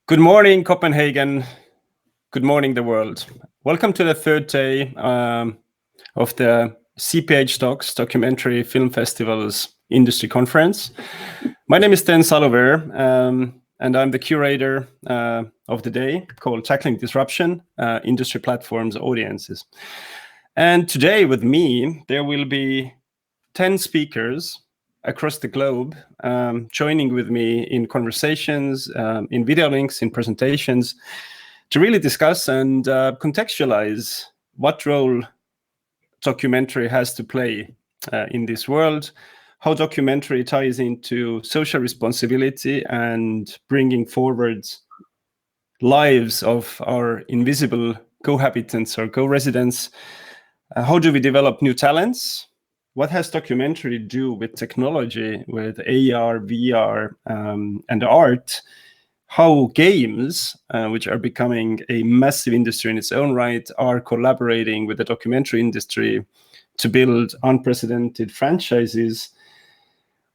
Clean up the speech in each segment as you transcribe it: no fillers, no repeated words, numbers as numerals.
Good morning, Copenhagen. Good morning, the world. Welcome to the third day of the CPH Docs Documentary Film Festival's Industry Conference. My name is Sten Saluveer, and I'm the curator of the day called Tackling Disruption, Industry Platforms Audiences. And today with me, there will be 10 speakers across the globe, joining with me in conversations, in video links, in presentations, to really discuss and contextualize what role documentary has to play in this world, how documentary ties into social responsibility and bringing forward lives of our invisible cohabitants or co-residents. How do we develop new talents? What has documentary do with technology, with AR, VR, and art? How games, which are becoming a massive industry in its own right, are collaborating with the documentary industry to build unprecedented franchises.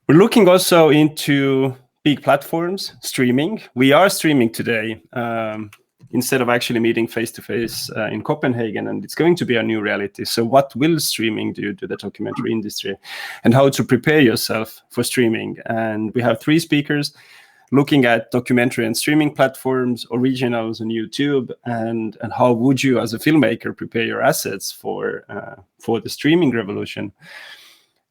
We're looking also into big platforms, streaming. We are streaming today instead of actually meeting face-to-face in Copenhagen, and it's going to be a new reality. So what will streaming do to the documentary industry, and how to prepare yourself for streaming? And we have 3 speakers looking at documentary and streaming platforms, originals on YouTube, and how would you as a filmmaker prepare your assets for the streaming revolution.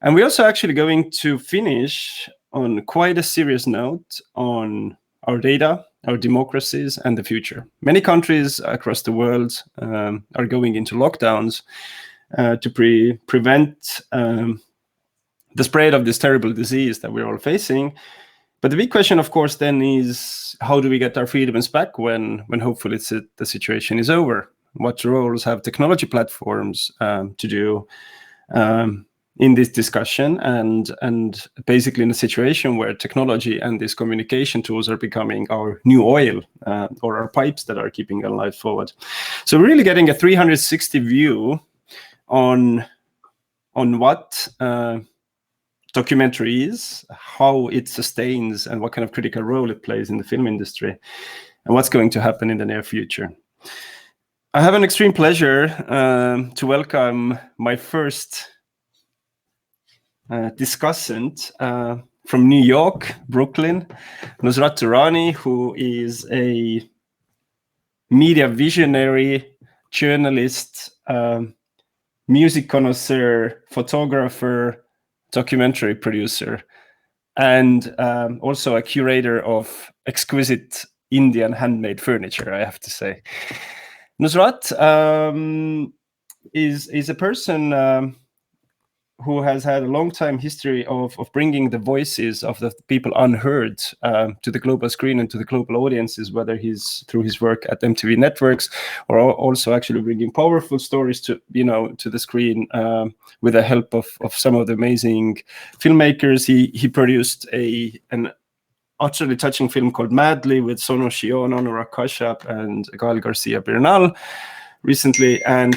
And we're also actually going to finish on quite a serious note on our data, our democracies, and the future. Many countries across the world are going into lockdowns to prevent the spread of this terrible disease that we're all facing. But the big question, of course, then is how do we get our freedoms back when hopefully the situation is over? What roles have technology platforms to do in this discussion, and basically in a situation where technology and these communication tools are becoming our new oil or our pipes that are keeping our life forward. So we're really getting a 360 view on what documentary is, how it sustains, and what kind of critical role it plays in the film industry, and what's going to happen in the near future. I have an extreme pleasure to welcome my first discussant from New York, Brooklyn, Nusrat Durrani, who is a media visionary, journalist, music connoisseur, photographer, documentary producer, and also a curator of exquisite Indian handmade furniture, I have to say. Nusrat is a person who has had a long time history of bringing the voices of the people unheard to the global screen and to the global audiences, whether he's through his work at MTV Networks or also actually bringing powerful stories to the screen with the help of some of the amazing filmmakers. He produced an utterly touching film called Madly with Sonu Shion, Anurag Kashyap, and Gael Garcia Bernal recently, and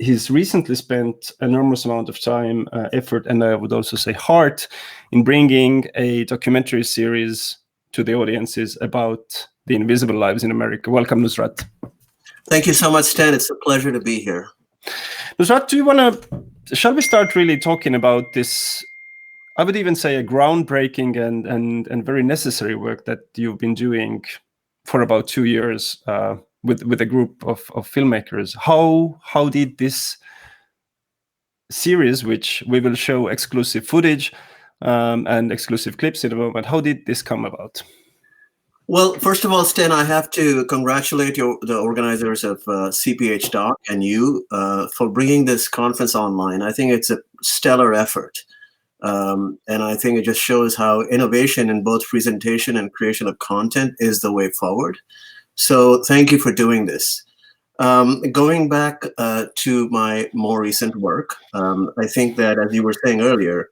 he's recently spent enormous amount of time, effort, and I would also say heart, in bringing a documentary series to the audiences about the invisible lives in America. Welcome, Nusrat. Thank you so much, Stan. It's a pleasure to be here. Nusrat, shall we start really talking about this, I would even say a groundbreaking and very necessary work that you've been doing for about 2 years, with a group of filmmakers. How did this series, which we will show exclusive footage and exclusive clips in a moment, how did this come about? Well, first of all, Sten, I have to congratulate the organizers of CPH Doc and you for bringing this conference online. I think it's a stellar effort. And I think it just shows how innovation in both presentation and creation of content is the way forward. So thank you for doing this. Going back to my more recent work, I think that, as you were saying earlier,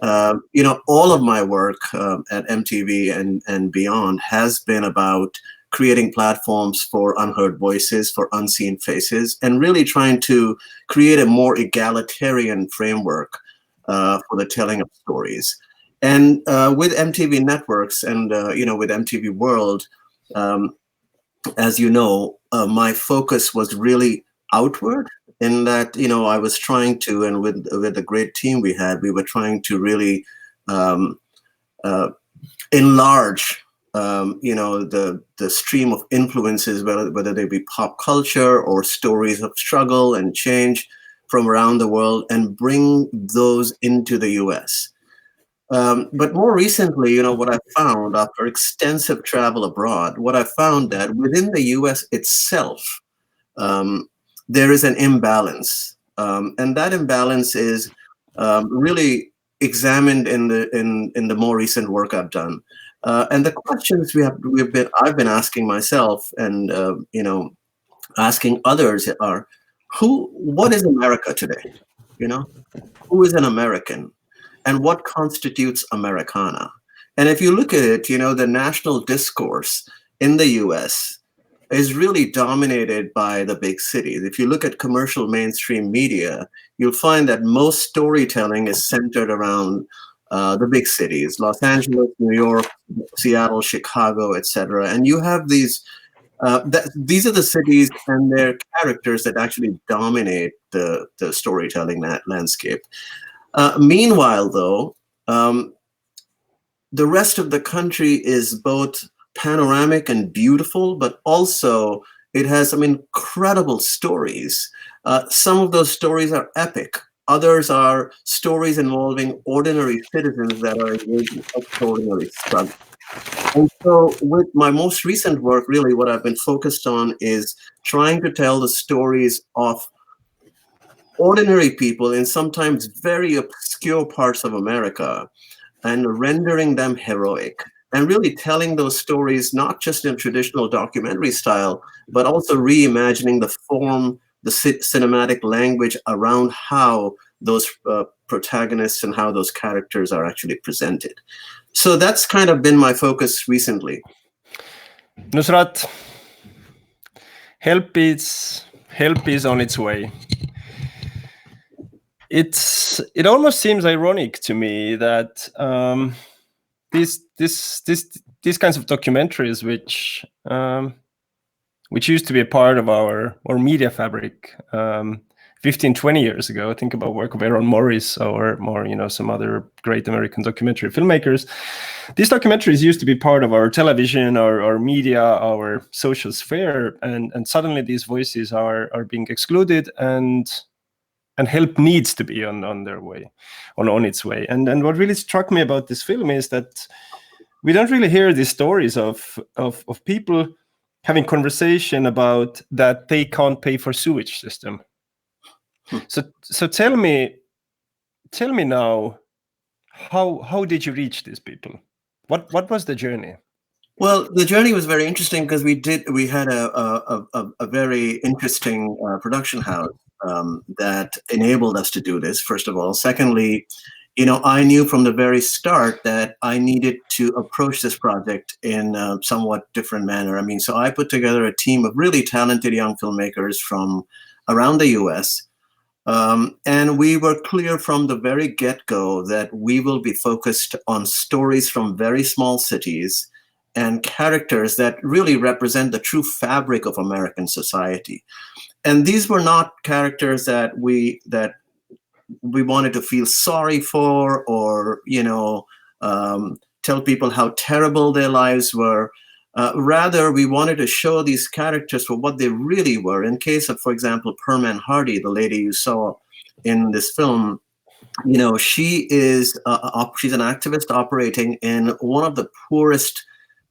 all of my work at MTV and beyond has been about creating platforms for unheard voices, for unseen faces, and really trying to create a more egalitarian framework for the telling of stories. And with MTV Networks and with MTV World, as you know, my focus was really outward. In that, I was trying to, and with the great team we had, we were trying to really enlarge, the stream of influences, whether they be pop culture or stories of struggle and change from around the world, and bring those into the U.S. But more recently, what I found after extensive travel abroad, what I found that within the U.S. itself, there is an imbalance, and that imbalance is really examined in the more recent work I've done. And the questions I've been asking myself, and asking others are, what is America today? Who is an American, and what constitutes Americana? And if you look at it, the national discourse in the U.S. is really dominated by the big cities. If you look at commercial mainstream media, you'll find that most storytelling is centered around the big cities: Los Angeles, New York, Seattle, Chicago, etc. And you have these are the cities and their characters that actually dominate the storytelling landscape. Meanwhile, though, the rest of the country is both panoramic and beautiful, but also it has some incredible stories. Some of those stories are epic. Others are stories involving ordinary citizens that are engaged in extraordinary struggle. And so with my most recent work, really what I've been focused on is trying to tell the stories of ordinary people in sometimes very obscure parts of America, and rendering them heroic, and really telling those stories not just in traditional documentary style, but also reimagining the form, the cinematic language around how those protagonists and how those characters are actually presented. So that's kind of been my focus recently. Nusrat, help is on its way. It almost seems ironic to me that these kinds of documentaries, which used to be a part of our media fabric 15, 20 years ago. Think about work of Aaron Morris or some other great American documentary filmmakers. These documentaries used to be part of our television, our media, our social sphere, and suddenly these voices are being excluded, and help needs to be on their way, on its way. And what really struck me about this film is that we don't really hear these stories of people having conversation about that they can't pay for sewage system. So tell me now, how did you reach these people? What was the journey? Well, the journey was very interesting because we had a very interesting production house that enabled us to do this, first of all. Secondly, I knew from the very start that I needed to approach this project in a somewhat different manner. So I put together a team of really talented young filmmakers from around the US. And we were clear from the very get-go that we will be focused on stories from very small cities and characters that really represent the true fabric of American society. And these were not characters that we wanted to feel sorry for, or tell people how terrible their lives were. Rather, we wanted to show these characters for what they really were. In case of, for example, Perman Hardy, the lady you saw in this film, she is she's an activist operating in one of the poorest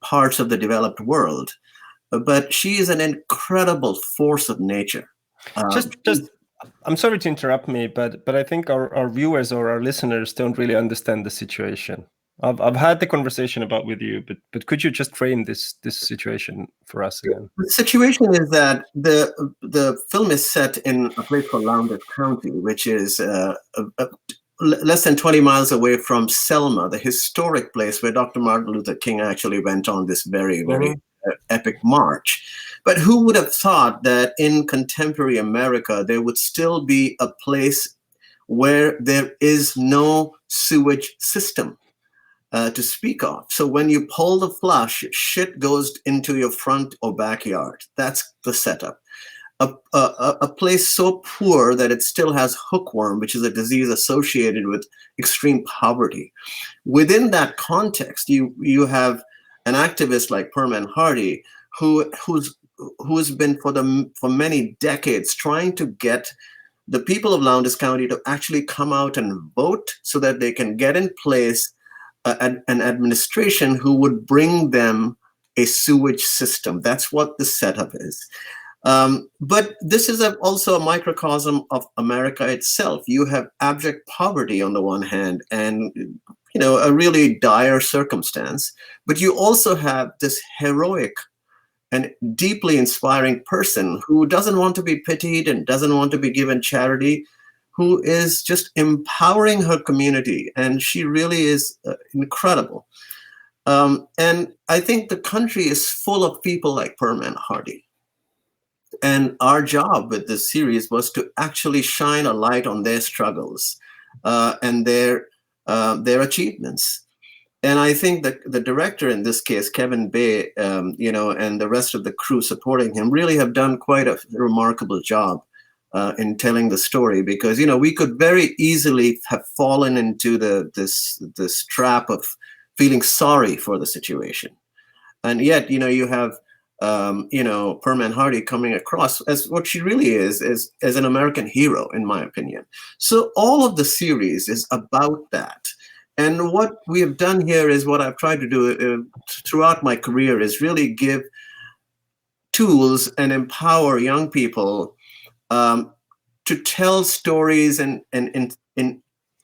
parts of the developed world, but she is an incredible force of nature. Just I'm sorry to interrupt me, but I think our viewers or our listeners don't really understand the situation. I've had the conversation with you, but could you just frame this situation for us again? The situation is that the film is set in a place called Lowndes County, which is less than 20 miles away from Selma, the historic place where Dr. Martin Luther King actually went on this very, very epic march. But who would have thought that in contemporary America, there would still be a place where there is no sewage system? to speak of. So when you pull the flush, shit goes into your front or backyard. That's the setup. A place so poor that it still has hookworm, which is a disease associated with extreme poverty. Within that context, you have an activist like Perman Hardy, who's been for many decades trying to get the people of Lowndes County to actually come out and vote so that they can get in place an administration who would bring them a sewage system. That's what the setup is. But this is also a microcosm of America itself. You have abject poverty on the one hand, and a really dire circumstance. But you also have this heroic and deeply inspiring person who doesn't want to be pitied and doesn't want to be given charity, who is just empowering her community, and she really is incredible. And I think the country is full of people like Perman Hardy. And our job with this series was to actually shine a light on their struggles and their achievements. And I think that the director in this case, Kevin Bay, and the rest of the crew supporting him really have done quite a remarkable job in telling the story, because we could very easily have fallen into this trap of feeling sorry for the situation, and yet you have Perman Hardy coming across as what she really is as an American hero, in my opinion. So all of the series is about that. And what we have done here is what I've tried to do throughout my career is really give tools and empower young people to tell stories in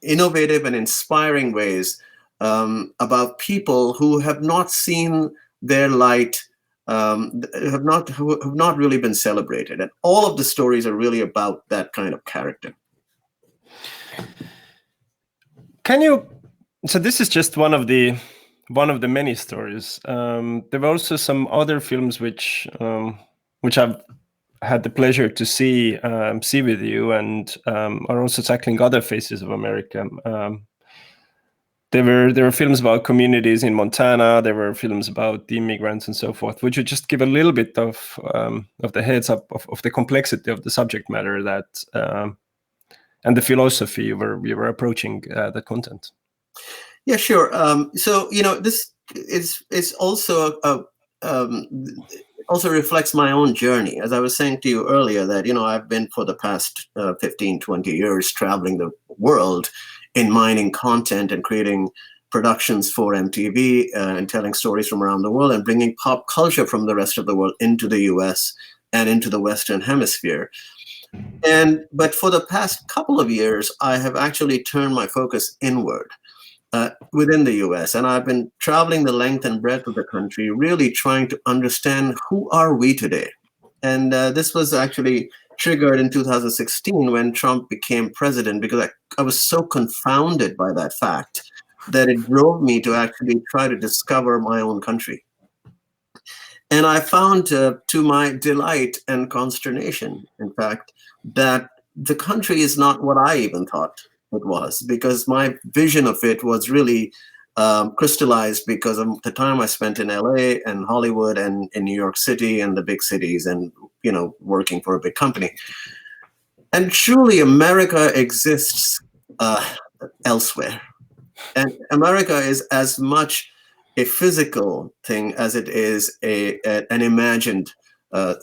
innovative and inspiring ways about people who have not seen their light, have not really been celebrated. And all of the stories are really about that kind of character. So this is just one of the many stories. There were also some other films which I've had the pleasure to see with you, and are also tackling other faces of America. There were films about communities in Montana. There were films about the immigrants and so forth. Would you just give a little bit of the heads up of the complexity of the subject matter that and the philosophy you were approaching the content? Yeah, sure. So this is also also reflects my own journey. As I was saying to you earlier, that I've been for the past 15, 20 years traveling the world in mining content and creating productions for MTV and telling stories from around the world and bringing pop culture from the rest of the world into the US and into the Western Hemisphere. But for the past couple of years, I have actually turned my focus inward within the US. And I've been traveling the length and breadth of the country, really trying to understand who are we today. And this was actually triggered in 2016 when Trump became president, because I was so confounded by that fact that it drove me to actually try to discover my own country. And I found, to my delight and consternation, in fact, that the country is not what I even thought it was, because my vision of it was really crystallized because of the time I spent in LA and Hollywood and in New York City and the big cities and, working for a big company. And truly America exists elsewhere. And America is as much a physical thing as it is an imagined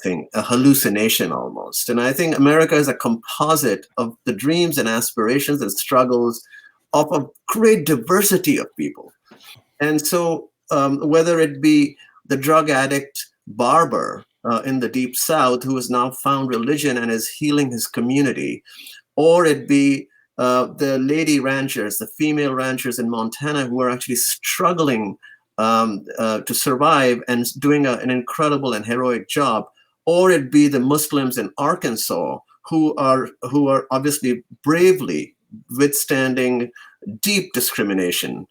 thing, a hallucination almost. And I think America is a composite of the dreams and aspirations and struggles of a great diversity of people. And so whether it be the drug addict barber in the Deep South who has now found religion and is healing his community, or it be the lady ranchers, the female ranchers in Montana who are actually struggling to survive and doing an incredible and heroic job, or it be the Muslims in Arkansas who are obviously bravely withstanding deep discrimination,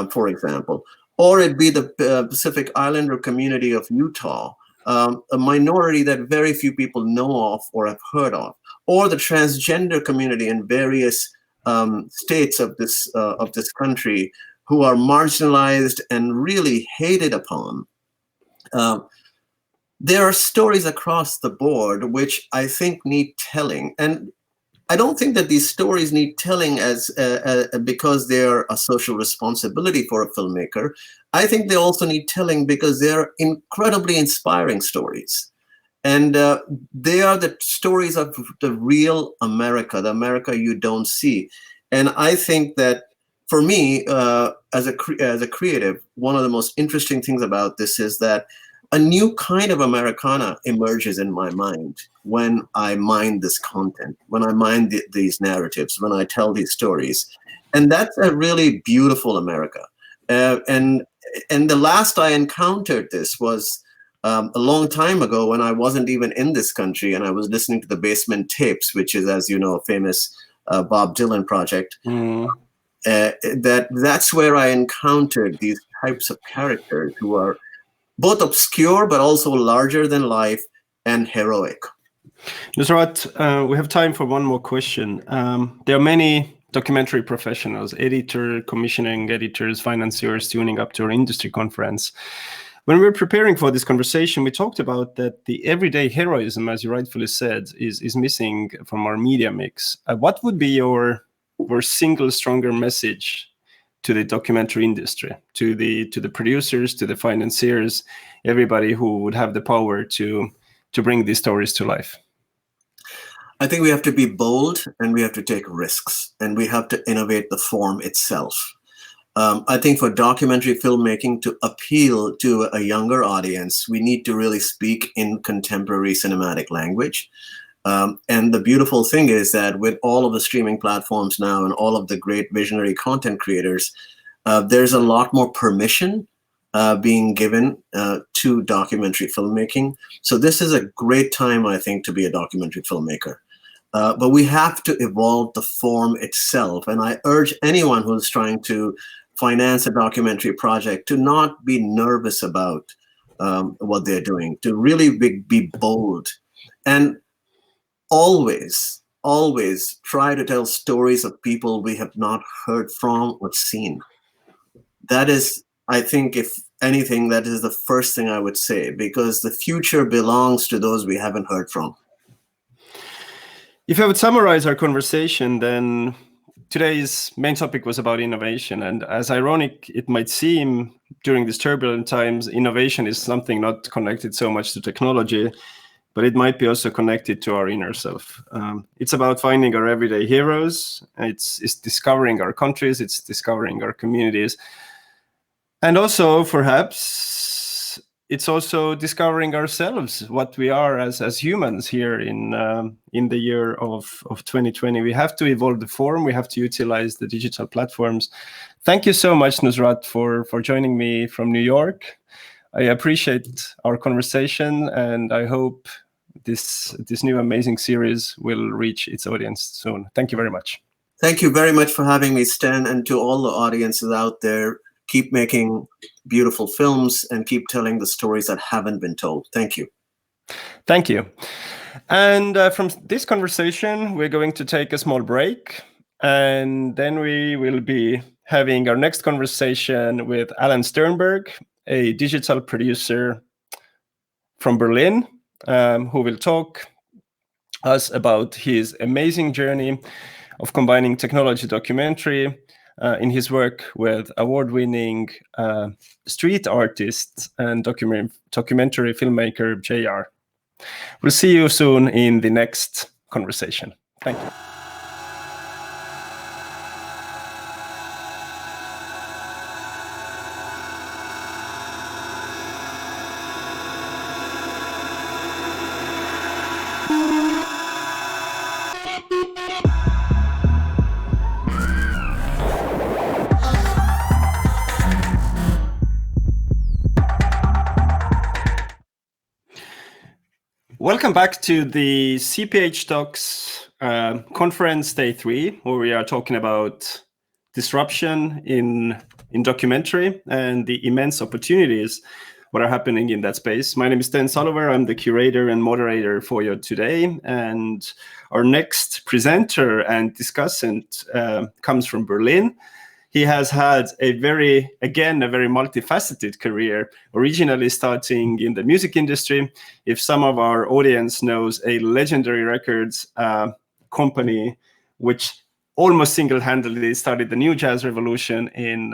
for example, or it be the Pacific Islander community of Utah, a minority that very few people know of or have heard of, or the transgender community in various states of this country, who are marginalized and really hated upon. There are stories across the board which I think need telling. And I don't think that these stories need telling as because they're a social responsibility for a filmmaker. I think they also need telling because they're incredibly inspiring stories. And they are the stories of the real America, the America you don't see. And I think that for me, as a creative, one of the most interesting things about this is that a new kind of Americana emerges in my mind when I mine this content, when I mine these narratives, when I tell these stories. And that's a really beautiful America. And the last I encountered this was a long time ago when I wasn't even in this country and I was listening to the Basement Tapes, which is, as you know, a famous Bob Dylan project. That's where I encountered these types of characters who are both obscure but also larger than life and heroic. Nusrat, we have time for one more question. There are many documentary professionals, editor, commissioning editors, financiers tuning up to our industry conference. When we were preparing for this conversation, we talked about that the everyday heroism, as you rightfully said, is missing from our media mix. What would be your single stronger message to the documentary industry, to the producers, to the financiers, everybody who would have the power to bring these stories to life? I think we have to be bold and we have to take risks and we have to innovate the form itself. I think for documentary filmmaking to appeal to a younger audience, we need to really speak in contemporary cinematic language. And the beautiful thing is that with all of the streaming platforms now and all of the great visionary content creators, there's a lot more permission being given to documentary filmmaking. So this is a great time, I think, to be a documentary filmmaker. But we have to evolve the form itself. And I urge anyone who's trying to finance a documentary project to not be nervous about what they're doing, to really be bold. And always try to tell stories of people we have not heard from or seen. That is, I think, if anything, that is the first thing I would say, because the future belongs to those we haven't heard from. If I would summarize our conversation, then today's main topic was about innovation. And as ironic it might seem, during these turbulent times, innovation is something not connected so much to technology, but it might be also connected to our inner self. It's about finding our everyday heroes. It's discovering our countries. It's discovering our communities. And also, perhaps, it's also discovering ourselves, what we are as humans here in the year of 2020. We have to evolve the form. We have to utilize the digital platforms. Thank you so much, Nusrat, for joining me from New York. I appreciate our conversation, and I hope this new amazing series will reach its audience soon. Thank you very much. Thank you very much for having me, Sten, and to all the audiences out there. Keep making beautiful films and keep telling the stories that haven't been told. Thank you. Thank you. And from this conversation, we're going to take a small break, and then we will be having our next conversation with Alan Sternberg, a digital producer from Berlin, who will talk us about his amazing journey of combining technology documentary in his work with award-winning street artist and documentary filmmaker JR. We'll see you soon in the next conversation. Thank you. Welcome back to the CPH Talks conference day 3, where we are talking about disruption in documentary and the immense opportunities what are happening in that space. My name is Sten Saluveer. I'm the curator and moderator for you today. And our next presenter and discussant comes from Berlin. he has had a very multifaceted career, originally starting in the music industry. If some of our audience knows a legendary records company, which almost single-handedly started the new jazz revolution in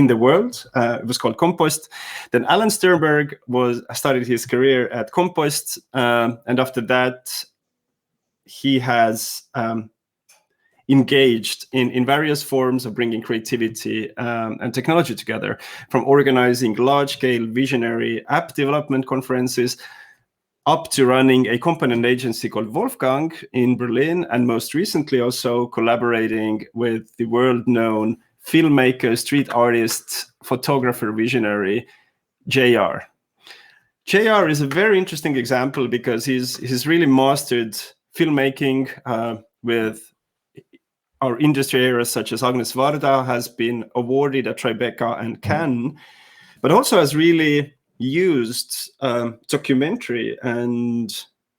the world, it was called Compost. Then Alan Sternberg started his career at Compost, and after that, he has engaged in various forms of bringing creativity and technology together, from organizing large-scale visionary app development conferences up to running a component agency called Wolfgang in Berlin, and most recently also collaborating with the world-known filmmaker, street artist, photographer, visionary, JR. JR is a very interesting example because he's really mastered filmmaking with our industry areas such as Agnes Varda, has been awarded at Tribeca and Cannes, but also has really used documentary and,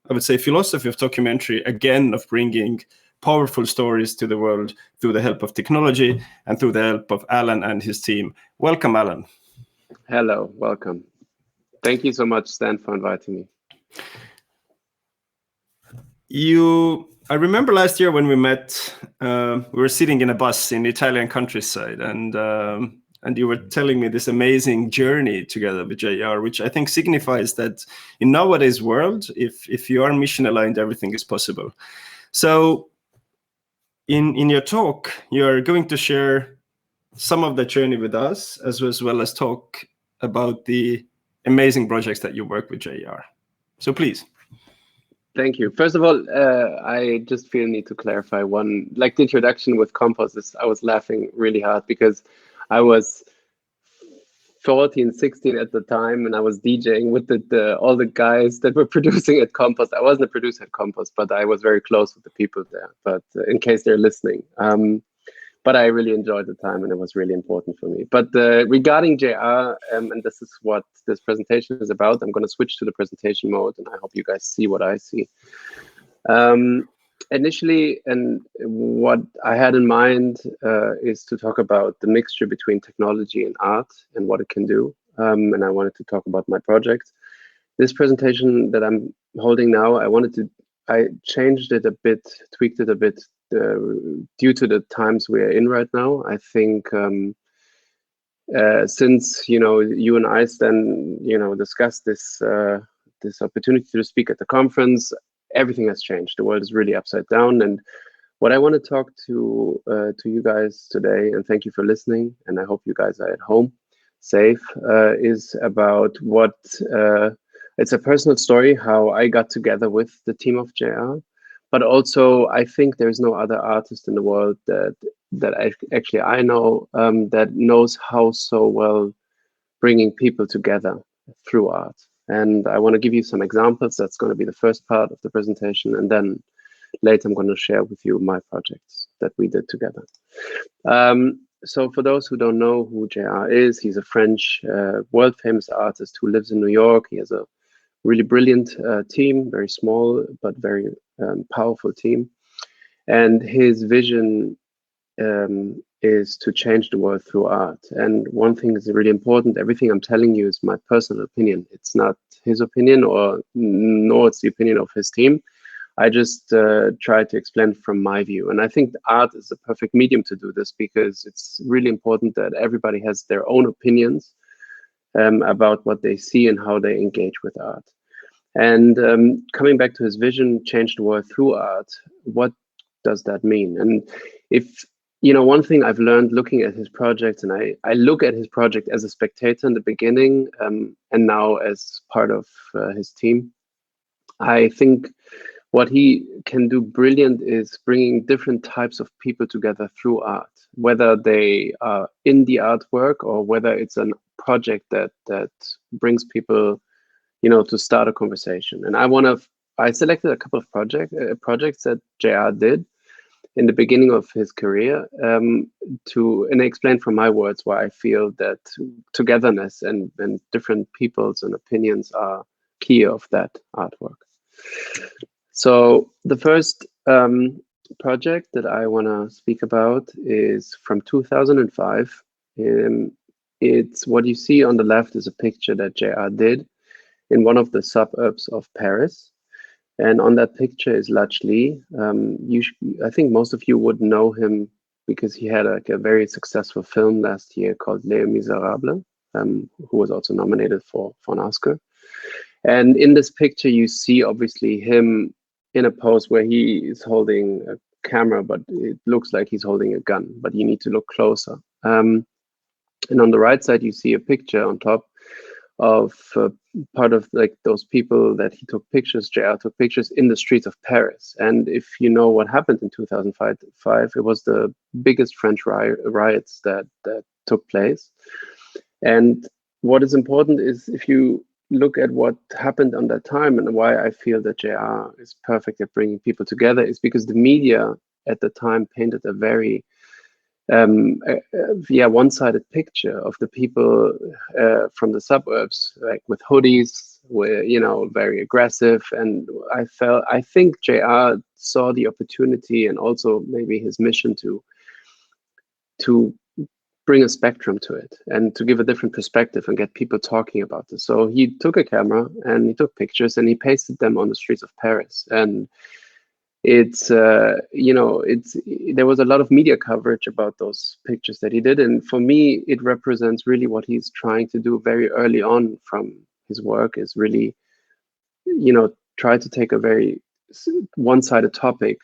I would say, philosophy of documentary, again, of bringing powerful stories to the world through the help of technology and through the help of Alan and his team. Welcome, Alan. Hello, welcome. Thank you so much, Stan, for inviting me. I remember last year when we met, we were sitting in a bus in the Italian countryside, and you were telling me this amazing journey together with JR, which I think signifies that in nowadays world, if you are mission aligned, everything is possible. So in your talk, you're going to share some of the journey with us, as well as talk about the amazing projects that you work with JR. So please. Thank you. First of all, I just feel need to clarify one, like the introduction with Compost, I was laughing really hard because I was 14, 16 at the time, and I was DJing with all the guys that were producing at Compost. I wasn't a producer at Compost, but I was very close with the people there, but in case they're listening. But I really enjoyed the time, and it was really important for me. But regarding JR, and this is what this presentation is about, I'm going to switch to the presentation mode, and I hope you guys see what I see. Initially, and what I had in mind is to talk about the mixture between technology and art and what it can do. And I wanted to talk about my project. This presentation that I'm holding now, I changed it a bit, tweaked it a bit due to the times we are in right now. I think since you and I, Stan, discussed this this opportunity to speak at the conference, everything has changed. The world is really upside down. And what I want to talk to you guys today, and thank you for listening, and I hope you guys are at home safe, is about what it's a personal story, how I got together with the team of JR, but also I think there's no other artist in the world that I know that knows how so well bringing people together through art. And I want to give you some examples. That's going to be the first part of the presentation, and then later I'm going to share with you my projects that we did together. So for those who don't know who JR is, he's a French world famous artist who lives in New York. He has a really brilliant team, very small but very powerful team. And his vision is to change the world through art. And one thing is really important. Everything I'm telling you is my personal opinion. It's not his opinion, nor it's the opinion of his team. I just try to explain from my view. And I think art is the perfect medium to do this, because it's really important that everybody has their own opinions about what they see and how they engage with art. And coming back to his vision, change the world through art, what does that mean? And if, one thing I've learned looking at his projects, and I look at his project as a spectator in the beginning, and now as part of his team, I think what he can do brilliant is bringing different types of people together through art, whether they are in the artwork or whether it's a project that brings people, to start a conversation. And I selected a couple of projects that JR did in the beginning of his career, and I explain from my words why I feel that togetherness and different peoples and opinions are key of that artwork. So the first project that I want to speak about is from 2005. It's what you see on the left is a picture that JR did in one of the suburbs of Paris. And on that picture is Lachli. I think most of you would know him because he had a very successful film last year called Les Miserables, who was also nominated for an Oscar. And in this picture, you see obviously him in a pose where he is holding a camera, but it looks like he's holding a gun, but you need to look closer. And on the right side, you see a picture on top of part of like those people that he took pictures, JR took pictures in the streets of Paris. And if you know what happened in 2005, it was the biggest French riots that took place. And what is important is if you look at what happened on that time and why I feel that JR is perfect at bringing people together is because the media at the time painted a very one-sided picture of the people from the suburbs, like with hoodies, were very aggressive. And I think JR saw the opportunity and also maybe his mission to bring a spectrum to it and to give a different perspective and get people talking about this. So he took a camera and he took pictures and he pasted them on the streets of Paris. And there was a lot of media coverage about those pictures that he did. And for me, it represents really what he's trying to do very early on from his work is really, try to take a very one-sided topic,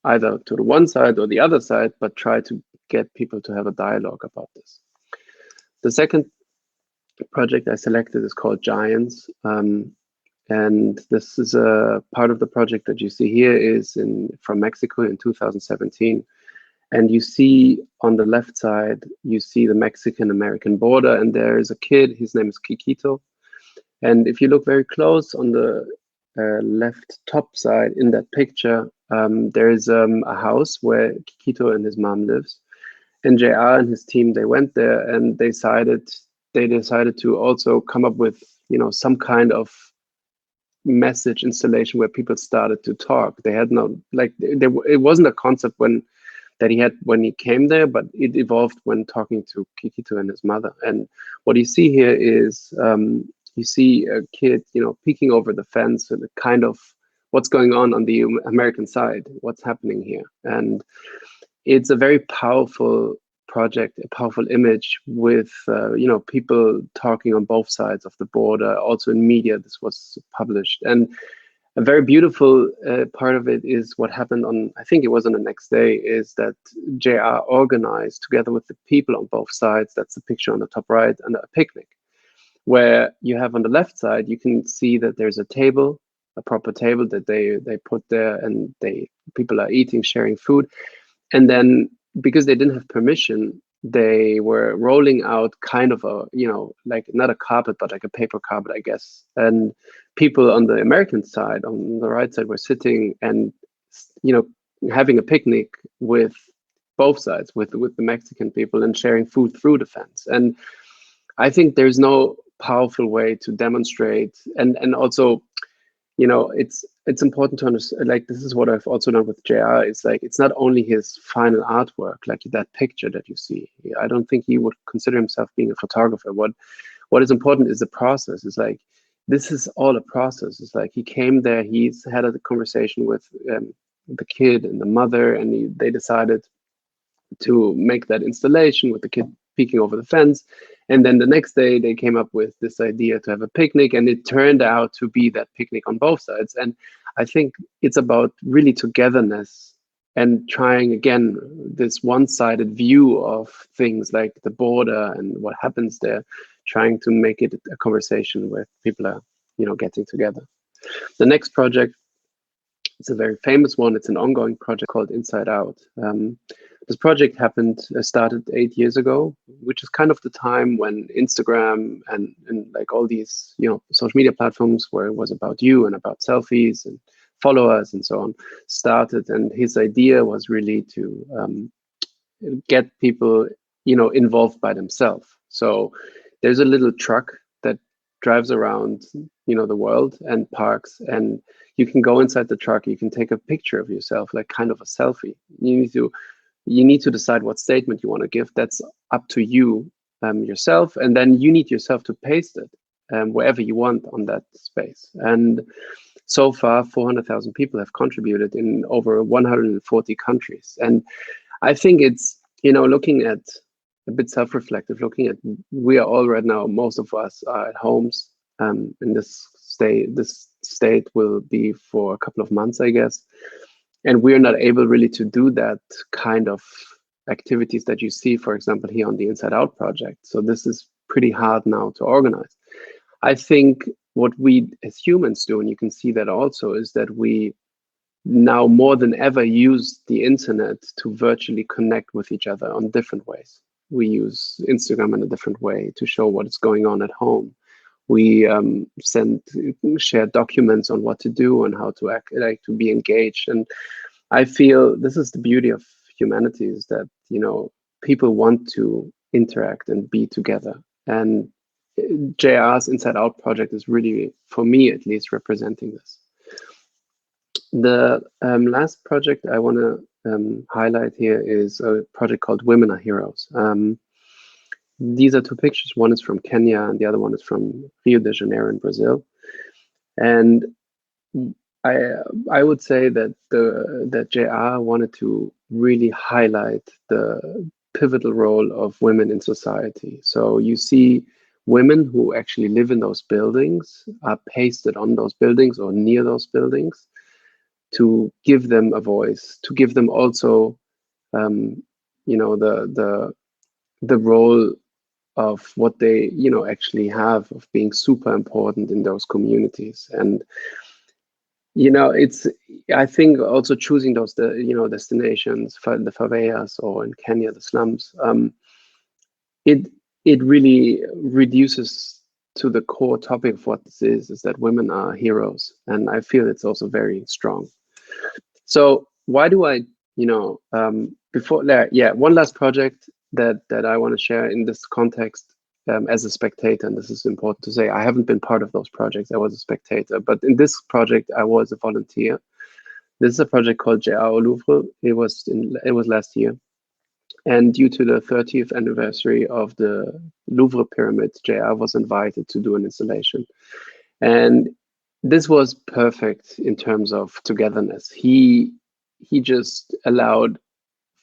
either to the one side or the other side, but try to get people to have a dialogue about this. The second project I selected is called Giants. And this is a part of the project that you see here is from Mexico in 2017. And you see on the left side, you see the Mexican-American border, and there is a kid, his name is Kikito. And if you look very close on the left top side in that picture, there is a house where Kikito and his mom lives. And JR and his team, they went there and they decided to also come up with, some kind of message installation where people started to talk. They had it wasn't a concept when he came there, but it evolved when talking to Kikito and his mother. And what you see here is you see a kid, peeking over the fence and kind of what's going on the American side, what's happening here. And it's a very powerful project, a powerful image with people talking on both sides of the border. Also in media, this was published, and a very beautiful part of it is what happened I think it was on the next day, is that JR organized together with the people on both sides. That's the picture on the top right, and a picnic, where you have on the left side, you can see that there's a table, a proper table that they put there, and people are eating, sharing food, and then, because they didn't have permission, they were rolling out kind of like not a carpet, but like a paper carpet, I guess. And people on the American side, on the right side, were sitting and, having a picnic with both sides, with the Mexican people, and sharing food through the fence. And I think there's no powerful way to demonstrate, and also, it's important to understand, like, this is what I've also done with JR. It's like, it's not only his final artwork, like that picture that you see. I don't think he would consider himself being a photographer. What is important is the process. It's like, this is all a process. It's like, he came there, he's had a conversation with the kid and the mother, and they decided to make that installation with the kid peeking over the fence. And then the next day they came up with this idea to have a picnic, and it turned out to be that picnic on both sides. And I think it's about really togetherness and trying, again, this one-sided view of things like the border and what happens there, trying to make it a conversation where people are, getting together. The next project, it's a very famous one. It's an ongoing project called Inside Out. This project started 8 years ago, which is kind of the time when Instagram and like all these, social media platforms where it was about you and about selfies and followers and so on started. And his idea was really to get people, involved by themselves. So there's a little truck that drives around the world and parks, and you can go inside the truck, you can take a picture of yourself, like kind of a selfie. You need to decide what statement you want to give. That's up to you yourself, and then you need yourself to paste it wherever you want on that space. And so far, 400,000 people have contributed in over 140 countries. And I think it's, looking at a bit self-reflective, looking at, we are all right now, most of us are at homes in this state. This state will be for a couple of months, I guess. And we're not able really to do that kind of activities that you see, for example, here on the Inside Out project. So this is pretty hard now to organize. I think what we as humans do, and you can see that also, is that we now more than ever use the internet to virtually connect with each other on different ways. We use Instagram in a different way to show what is going on at home. We share documents on what to do and how to act, like to be engaged. And I feel this is the beauty of humanity, is that, people want to interact and be together. And JR's Inside Out project is really, for me at least, representing this. The last project I want to highlight here is a project called Women Are Heroes. These are two pictures. One is from Kenya and the other one is from Rio de Janeiro in Brazil. And I would say that that JR wanted to really highlight the pivotal role of women in society. So you see women who actually live in those buildings are pasted on those buildings or near those buildings to give them a voice, to give them also, the role of what they, actually have, of being super important in those communities. And it's, I think also choosing those, destinations, the favelas, or in Kenya, the slums, it really reduces to the core topic of what this is that women are heroes. And I feel it's also very strong. So why do I, before that, one last project that I want to share in this context as a spectator, and this is important to say, I haven't been part of those projects, I was a spectator, but in this project, I was a volunteer. This is a project called JR au Louvre. It was last year. And due to the 30th anniversary of the Louvre pyramid, JR was invited to do an installation. And this was perfect in terms of togetherness. He just allowed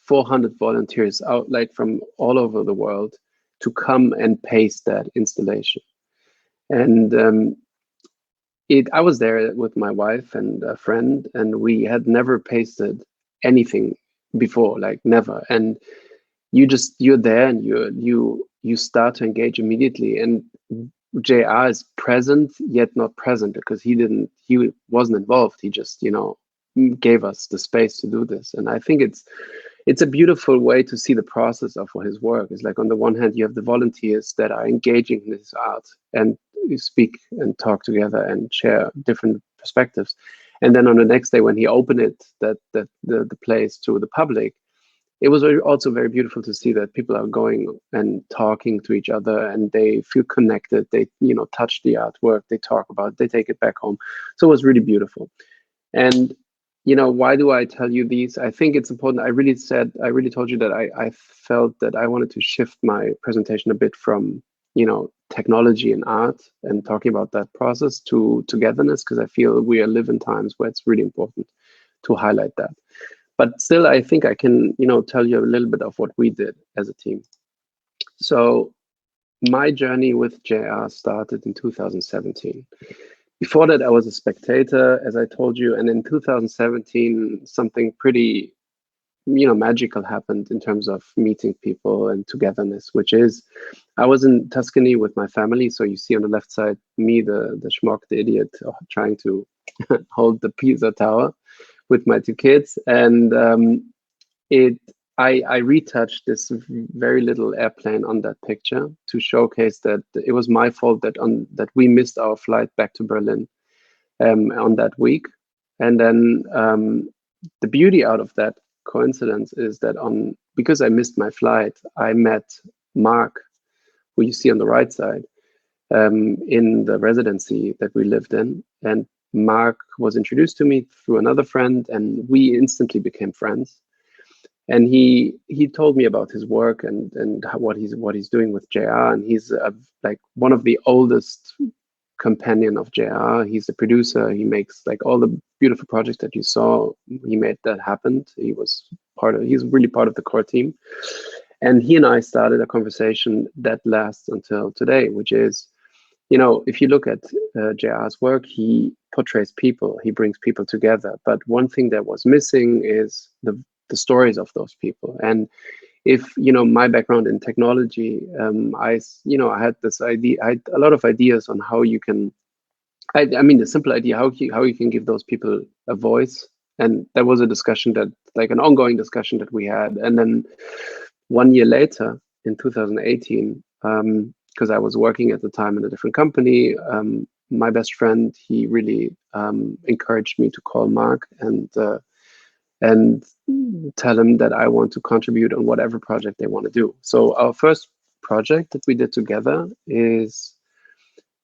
400 volunteers out, like from all over the world, to come and paste that installation. And I was there with my wife and a friend, and we had never pasted anything before, like never. And you're there and you start to engage immediately. And JR is present yet not present, because he wasn't involved. He just, gave us the space to do this. And I think it's a beautiful way to see the process of his work. It's like, on the one hand, you have the volunteers that are engaging in his art and you speak and talk together and share different perspectives. And then on the next day, when he opened the place to the public, it was also very beautiful to see that people are going and talking to each other, and they feel connected. They, touch the artwork, they talk about it, they take it back home. So it was really beautiful. And why do I tell you these? I think it's important. I really told you that I felt that I wanted to shift my presentation a bit from, technology and art and talking about that process to togetherness, because I feel we live in times where it's really important to highlight that. But still, I think I can, tell you a little bit of what we did as a team. So my journey with JR started in 2017. Before that, I was a spectator, as I told you, and in 2017, something pretty, magical happened in terms of meeting people and togetherness, which is, I was in Tuscany with my family. So you see on the left side, me, the schmuck, the idiot, trying to hold the Pisa Tower with my two kids. And I retouched this very little airplane on that picture to showcase that it was my fault that we missed our flight back to Berlin on that week. And then the beauty out of that coincidence is that because I missed my flight, I met Mark, who you see on the right side, in the residency that we lived in. And Mark was introduced to me through another friend, and we instantly became friends. And he told me about his work and what he's doing with JR. And he's like one of the oldest companion of JR. He's the producer. He makes like all the beautiful projects that you saw. He made that happen. He's really part of the core team. And he and I started a conversation that lasts until today, which is, you know, if you look at JR's work, he portrays people, he brings people together. But one thing that was missing is the stories of those people. And if, you know, my background in technology, I had this idea, I had a lot of ideas on how you can, I mean, the simple idea, how you can give those people a voice. And that was a discussion that, like an ongoing discussion that we had. And then 1 year later, in 2018, because I was working at the time in a different company, my best friend, he really encouraged me to call Mark and tell him that I want to contribute on whatever project they want to do. So our first project that we did together is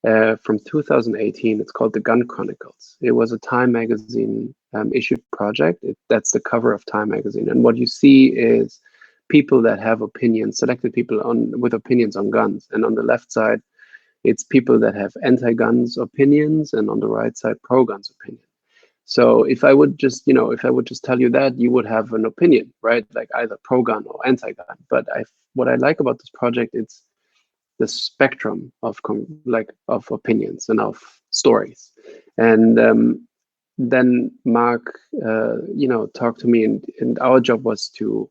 from 2018. It's called the Gun Chronicles. It was a Time magazine issued project. That's the cover of Time magazine. And what you see is people that have opinions, selected people with opinions on guns. And on the left side, it's people that have anti-guns opinions, and on the right side, pro-guns opinion. So if I would just tell you that, you would have an opinion, right? Like either pro-gun or anti-gun. But what I like about this project, it's the spectrum of opinions and of stories. And then Mark, talked to me, and our job was to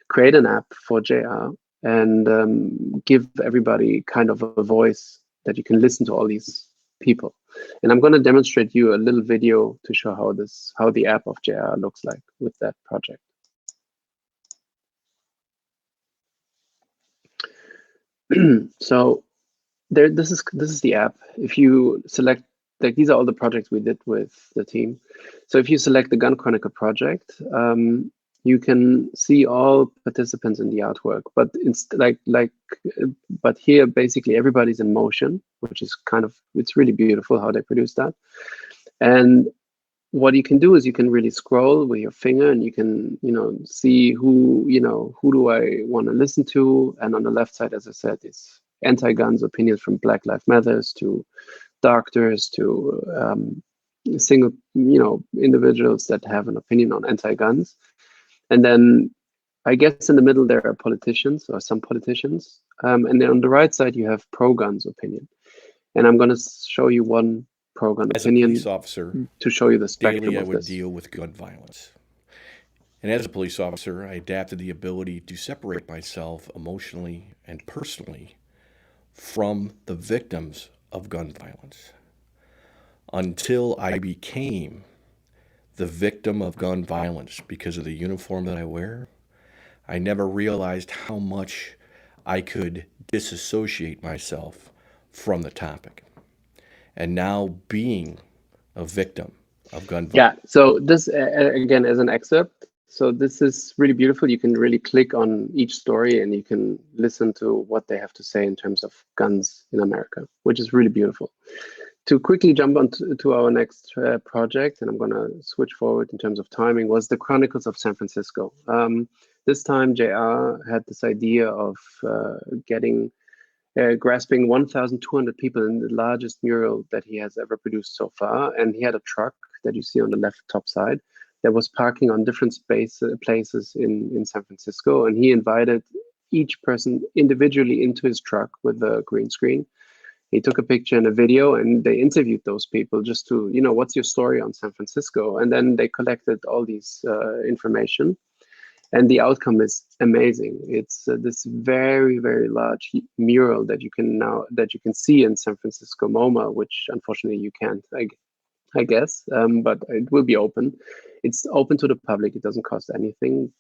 create an app for JR and give everybody kind of a voice that you can listen to all these people. And I'm going to demonstrate you a little video to show how the app of JR looks like with that project. So this is the app. If you select, like, these are all the projects we did with the team. So if you select the Gun Chronicle project, you can see all participants in the artwork, but it's but here basically everybody's in motion, which is it's really beautiful how they produce that. And what you can do is you can really scroll with your finger, and you can, see who do I want to listen to. And on the left side, as I said, it's anti-guns opinions from Black Lives Matters to doctors to single, individuals that have an opinion on anti-guns. And then I guess in the middle there are politicians, or some politicians. And then on the right side, you have pro-guns opinion. And I'm going to show you one pro-gun opinion. As a police officer, to show you the spectrum daily I of would this. deal with gun violence. And as a police officer, I adapted the ability to separate myself emotionally and personally from the victims of gun violence. Until I became the victim of gun violence because of the uniform that I wear, I never realized how much I could disassociate myself from the topic. And now being a victim of gun violence. Yeah, so this, again, as an excerpt, so this is really beautiful. You can really click on each story and you can listen to what they have to say in terms of guns in America, which is really beautiful. To quickly jump on to our next project, and I'm going to switch forward in terms of timing, was the Chronicles of San Francisco. This time, JR had this idea of grasping 1,200 people in the largest mural that he has ever produced so far. And he had a truck that you see on the left top side that was parking on different places in San Francisco. And he invited each person individually into his truck with a green screen. He took a picture and a video, and they interviewed those people just to, what's your story on San Francisco? And then they collected all these information. And the outcome is amazing. It's this very, very large mural that you can see in San Francisco MoMA, which unfortunately you can't, I guess, but it will be open. It's open to the public. It doesn't cost anything.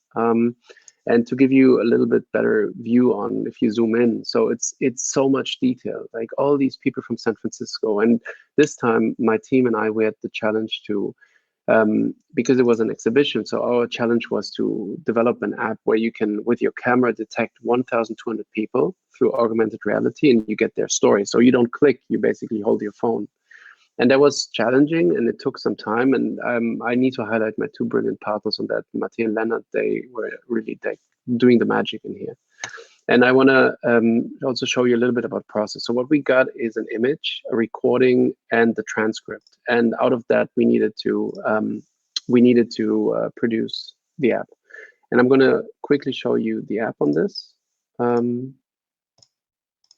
And to give you a little bit better view on, if you zoom in, so it's so much detail, like all these people from San Francisco. And this time, my team and I, we had the challenge to because it was an exhibition. So our challenge was to develop an app where you can, with your camera, detect 1,200 people through augmented reality, and you get their story. So you don't click, you basically hold your phone. And that was challenging, and it took some time. And I need to highlight my two brilliant partners on that, Matti and Leonard. They were really doing the magic in here. And I want to also show you a little bit about process. So what we got is an image, a recording, and the transcript. And out of that, we needed to produce the app. And I'm going to quickly show you the app on this.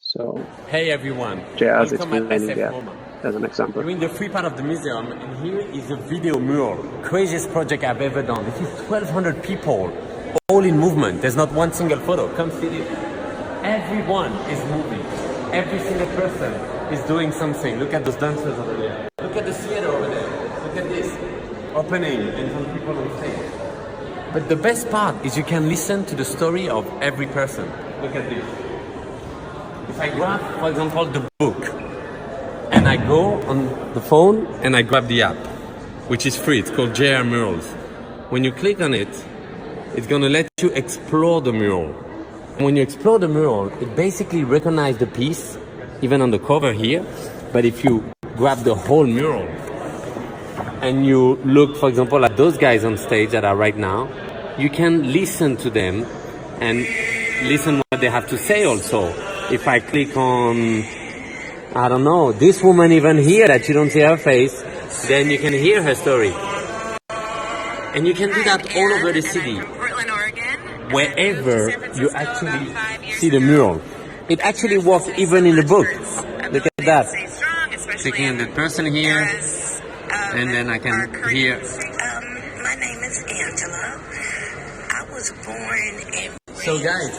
So hey everyone, JR is welcome at explaining SF the app MoMA. as an example. You're in the free part of the museum, and here is a video mural. Craziest project I've ever done. This is 1,200 people, all in movement. There's not one single photo. Come see this. Everyone is moving. Every single person is doing something. Look at those dancers over there. Look at the theater over there. Look at this. Opening and some people on stage. But the best part is you can listen to the story of every person. Look at this. If I grab, for example, the book, and I go on the phone and I grab the app, which is free. It's called JR Murals. When you click on it, it's going to let you explore the mural. And when you explore the mural, it basically recognizes the piece, even on the cover here. But if you grab the whole mural and you look, for example, at those guys on stage that are right now, you can listen to them and listen what they have to say also. If I click on, I don't know, this woman even here that you don't see her face, then you can hear her story. And you can do that all over the city. Portland, Oregon. Wherever you actually see the mural. It actually works even in the book. Look at that. Clicking on the person here, and then I can hear. My name is Angela. I was born in... So guys.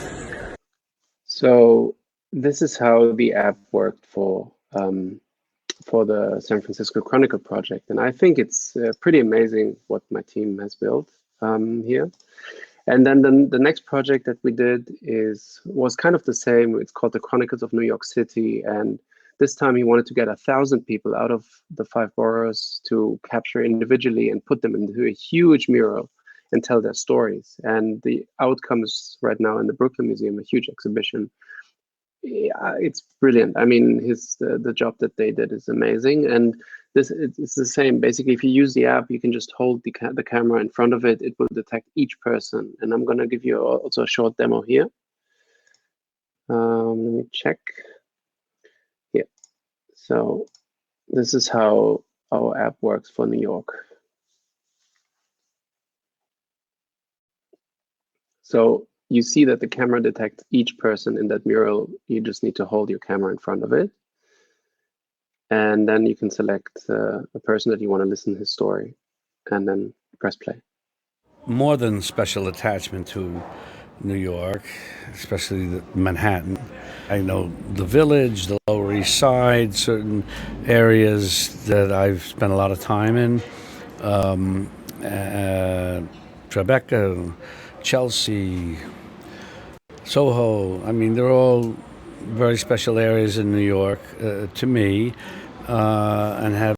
So this is how the app worked for the San Francisco Chronicle project. And I think it's pretty amazing what my team has built here. And then the next project that we did was kind of the same. It's called the Chronicles of New York City. And this time he wanted to get 1,000 people out of the 5 boroughs to capture individually and put them into a huge mural and tell their stories. And the outcome is right now in the Brooklyn Museum, a huge exhibition. Yeah, it's brilliant. I mean, the job that they did is amazing. And it's the same. Basically, if you use the app, you can just hold the camera in front of it. It will detect each person. And I'm going to give you also a short demo here. Let me check. Yeah. So this is how our app works for New York. So you see that the camera detects each person in that mural. You just need to hold your camera in front of it. And then you can select a person that you want to listen to his story and then press play. More than special attachment to New York, especially Manhattan. I know the Village, the Lower East Side, certain areas that I've spent a lot of time in. Tribeca, Chelsea, Soho. I mean, they're all very special areas in New York to me, and have.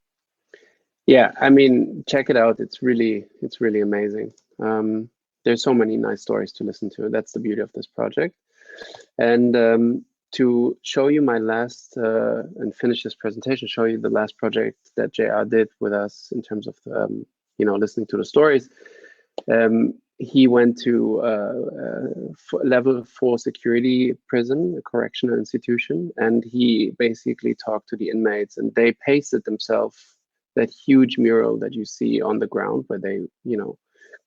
Yeah, I mean, check it out. It's really amazing. There's so many nice stories to listen to. That's the beauty of this project. And to show you my last and finish this presentation, show you the last project that JR did with us in terms of listening to the stories. He went to level 4 security prison, a correctional institution, and he basically talked to the inmates, and they pasted themselves that huge mural that you see on the ground where they,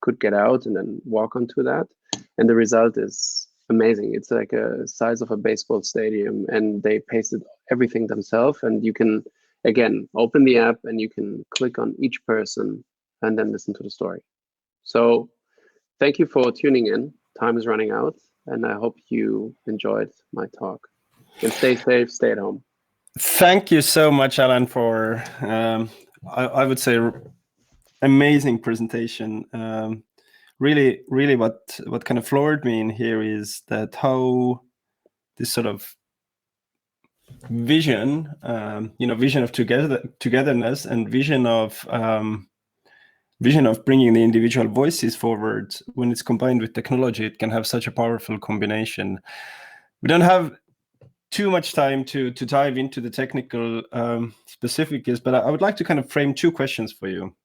could get out and then walk onto that. And the result is amazing. It's like a size of a baseball stadium, and they pasted everything themselves. And you can, again, open the app and you can click on each person and then listen to the story. So thank you for tuning in. Time is running out, and I hope you enjoyed my talk. And stay safe, stay at home. Thank you so much, Alan, for I would say amazing presentation. Really, what kind of floored me in here is that how this sort of vision, vision of togetherness and vision of vision of bringing the individual voices forward, when it's combined with technology, it can have such a powerful combination. We don't have too much time to dive into the technical specifics, but I would like to kind of frame two questions for you.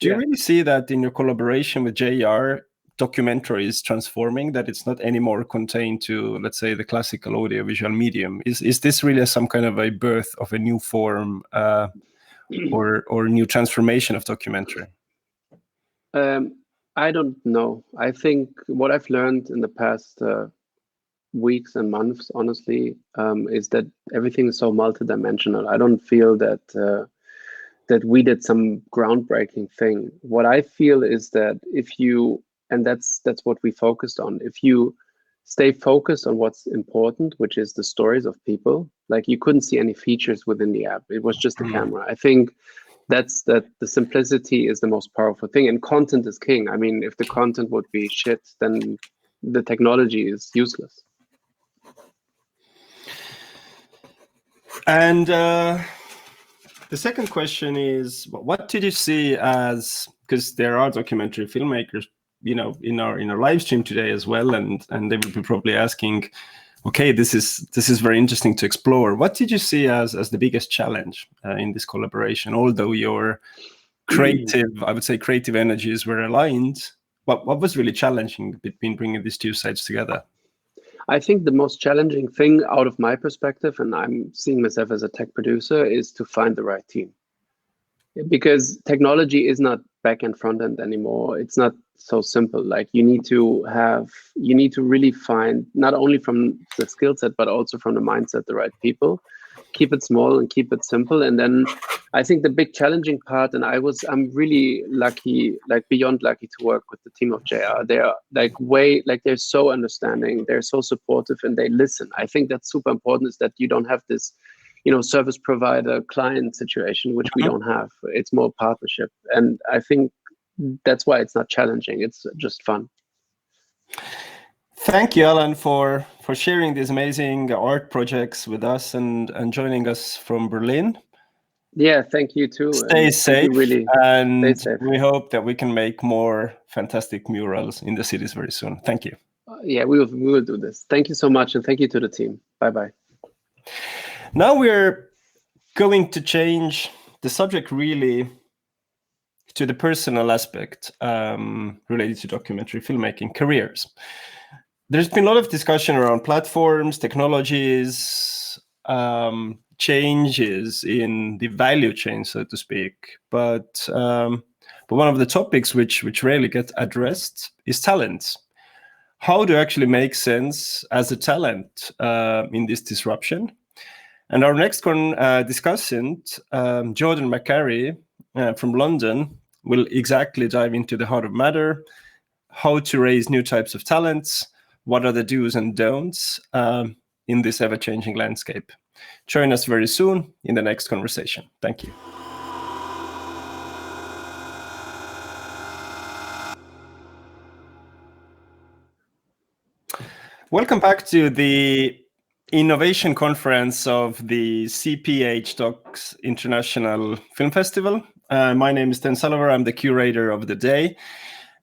Do you really see that in your collaboration with JR, Documentaries transforming, that it's not anymore contained to, let's say, the classical audiovisual medium? Is this really some kind of a birth of a new form or new transformation of documentary? I don't know. I think what I've learned in the past weeks and months, honestly, is that everything is so multidimensional. I don't feel that that we did some groundbreaking thing. What I feel is that if you, and that's what we focused on, if you stay focused on what's important, which is the stories of people, like you couldn't see any features within the app. It was just a camera. I think that's that the simplicity is the most powerful thing, and content is king. I mean, if the content would be shit, then the technology is useless. And the second question is, what did you see as, because there are documentary filmmakers, you know, in our live stream today as well, and they will be probably asking, okay, this is very interesting to explore. What did you see as the biggest challenge in this collaboration? Although your creative, I would say, creative energies were aligned, what was really challenging between bringing these two sides together? I think the most challenging thing out of my perspective, and I'm seeing myself as a tech producer, is to find the right team. Because technology is not back and front end anymore. It's not so simple. Like you need to really find, not only from the skill set, but also from the mindset, the right people. Keep it small and keep it simple. And then I think the big challenging part, and I'm really lucky, like beyond lucky, to work with the team of JR. They're they're so understanding, they're so supportive, and they listen. I think that's super important, is that you don't have this, service provider client situation, which we don't have. It's more partnership. And I think that's why it's not challenging. It's just fun. Thank you, Alan, for sharing these amazing art projects with us and joining us from Berlin. Yeah, thank you too. Stay safe, and stay safe. We hope that we can make more fantastic murals in the cities very soon. Thank you. Yeah, we will do this. Thank you so much, and thank you to the team. Bye-bye. Now we're going to change the subject really to the personal aspect related to documentary filmmaking careers. There's been a lot of discussion around platforms, technologies, changes in the value chain, so to speak. But one of the topics which rarely get addressed is talent. How to actually make sense as a talent in this disruption? And our next discussant, Jordan McCarry from London, will exactly dive into the heart of matter, how to raise new types of talents, what are the do's and don'ts in this ever-changing landscape. Join us very soon in the next conversation. Thank you. Welcome back to the Innovation Conference of the CPH Docs International Film Festival. My name is Sten-Kristian Saluveer. I'm the curator of the day.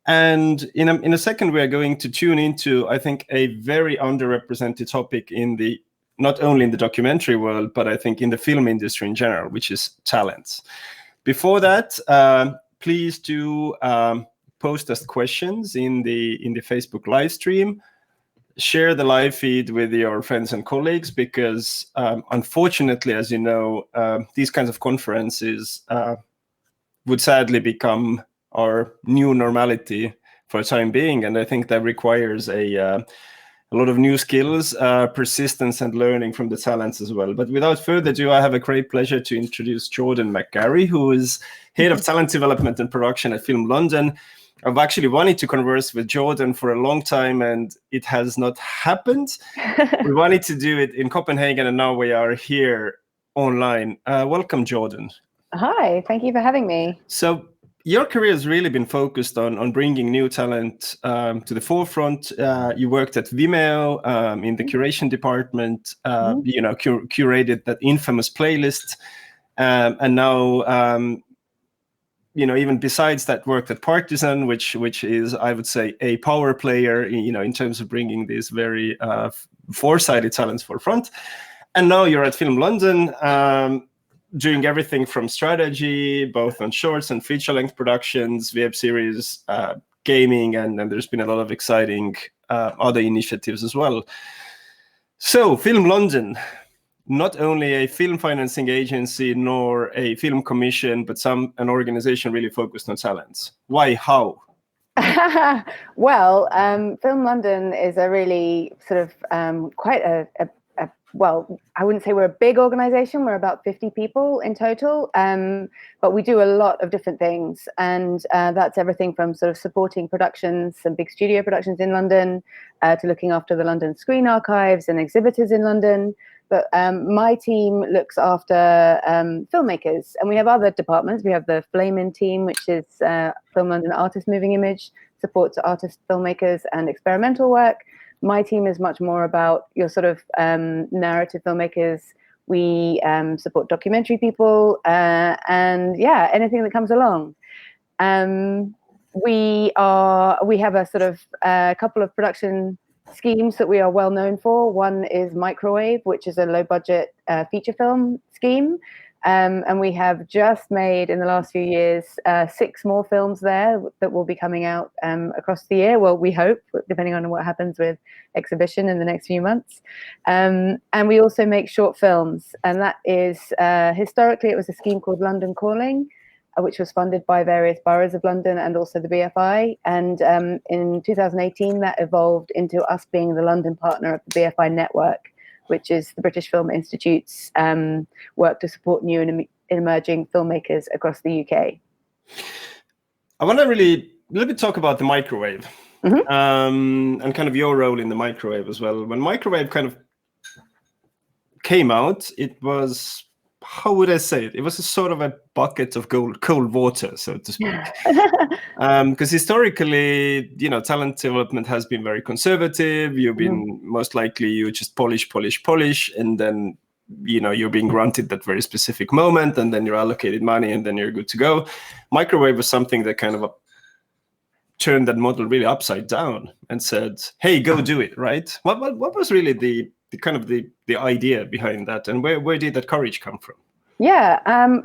And in a second, we are going to tune into, I think, a very underrepresented topic not only in the documentary world, but I think in the film industry in general, which is talents. Before that, please do post us questions in the Facebook live stream. Share the live feed with your friends and colleagues, because unfortunately, as you know, these kinds of conferences would sadly become our new normality for the time being. And I think that requires a lot of new skills, persistence, and learning from the talents as well. But without further ado, I have a great pleasure to introduce Jordan McCarry, who is Head of Talent Development and Production at Film London. I've actually wanted to converse with Jordan for a long time, and it has not happened. We wanted to do it in Copenhagen, and now we are here online. Welcome, Jordan. Hi, thank you for having me. So your career has really been focused on bringing new talent to the forefront. You worked at Vimeo in the curation department, curated that infamous playlist, and now even besides that, worked at Partisan, which is, I would say, a power player, in terms of bringing these very foresighted talents forefront. And now you're at Film London, doing everything from strategy, both on shorts and feature-length productions, web series, gaming, and there's been a lot of exciting other initiatives as well. So, Film London, not only a film financing agency nor a film commission, but an organization really focused on talents. Why? How? Well, Film London is a really sort of quite well, I wouldn't say we're a big organization. We're about 50 people in total, but we do a lot of different things. And that's everything from sort of supporting productions and big studio productions in London to looking after the London Screen Archives and exhibitors in London. But my team looks after filmmakers, and we have other departments. We have the Flame-In team, which is Film London Artist Moving Image, support to artist filmmakers and experimental work. My team is much more about your sort of narrative filmmakers. We support documentary people and anything that comes along. We have a sort of couple of production schemes that we are well known for. One is Microwave, which is a low budget feature film scheme. And we have just made, in the last few years, 6 more films there that will be coming out across the year. Well, we hope, depending on what happens with exhibition in the next few months. And we also make short films. And that is, historically, it was a scheme called London Calling, which was funded by various boroughs of London and also the BFI. And in 2018, that evolved into us being the London partner of the BFI network, which is the British Film Institute's work to support new and emerging filmmakers across the UK. I want to really a little bit talk about the Microwave, and kind of your role in the Microwave as well. When Microwave kind of came out, it was, how would I say it? It was a sort of a bucket of cold water, so to speak. Because historically, talent development has been very conservative. You've been most likely you just polish, and then you're being granted that very specific moment, and then you're allocated money, and then you're good to go. Microwave was something that kind of turned that model really upside down and said, "Hey, go do it!" Right? What was really the kind of the idea behind that, and where did that courage come from? Yeah,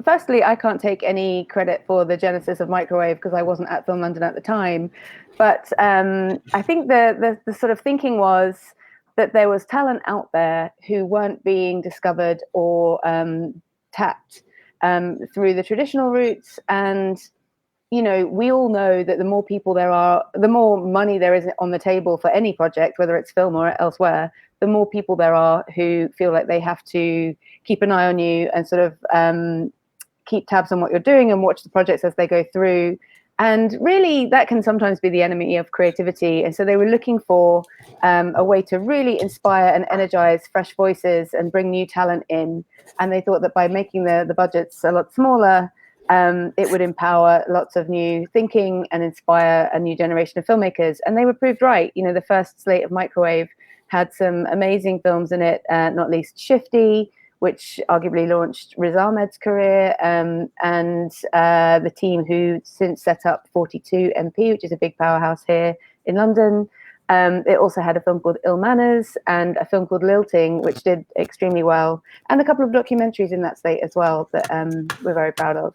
firstly, I can't take any credit for the genesis of Microwave because I wasn't at Film London at the time. But I think the sort of thinking was that there was talent out there who weren't being discovered or tapped through the traditional routes. And, we all know that the more people there are, the more money there is on the table for any project, whether it's film or elsewhere, the more people there are who feel like they have to keep an eye on you and sort of keep tabs on what you're doing and watch the projects as they go through. And really, that can sometimes be the enemy of creativity. And so they were looking for a way to really inspire and energize fresh voices and bring new talent in. And they thought that by making the budgets a lot smaller, it would empower lots of new thinking and inspire a new generation of filmmakers. And they were proved right. The first slate of Microwave had some amazing films in it, not least Shifty, which arguably launched Riz Ahmed's career, and the team who since set up 42 MP, which is a big powerhouse here in London. It also had a film called Ill Manners and a film called Lilting, which did extremely well, and a couple of documentaries in that slate as well that we're very proud of.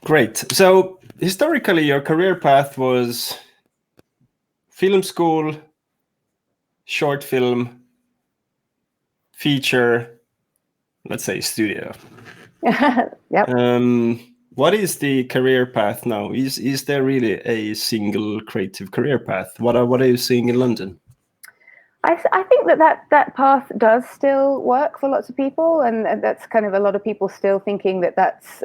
Great. So historically, your career path was film school, short film, feature, let's say studio. Yep. What is the career path now? Is there really a single creative career path? What are you seeing in London? I think that path does still work for lots of people, and that's kind of a lot of people still thinking that's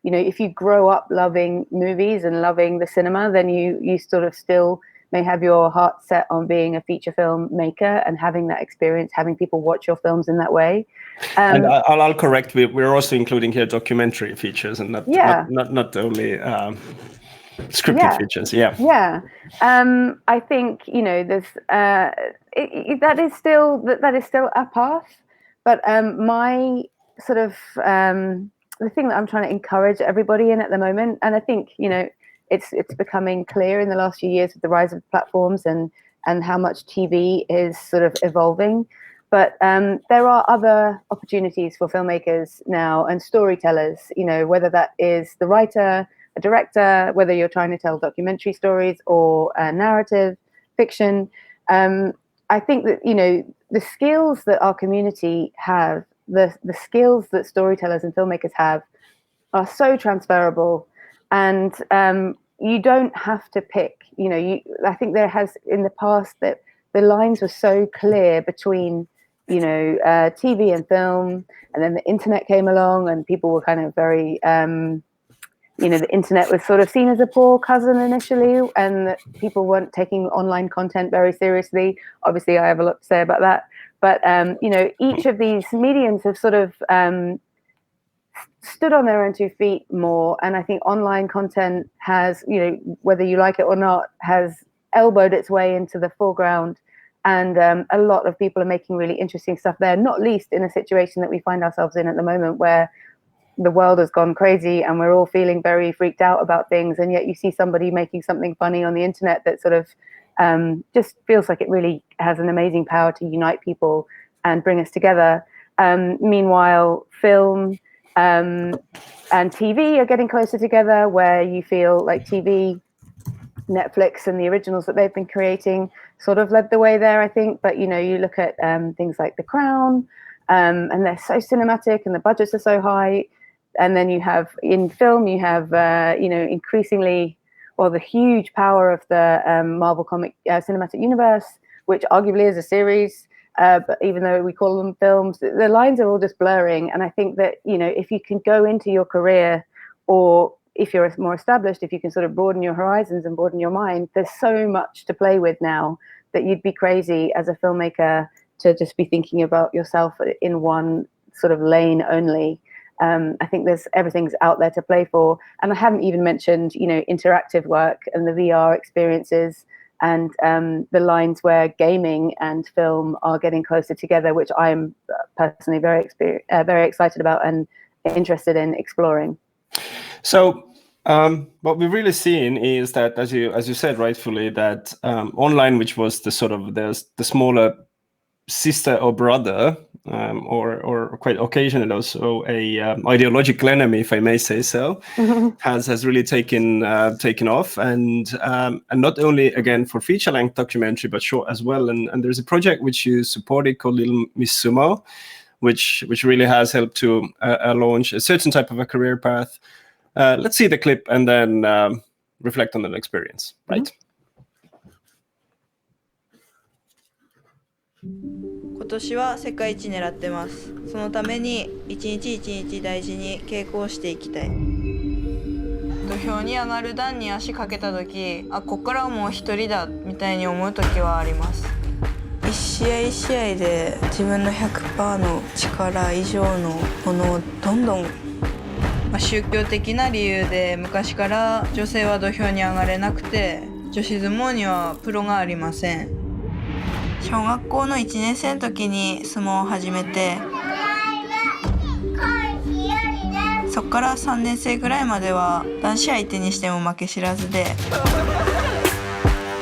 if you grow up loving movies and loving the cinema, then you sort of still may have your heart set on being a feature film maker and having that experience, having people watch your films in that way. And I'll correct, we're also including here documentary features and not only scripted features. Yeah. I think there's that is still a path, but my sort of the thing that I'm trying to encourage everybody in at the moment. And I think, it's becoming clear in the last few years with the rise of platforms and how much TV is sort of evolving. But there are other opportunities for filmmakers now and storytellers, whether that is the writer, a director, whether you're trying to tell documentary stories or narrative fiction. I think that, the skills that our community have, the skills that storytellers and filmmakers have are so transferable. And you don't have to pick, I think there has in the past that the lines were so clear between TV and film, and then the internet came along and people were kind of very, the internet was sort of seen as a poor cousin initially, and that people weren't taking online content very seriously. Obviously, I have a lot to say about that. But, each of these mediums have sort of stood on their own 2 feet more. And I think online content has, whether you like it or not, has elbowed its way into the foreground. And a lot of people are making really interesting stuff there, not least in a situation that we find ourselves in at the moment where the world has gone crazy and we're all feeling very freaked out about things. And yet you see somebody making something funny on the internet that sort of just feels like it really has an amazing power to unite people and bring us together. Meanwhile, film and TV are getting closer together, where you feel like TV, Netflix and the originals that they've been creating sort of led the way there, I think. But, you look at things like The Crown, and they're so cinematic and the budgets are so high. And then you have in film, you have, increasingly, the huge power of the Marvel comic cinematic universe, which arguably is a series. But even though we call them films, the lines are all just blurring. And I think that, if you can go into your career, or if you're more established, if you can sort of broaden your horizons and broaden your mind, there's so much to play with now that you'd be crazy as a filmmaker to just be thinking about yourself in one sort of lane only. I think everything's out there to play for. And I haven't even mentioned, interactive work and the VR experiences and the lines where gaming and film are getting closer together, which I'm personally very excited about and interested in exploring. So what we've really seen is that, as you said rightfully, that online, which was the sort of the smaller sister or brother, or quite occasionally also a ideological enemy, if I may say so, has really taken off, and not only again for feature-length documentary but short as well. And there's a project which you supported called Little Miss Sumo, which really has helped to launch a certain type of a career path. Let's see the clip and then reflect on that experience, right? 今年は世界一狙ってます。そのために一日一日大事に稽古をしていきたい。土俵に上がる段に足かけた時、こっからはもう一人だみたいに思う時はあります。一試合一試合で自分の 100% の力以上のものをどんどん、宗教的な理由で昔から女性は土俵に上がれなくて、女子相撲にはプロがありません。小学校の1年生の時に相撲を始めて、そっから3年生ぐらいまでは男子相手にしても負け知らずで、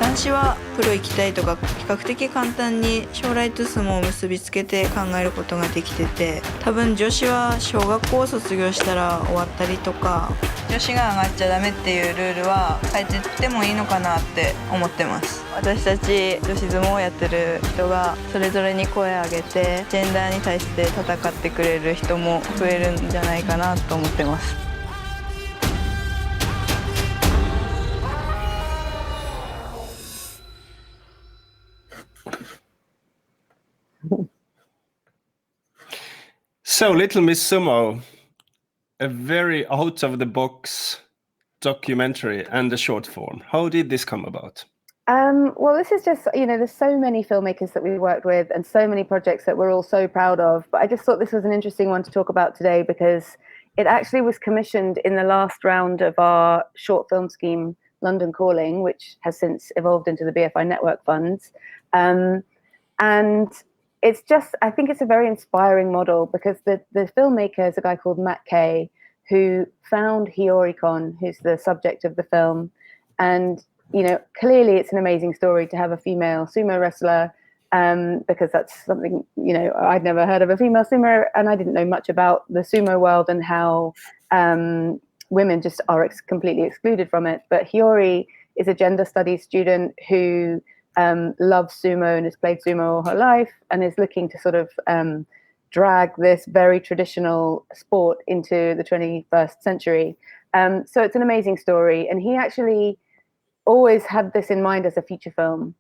男子はプロ行きたいとか比較的簡単に将来と相撲を結びつけて考えることができてて、多分女子は小学校を卒業したら終わったりとか、女子が上がっちゃダメっていうルールは変えていってもいいのかなって思ってます。私たち女子相撲をやってる人がそれぞれに声を上げてジェンダーに対して戦ってくれる人も増えるんじゃないかなと思ってます。So, Little Miss Sumo, a very out-of-the-box documentary and a short form. How did this come about? Well, this is just, there's so many filmmakers that we worked with and so many projects that we're all so proud of. But I just thought this was an interesting one to talk about today because it actually was commissioned in the last round of our short film scheme, London Calling, which has since evolved into the BFI Network funds. And it's just, I think it's a very inspiring model because the filmmaker is a guy called Matt Kay, who found Hiyori-kon, who's the subject of the film. And, you know, clearly it's an amazing story to have a female sumo wrestler, because that's something, you know, I'd never heard of a female sumo, and I didn't know much about the sumo world and how women just are completely excluded from it. But Hiyori is a gender studies student who loves sumo and has played sumo all her life and is looking to sort of drag this very traditional sport into the 21st century. So it's an amazing story. And he actually always had this in mind as a feature film.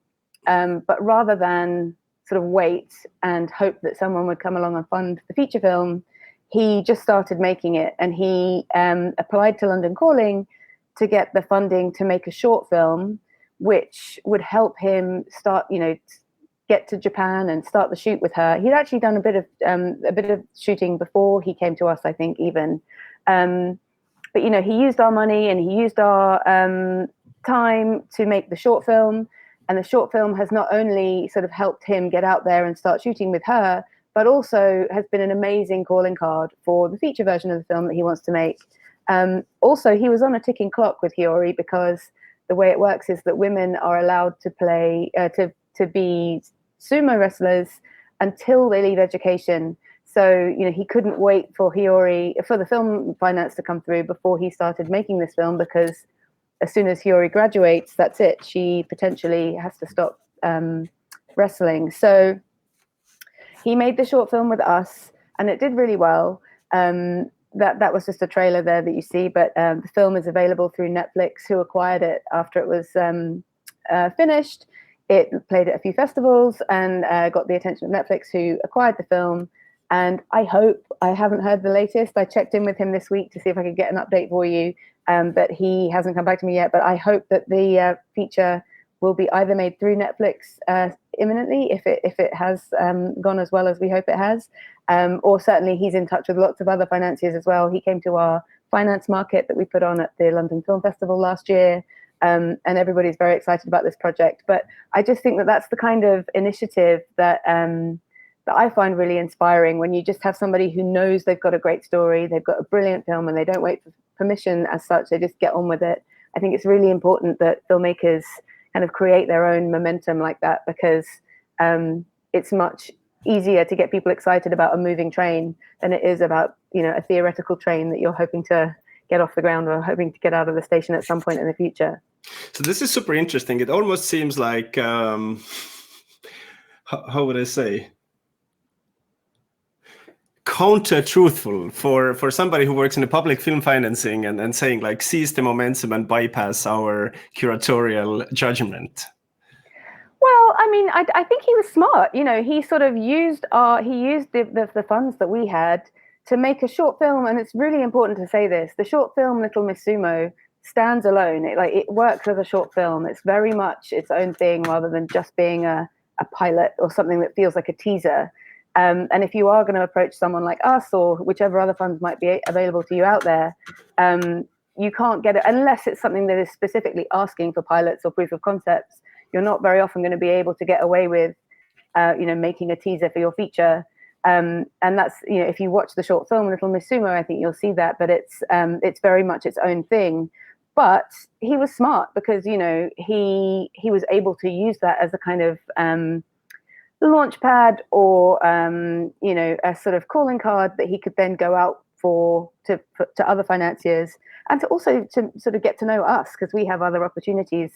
But rather than sort of wait and hope that someone would come along and fund the feature film, he just started making it. And he applied to London Calling to get the funding to make a short film, which would help him start, you know, get to Japan and start the shoot with her. He'd actually done a bit of shooting before he came to us, I think, even. But, you know, he used our money and he used our time to make the short film. And the short film has not only sort of helped him get out there and start shooting with her, but also has been an amazing calling card for the feature version of the film that he wants to make. Also, he was on a ticking clock with Hiyori, because the way it works is that women are allowed to play, to be sumo wrestlers until they leave education. So, you know, he couldn't wait for the film finance to come through before he started making this film, because as soon as Hiyori graduates, that's it. She potentially has to stop wrestling. So he made the short film with us, and it did really well. That was just a trailer there that you see, but the film is available through Netflix, who acquired it after it was finished. It played at a few festivals and got the attention of Netflix, who acquired the film. And I haven't heard the latest. I checked in with him this week to see if I could get an update for you, but he hasn't come back to me yet. But I hope that the feature will be either made through Netflix imminently, if it has gone as well as we hope it has, or certainly he's in touch with lots of other financiers as well. He came to our finance market that we put on at the London Film Festival last year, and everybody's very excited about this project. But I just think that that's the kind of initiative that I find really inspiring, when you just have somebody who knows they've got a great story, they've got a brilliant film, and they don't wait for permission as such, they just get on with it. I think it's really important that filmmakers kind of create their own momentum like that, because it's much easier to get people excited about a moving train than it is about, you know, a theoretical train that you're hoping to get off the ground or hoping to get out of the station at some point in the future. So this is super interesting. It almost seems like, how would I say, counter-truthful for somebody who works in the public film financing and saying, like, seize the momentum and bypass our curatorial judgment. Well, I mean, I think he was smart. You know, he sort of used the funds that we had to make a short film. And it's really important to say this. The short film, Little Miss Sumo, stands alone. It works as a short film. It's very much its own thing, rather than just being a pilot or something that feels like a teaser. And if you are going to approach someone like us, or whichever other funds might be available to you out there, you can't get it unless it's something that is specifically asking for pilots or proof of concepts. You're not very often going to be able to get away with, you know, making a teaser for your feature. And that's, you know, if you watch the short film Little Miss Sumo, I think you'll see that. But it's very much its own thing. But he was smart, because, you know, he was able to use that as a kind of launch pad, or you know, a sort of calling card that he could then go out to other financiers, and to also to sort of get to know us, because we have other opportunities,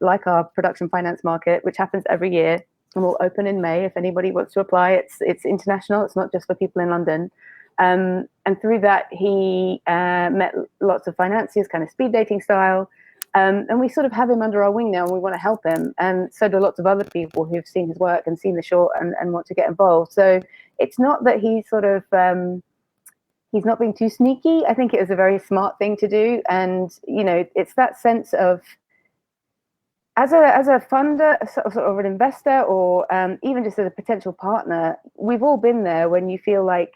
like our production finance market, which happens every year and will open in May. If anybody wants to apply, it's international. It's not just for people in London. And through that, he met lots of financiers, kind of speed dating style. And we sort of have him under our wing now, and we want to help him. And so do lots of other people who've seen his work and seen the short and want to get involved. So it's not that he's sort of, he's not being too sneaky. I think it was a very smart thing to do. And, you know, it's that sense of, as a funder, sort of an investor, or even just as a potential partner, we've all been there when you feel like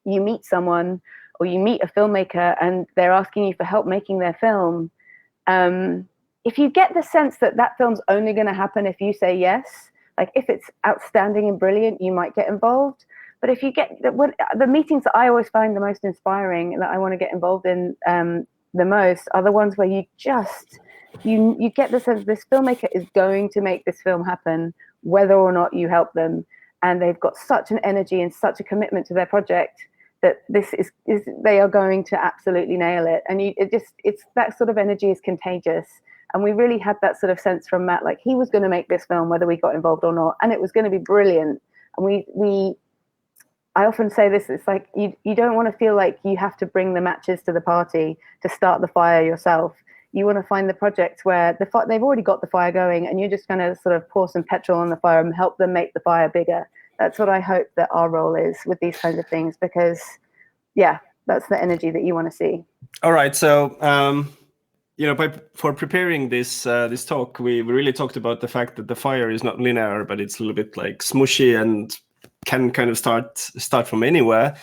you meet someone or you meet a filmmaker and they're asking you for help making their film. If you get the sense that that film's only going to happen if you say yes, like if it's outstanding and brilliant, you might get involved. But if you get the meetings that I always find the most inspiring and that I want to get involved in the most are the ones where you just you get the sense this filmmaker is going to make this film happen, whether or not you help them, and they've got such an energy and such a commitment to their project that this is they are going to absolutely nail it. And it's that sort of energy is contagious. And we really had that sort of sense from Matt, like he was going to make this film whether we got involved or not, and it was going to be brilliant. And I often say this, it's like you don't want to feel like you have to bring the matches to the party to start the fire yourself. You want to find the projects where they've already got the fire going, and you're just going to sort of pour some petrol on the fire and help them make the fire bigger. That's what I hope that our role is with these kinds of things, because yeah, that's the energy that you want to see. All right, so for preparing this talk, we really talked about the fact that the fire is not linear, but it's a little bit like smushy and can kind of start from anywhere.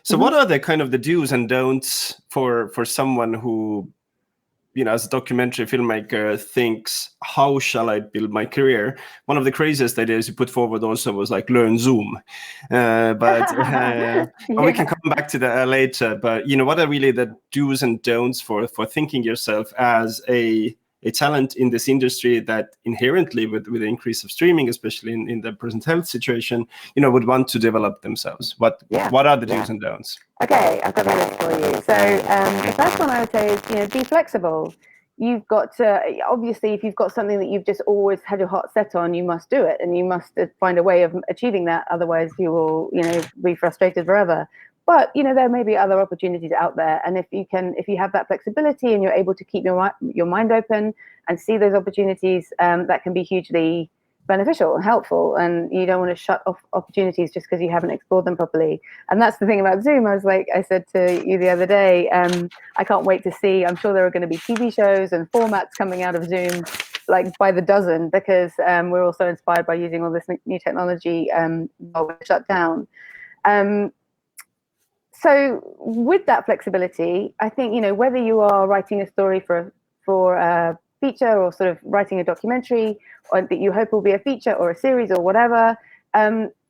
So what are the kind of the do's and don'ts for someone who, as a documentary filmmaker, thinks, how shall I build my career? One of the craziest ideas you put forward also was like learn Zoom, but we can come back to that later. But what are really the do's and don'ts for thinking yourself as a talent in this industry that inherently, with the increase of streaming, especially in the present health situation, would want to develop themselves? What are the do's and don'ts? Okay, I've got a list for you. So the first one I would say is, be flexible. You've got to, obviously, if you've got something that you've just always had your heart set on, you must do it, and you must find a way of achieving that. Otherwise, you will, be frustrated forever. But there may be other opportunities out there, and if you have that flexibility and you're able to keep your mind open and see those opportunities, that can be hugely beneficial and helpful. And you don't want to shut off opportunities just because you haven't explored them properly. And that's the thing about Zoom. I said to you the other day, I can't wait to see. I'm sure there are going to be TV shows and formats coming out of Zoom, like by the dozen, because we're also inspired by using all this new technology while we're shut down. So with that flexibility, I think, whether you are writing a story for a feature or sort of writing a documentary, or that you hope will be a feature or a series or whatever,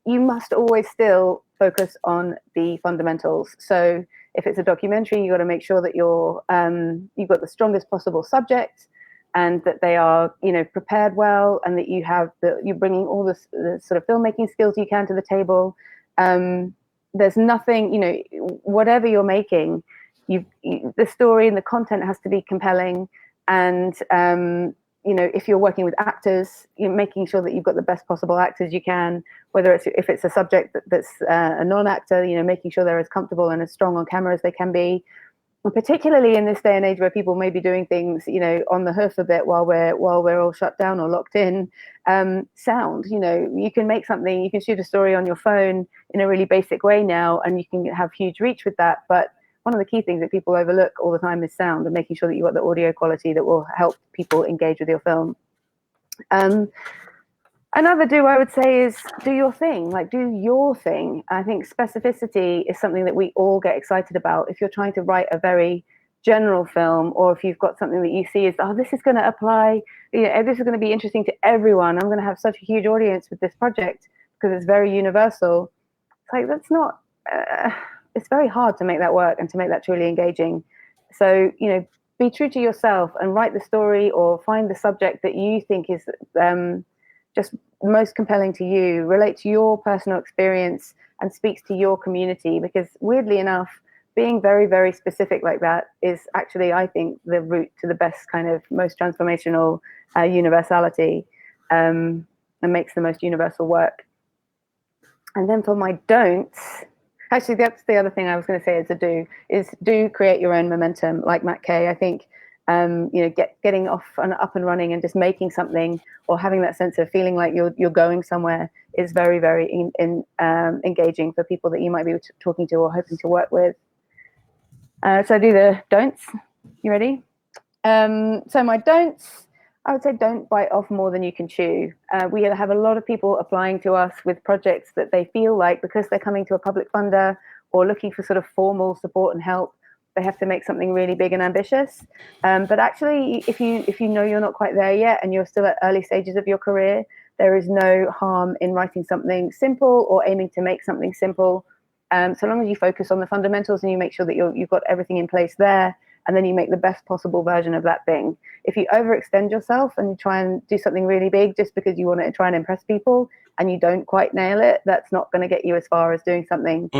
you must always still focus on the fundamentals. So if it's a documentary, you've got to make sure that you've got the strongest possible subject, and that they are, prepared well, and that you're bringing all the sort of filmmaking skills you can to the table. There's nothing, whatever you're making, the story and the content has to be compelling. And, if you're working with actors, you're making sure that you've got the best possible actors you can, whether if it's a subject that's a non-actor, making sure they're as comfortable and as strong on camera as they can be. And particularly in this day and age where people may be doing things, on the hoof a bit while we're all shut down or locked in, sound, you can make something, you can shoot a story on your phone in a really basic way now, and you can have huge reach with that. But one of the key things that people overlook all the time is sound, and making sure that you've got the audio quality that will help people engage with your film. Another do I would say is do your thing, do your thing. I think specificity is something that we all get excited about. If you're trying to write a very general film, or if you've got something that you see as, this is going to apply, this is going to be interesting to everyone, I'm going to have such a huge audience with this project because it's very universal. It's like, that's not, it's very hard to make that work and to make that truly engaging. So, be true to yourself and write the story, or find the subject that you think is just most compelling to you, relate to your personal experience, and speaks to your community. Because weirdly enough, being very, very specific like that is actually, I think, the route to the best kind of most transformational universality, and makes the most universal work. And then for my don'ts, actually, that's the other thing I was going to say as a do, is do create your own momentum, like Matt Kay. I think, getting off and up and running and just making something, or having that sense of feeling like you're going somewhere, is very, very engaging for people that you might be talking to or hoping to work with. So I do the don'ts. You ready? So my don'ts, I would say don't bite off more than you can chew. We have a lot of people applying to us with projects that they feel like, because they're coming to a public funder or looking for sort of formal support and help, they have to make something really big and ambitious. But actually, if you know you're not quite there yet and you're still at early stages of your career, there is no harm in writing something simple or aiming to make something simple. So long as you focus on the fundamentals and you make sure that you've got everything in place there, and then you make the best possible version of that thing. If you overextend yourself and you try and do something really big just because you want to try and impress people and you don't quite nail it, that's not going to get you as far as doing something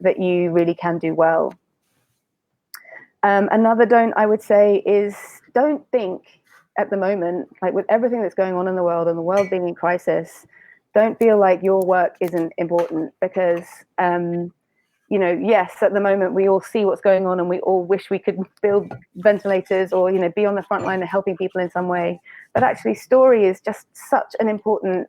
that you really can do well. Another don't I would say is don't think at the moment, like with everything that's going on in the world and the world being in crisis, don't feel like your work isn't important because yes, at the moment we all see what's going on and we all wish we could build ventilators or, be on the front line of helping people in some way. But actually story is just such an important,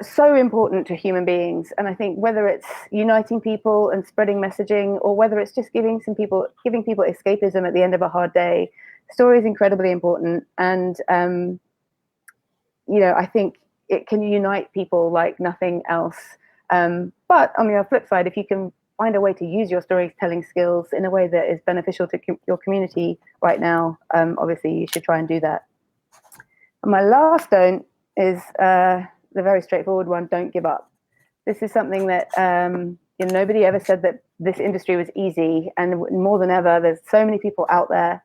so important to human beings. And I think whether it's uniting people and spreading messaging or whether it's just giving people escapism at the end of a hard day, story is incredibly important. And, I think it can unite people like nothing else. But on the flip side, if you can find a way to use your storytelling skills in a way that is beneficial to your community right now, obviously you should try and do that. And my last don't is the very straightforward one: don't give up. This is something that nobody ever said that this industry was easy, and more than ever, there's so many people out there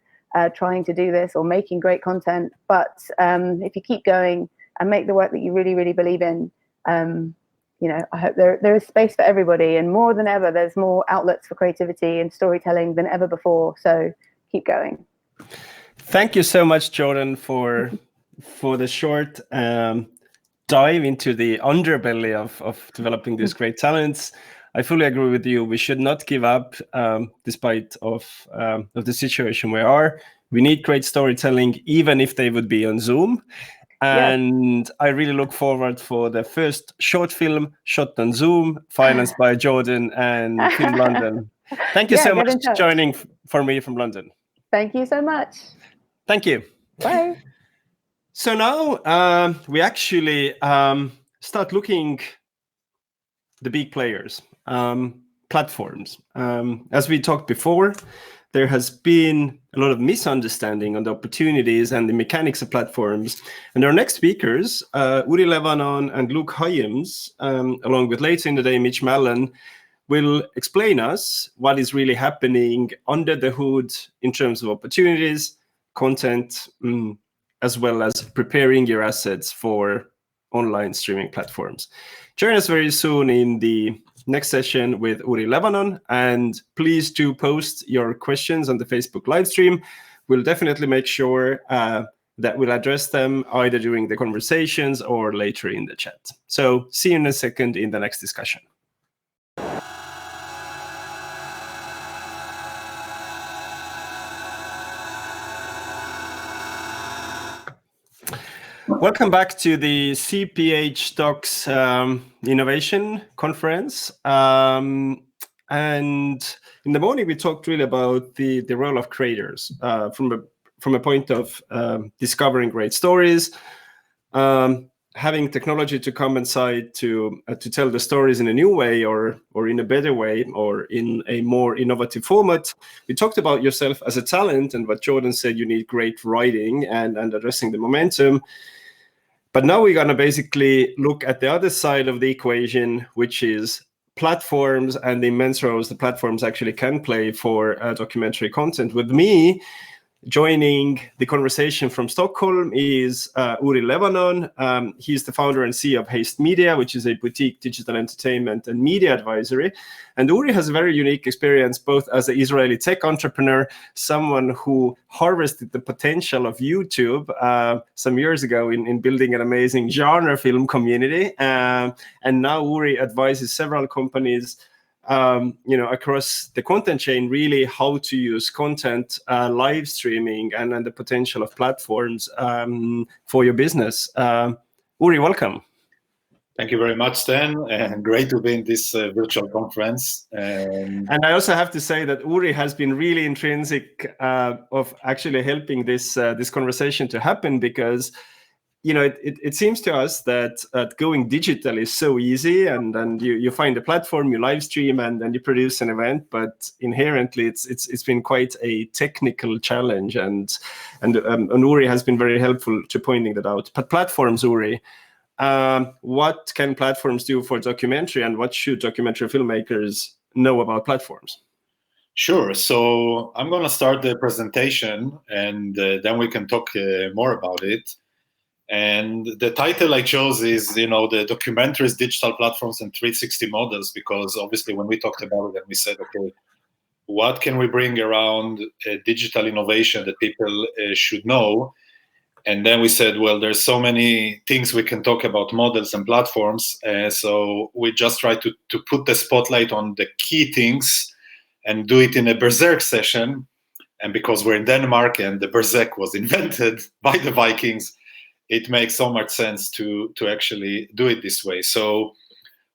trying to do this or making great content. But if you keep going and make the work that you really, really believe in, I hope there is space for everybody, and more than ever, there's more outlets for creativity and storytelling than ever before. So keep going. Thank you so much, Jordan, for the short dive into the underbelly of developing these great talents. I fully agree with you. We should not give up, despite of the situation we are. We need great storytelling, even if they would be on Zoom. And I really look forward for the first short film shot on Zoom, financed by Jordan and Film London. Thank you so much for joining for me from London. Thank you so much. Thank you. Bye. So now we actually start looking the big players, platforms. As we talked before, there has been a lot of misunderstanding on the opportunities and the mechanics of platforms. And our next speakers, Uri Levanon and Luke Hyams, along with later in the day, Mitch Mallon, will explain us what is really happening under the hood in terms of opportunities, content, as well as preparing your assets for online streaming platforms. Join us very soon in the next session with Uri Levanon, and please do post your questions on the Facebook live stream. We'll definitely make sure that we'll address them either during the conversations or later in the chat. So see you in a second in the next discussion. Welcome back to the CPH Docs Innovation Conference. And in the morning, we talked really about the role of creators from a point of discovering great stories, having technology to compensate to tell the stories in a new way or in a better way or in a more innovative format. We talked about yourself as a talent and what Jordan said, you need great writing and addressing the momentum. But now we're going to basically look at the other side of the equation, which is platforms and the immense roles the platforms actually can play for documentary content. With me, joining the conversation from Stockholm is Uri Levanon. He's the founder and CEO of Haste Media, which is a boutique digital entertainment and media advisory. And Uri has a very unique experience, both as an Israeli tech entrepreneur, someone who harvested the potential of YouTube some years ago in building an amazing genre film community. And now Uri advises several companies across the content chain, really how to use content, live streaming, and the potential of platforms for your business. Uri, welcome. Thank you very much, Sten, and great to be in this virtual conference. And I also have to say that Uri has been really intrinsic of actually helping this conversation to happen, because it seems to us that going digital is so easy, and then you find a platform, you live stream, and then you produce an event. But inherently, it's been quite a technical challenge, and Uri has been very helpful to pointing that out. But platforms, Uri, what can platforms do for documentary, and what should documentary filmmakers know about platforms? Sure. So I'm going to start the presentation, and then we can talk more about it. And the title I chose is, the Documentaries, Digital Platforms, and 360 Models, because obviously when we talked about it, and we said, okay, what can we bring around digital innovation that people should know? And then we said, well, there's so many things we can talk about models and platforms. So we just try to put the spotlight on the key things and do it in a Berserk session. And because we're in Denmark and the Berserk was invented by the Vikings, it makes so much sense to actually do it this way. So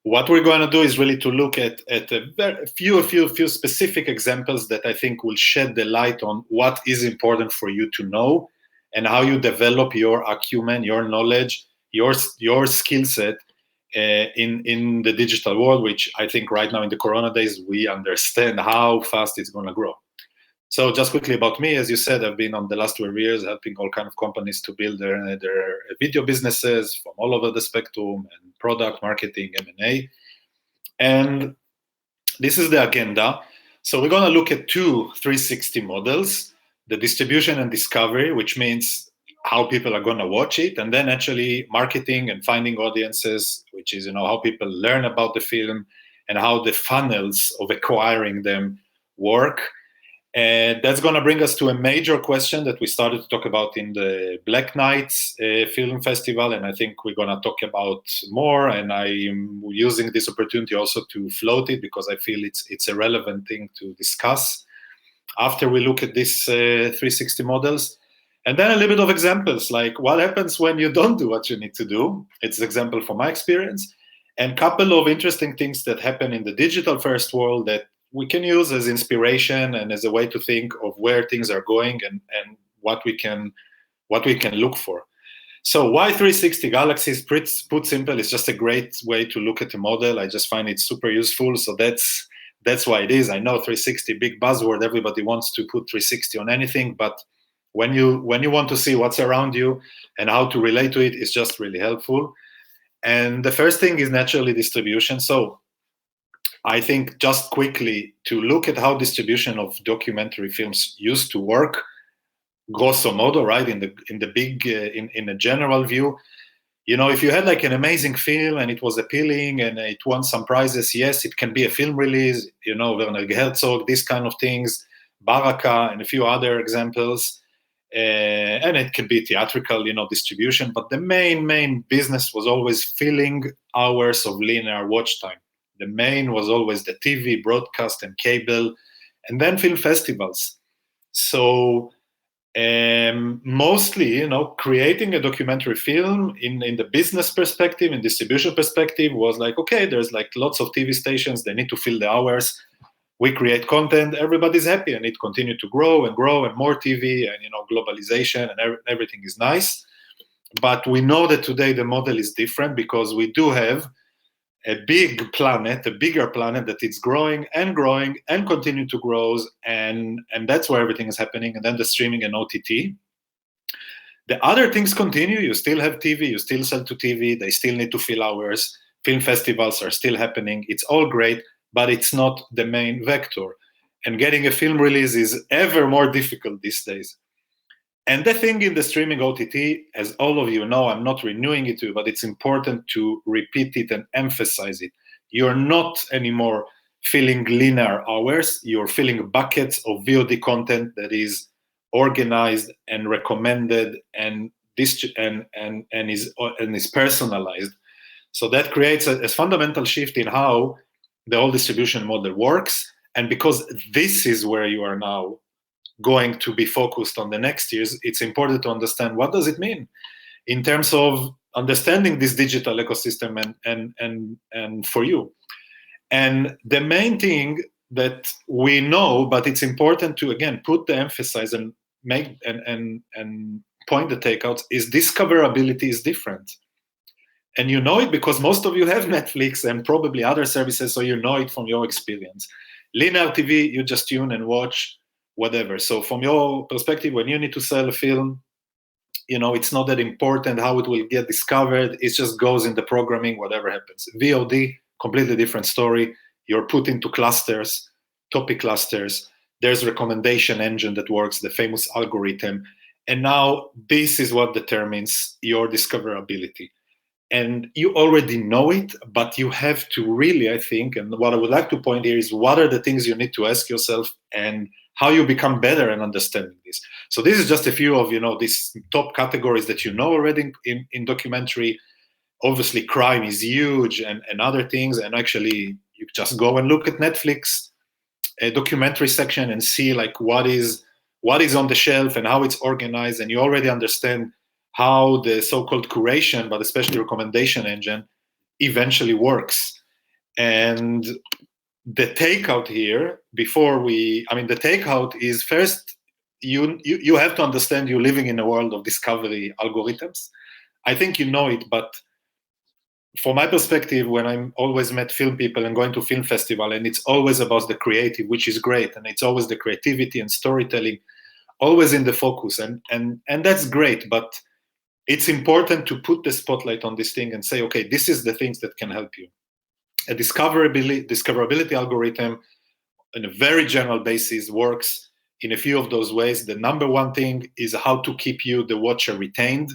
what we're going to do is really to look at a few specific examples that I think will shed the light on what is important for you to know and how you develop your acumen, your knowledge, your skill set in the digital world, which I think right now in the Corona days, we understand how fast it's going to grow. So just quickly about me, as you said, I've been on the last 12 years helping all kinds of companies to build their video businesses from all over the spectrum, and product, marketing, M&A. And this is the agenda. So we're going to look at 2 360 models, the distribution and discovery, which means how people are going to watch it, and then actually marketing and finding audiences, which is how people learn about the film and how the funnels of acquiring them work. And that's going to bring us to a major question that we started to talk about in the Black Nights Film Festival, and I think we're going to talk about more. And I'm using this opportunity also to float it because I feel it's a relevant thing to discuss after we look at these 360 models. And then a little bit of examples, like what happens when you don't do what you need to do. It's an example from my experience, and a couple of interesting things that happen in the digital first world that we can use as inspiration and as a way to think of where things are going and what we can look for. So why 360 galaxies? Put simple, it's just a great way to look at a model. I just find it super useful. So that's why it is. I know 360, big buzzword. Everybody wants to put 360 on anything, but when you want to see what's around you and how to relate to it, it's just really helpful. And the first thing is naturally distribution. So I think just quickly to look at how distribution of documentary films used to work, grosso modo, right? In a general view, if you had like an amazing film and it was appealing and it won some prizes, yes, it can be a film release. Werner Herzog, these kind of things, Baraka, and a few other examples, and it can be theatrical, distribution. But the main business was always filling hours of linear watch time. The main was always the TV, broadcast, and cable, and then film festivals. So mostly, creating a documentary film in the business perspective, in distribution perspective, was like, okay, there's like lots of TV stations, they need to fill the hours. We create content, everybody's happy, and it continued to grow, and more TV, and globalization, and everything is nice. But we know that today the model is different because we do have a bigger planet that is growing and continue to grow, and that's where everything is happening. And then the streaming and OTT. The other things continue. You still have TV, you still sell to TV, they still need to fill hours. Film festivals are still happening. It's all great, but it's not the main vector. And getting a film release is ever more difficult these days. And the thing in the streaming OTT, as all of you know, I'm not renewing it to you, but it's important to repeat it and emphasize it. You're not anymore filling linear hours. You're filling buckets of VOD content that is organized and recommended and is personalized. So that creates a fundamental shift in how the whole distribution model works. And because this is where you are now going to be focused on the next years, it's important to understand what does it mean in terms of understanding this digital ecosystem and for you. And the main thing that we know, but it's important to again put the emphasis and make and point, the takeouts, is discoverability is different. And you know it because most of you have Netflix and probably other services, so you know it from your experience. Linear TV, you just tune and watch whatever. So from your perspective, when you need to sell a film, you know, it's not that important how it will get discovered. It just goes in the programming, whatever happens. VOD, completely different story. You're put into clusters, topic clusters. There's a recommendation engine that works, the famous algorithm. And now this is what determines your discoverability. And you already know it, but you have to really, I think, and what I would like to point here is what are the things you need to ask yourself and how you become better in understanding this. So this is just a few of, you know, these top categories that you know already in documentary. Obviously, crime is huge and other things. And actually, you just go and look at Netflix, a documentary section, and see like what is on the shelf and how it's organized. And you already understand how the so-called curation, but especially recommendation engine, eventually works. And the takeout here, the takeout is first, you have to understand you're living in a world of discovery algorithms. I think you know it, but from my perspective, when I'm always met film people and going to film festival, and it's always about the creative, which is great, and it's always the creativity and storytelling, always in the focus, and that's great, but it's important to put the spotlight on this thing and say, okay, this is the things that can help you. A discoverability algorithm on a very general basis works in a few of those ways. The number one thing is how to keep you, the watcher, retained,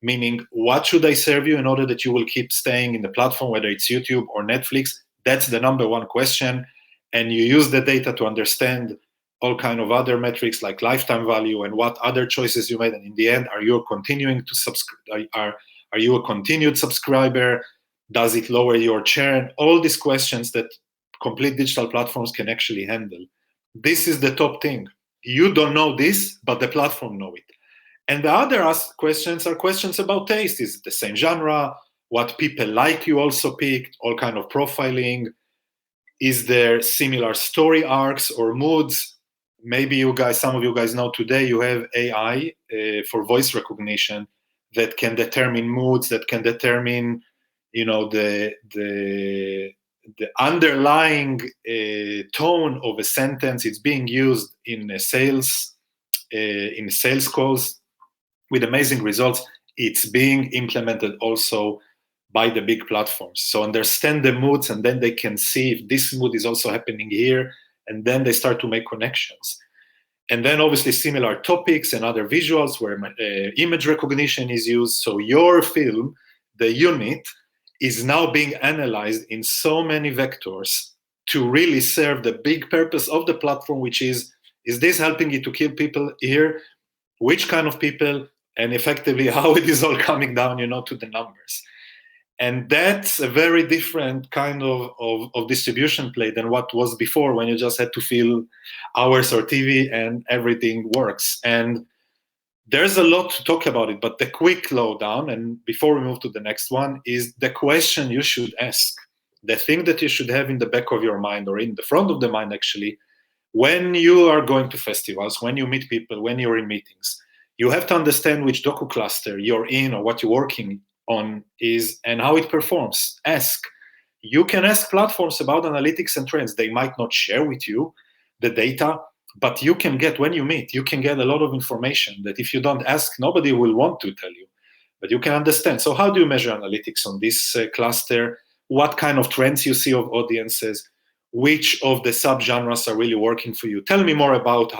meaning what should I serve you in order that you will keep staying in the platform, whether it's YouTube or Netflix. That's the number one question. And you use the data to understand all kind of other metrics like lifetime value and what other choices you made. And in the end, are you continuing to subscribe? Are you a continued subscriber? Does it lower your churn? All these questions that complete digital platforms can actually handle. This is the top thing. You don't know this, but the platform know it. And the other questions are questions about taste. Is it the same genre? What people like you also picked? All kind of profiling. Is there similar story arcs or moods? Maybe some of you guys know today you have AI for voice recognition that can determine moods, that can determine, you know, the underlying tone of a sentence. It's being used in sales calls with amazing results. It's being implemented also by the big platforms. So understand the moods, and then they can see if this mood is also happening here, and then they start to make connections. And then obviously similar topics and other visuals where image recognition is used. So your film, the unit, is now being analyzed in so many vectors to really serve the big purpose of the platform, which is this helping you to keep people here? Which kind of people? And effectively how it is all coming down, you know, to the numbers. And that's a very different kind of distribution play than what was before, when you just had to fill hours or TV and everything works. And there's a lot to talk about it, but the quick lowdown, and before we move to the next one, is the question you should ask. The thing that you should have in the back of your mind, or in the front of the mind actually, when you are going to festivals, when you meet people, when you're in meetings, you have to understand which docu cluster you're in or what you're working on is and how it performs. Ask. You can ask platforms about analytics and trends. They might not share with you the data, but you can get, when you meet, you can get a lot of information that if you don't ask, nobody will want to tell you, but you can understand. So how do you measure analytics on this cluster? What kind of trends you see of audiences? Which of the subgenres are really working for you? Tell me more about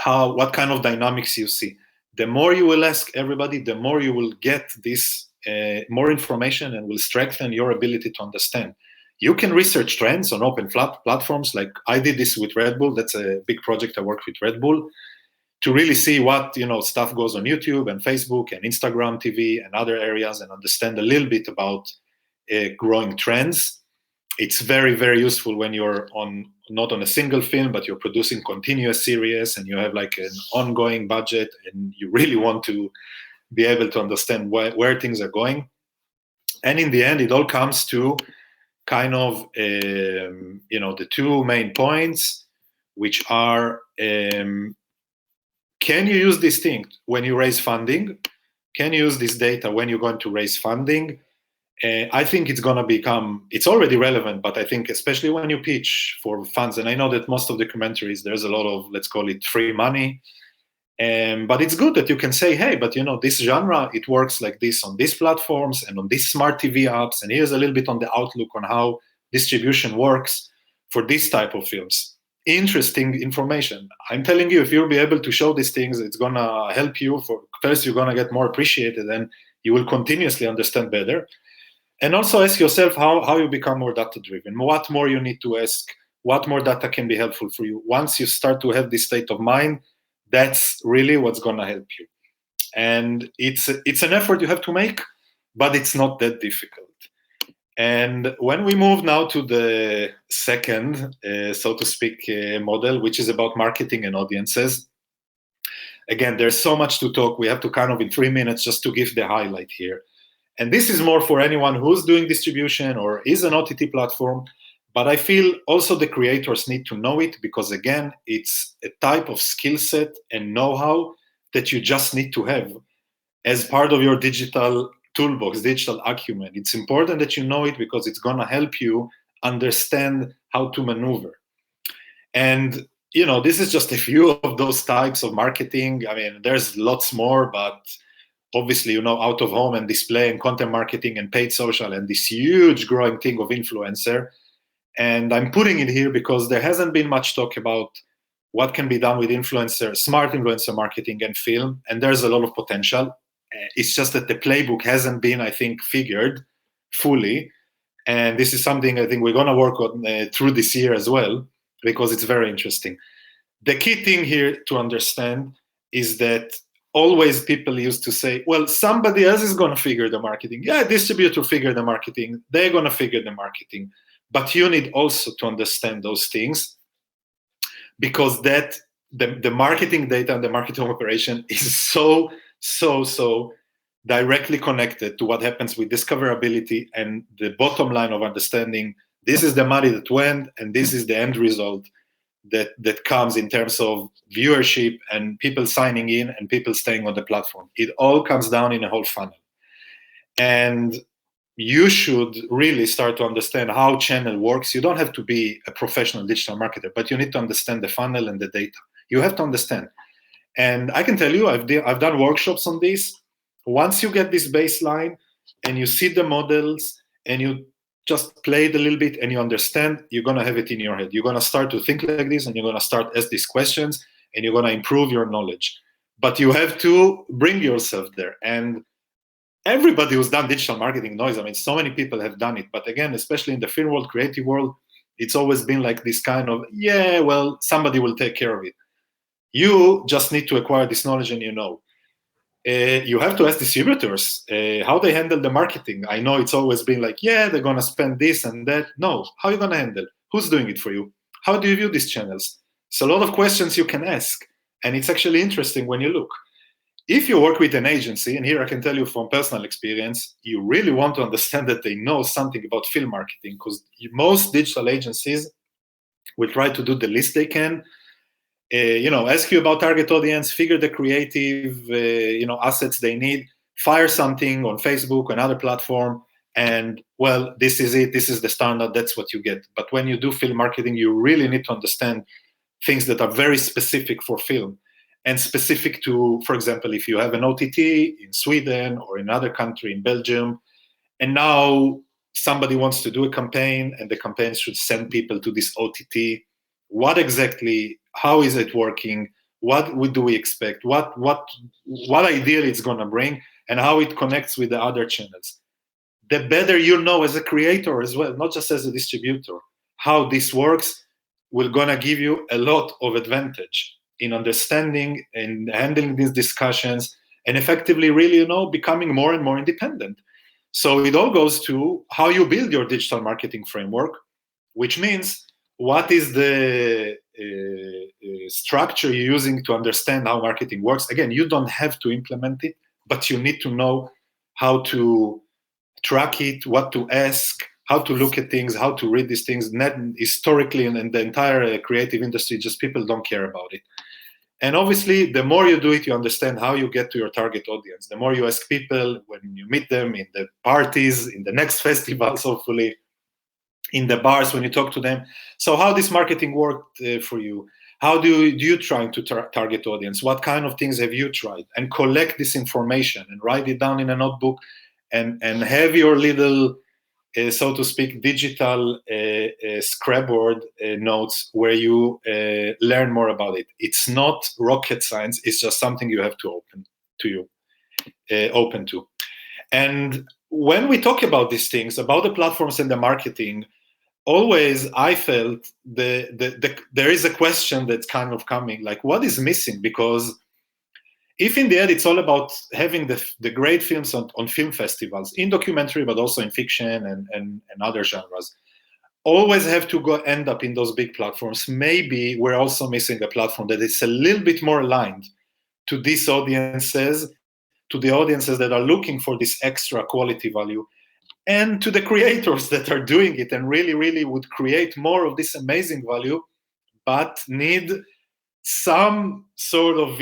what kind of dynamics you see. The more you will ask everybody, the more you will get this more information and will strengthen your ability to understand. You can research trends on open platforms, like I did this with Red Bull. That's a big project I worked with Red Bull, to really see what, you know, stuff goes on YouTube and Facebook and Instagram TV and other areas, and understand a little bit about growing trends. It's very, very useful when you're not on a single film, but you're producing continuous series and you have like an ongoing budget and you really want to be able to understand where things are going. And in the end, it all comes to kind of, you know, the two main points, which are can you use this thing when you raise funding? Can you use this data when you're going to raise funding? I think it's going to become, it's already relevant, but I think especially when you pitch for funds, and I know that most of the documentaries, there's a lot of, let's call it free money. But it's good that you can say, hey, but this genre, it works like this on these platforms and on these smart TV apps. And here's a little bit on the outlook on how distribution works for this type of films. Interesting information. I'm telling you, if you'll be able to show these things, it's going to help you. First, you're going to get more appreciated, and you will continuously understand better. And also ask yourself how you become more data-driven. What more you need to ask? What more data can be helpful for you? Once you start to have this state of mind, that's really what's going to help you. And it's an effort you have to make, but it's not that difficult. And when we move now to the second, so to speak, model, which is about marketing and audiences, again, there's so much to talk. We have to kind of in 3 minutes just to give the highlight here. And this is more for anyone who's doing distribution or is an OTT platform. But I feel also the creators need to know it because, again, it's a type of skill set and know-how that you just need to have as part of your digital toolbox, digital acumen. It's important that you know it because it's going to help you understand how to maneuver. And, this is just a few of those types of marketing. I mean, there's lots more, but obviously, out of home and display and content marketing and paid social and this huge growing thing of influencer. And I'm putting it here because there hasn't been much talk about what can be done with smart influencer marketing and film. And there's a lot of potential. It's just that the playbook hasn't been, I think, figured fully. And this is something I think we're going to work on through this year as well, because it's very interesting. The key thing here to understand is that always people used to say, well, somebody else is going to figure the marketing. Yeah, distributor figure the marketing. They're going to figure the marketing. But you need also to understand those things because that the marketing data and the marketing operation is so directly connected to what happens with discoverability and the bottom line of understanding this is the money that went and this is the end result that comes in terms of viewership and people signing in and people staying on the platform. It all comes down in a whole funnel. And you should really start to understand how channel works. You don't have to be a professional digital marketer, but you need to understand the funnel and the data. You have to understand. And I can tell you, I've done workshops on this. Once you get this baseline and you see the models and you just play it a little bit and you understand, you're going to have it in your head. You're going to start to think like this and you're going to start ask these questions and you're going to improve your knowledge. But you have to bring yourself there. And everybody who's done digital marketing knows, I mean, so many people have done it. But again, especially in the film world, creative world, it's always been like this kind of, yeah, well, somebody will take care of it. You just need to acquire this knowledge and you have to ask distributors how they handle the marketing. I know it's always been like, yeah, they're going to spend this and that. No, how are you going to handle? Who's doing it for you? How do you view these channels? It's a lot of questions you can ask. And it's actually interesting when you look. If you work with an agency, and here I can tell you from personal experience, you really want to understand that they know something about film marketing because most digital agencies will try to do the least they can. Ask you about target audience, figure the creative, assets they need, fire something on Facebook, another platform, and well, this is it. This is the standard. That's what you get. But when you do film marketing, you really need to understand things that are very specific for film and specific to, for example, if you have an OTT in Sweden or in another country in Belgium, and now somebody wants to do a campaign and the campaign should send people to this OTT. What exactly, how is it working? What do we expect? What ideally it's going to bring and how it connects with the other channels. The better you know as a creator as well, not just as a distributor, how this works will going to give you a lot of advantage in understanding and handling these discussions and effectively really, becoming more and more independent. So it all goes to how you build your digital marketing framework, which means what is the structure you're using to understand how marketing works. Again, you don't have to implement it, but you need to know how to track it, what to ask, how to look at things, how to read these things. Historically, in the entire creative industry, just people don't care about it. And obviously, the more you do it, you understand how you get to your target audience. The more you ask people when you meet them in the parties, in the next festivals, hopefully, in the bars when you talk to them. So how this marketing worked for you? How do you try to target audience? What kind of things have you tried? And collect this information and write it down in a notebook and have your little, so to speak, digital scrapboard notes where you learn more about it. It's not rocket science. It's just something you have to open to. And when we talk about these things, about the platforms and the marketing, always I felt there is a question that's kind of coming, like, what is missing? Because if in the end it's all about having the great films on film festivals, in documentary, but also in fiction and other genres, always have to end up in those big platforms. Maybe we're also missing a platform that is a little bit more aligned to these audiences, to the audiences that are looking for this extra quality value, and to the creators that are doing it and really, really would create more of this amazing value, but need some sort of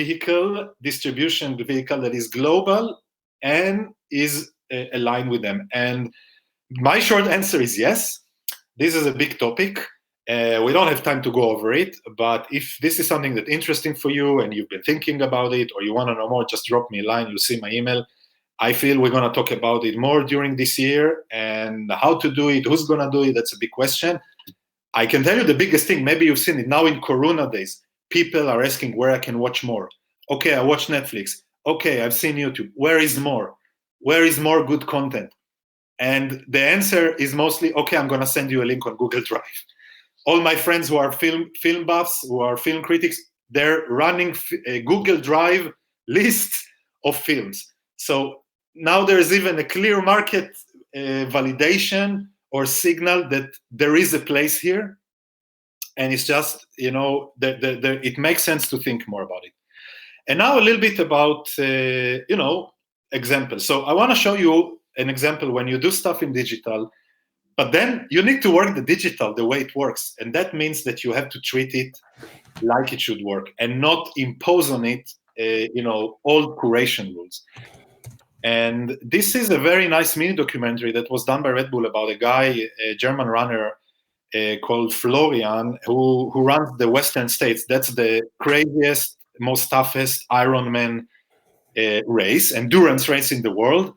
distribution vehicle that is global and is aligned with them. And my short answer is yes. This is a big topic. We don't have time to go over it, but if this is something that's interesting for you and you've been thinking about it, or you want to know more, just drop me a line. You'll see my email. I feel we're going to talk about it more during this year, and how to do it, who's going to do it, that's a big question. I can tell you the biggest thing, maybe you've seen it now in Corona days, people are asking where I can watch more. Okay, I watch Netflix. Okay, I've seen YouTube. Where is more? Where is more good content? And the answer is mostly, okay, I'm going to send you a link on Google Drive. All my friends who are film buffs, who are film critics, they're running a Google Drive list of films. So now there's even a clear market validation or signal that there is a place here. And it's just, it makes sense to think more about it. And now a little bit about, examples. So I want to show you an example when you do stuff in digital, but then you need to work the digital the way it works. And that means that you have to treat it like it should work and not impose on it, old curation rules. And this is a very nice mini documentary that was done by Red Bull about a guy, a German runner called Florian, who runs the Western States. That's the craziest, most toughest Ironman race, endurance race in the world.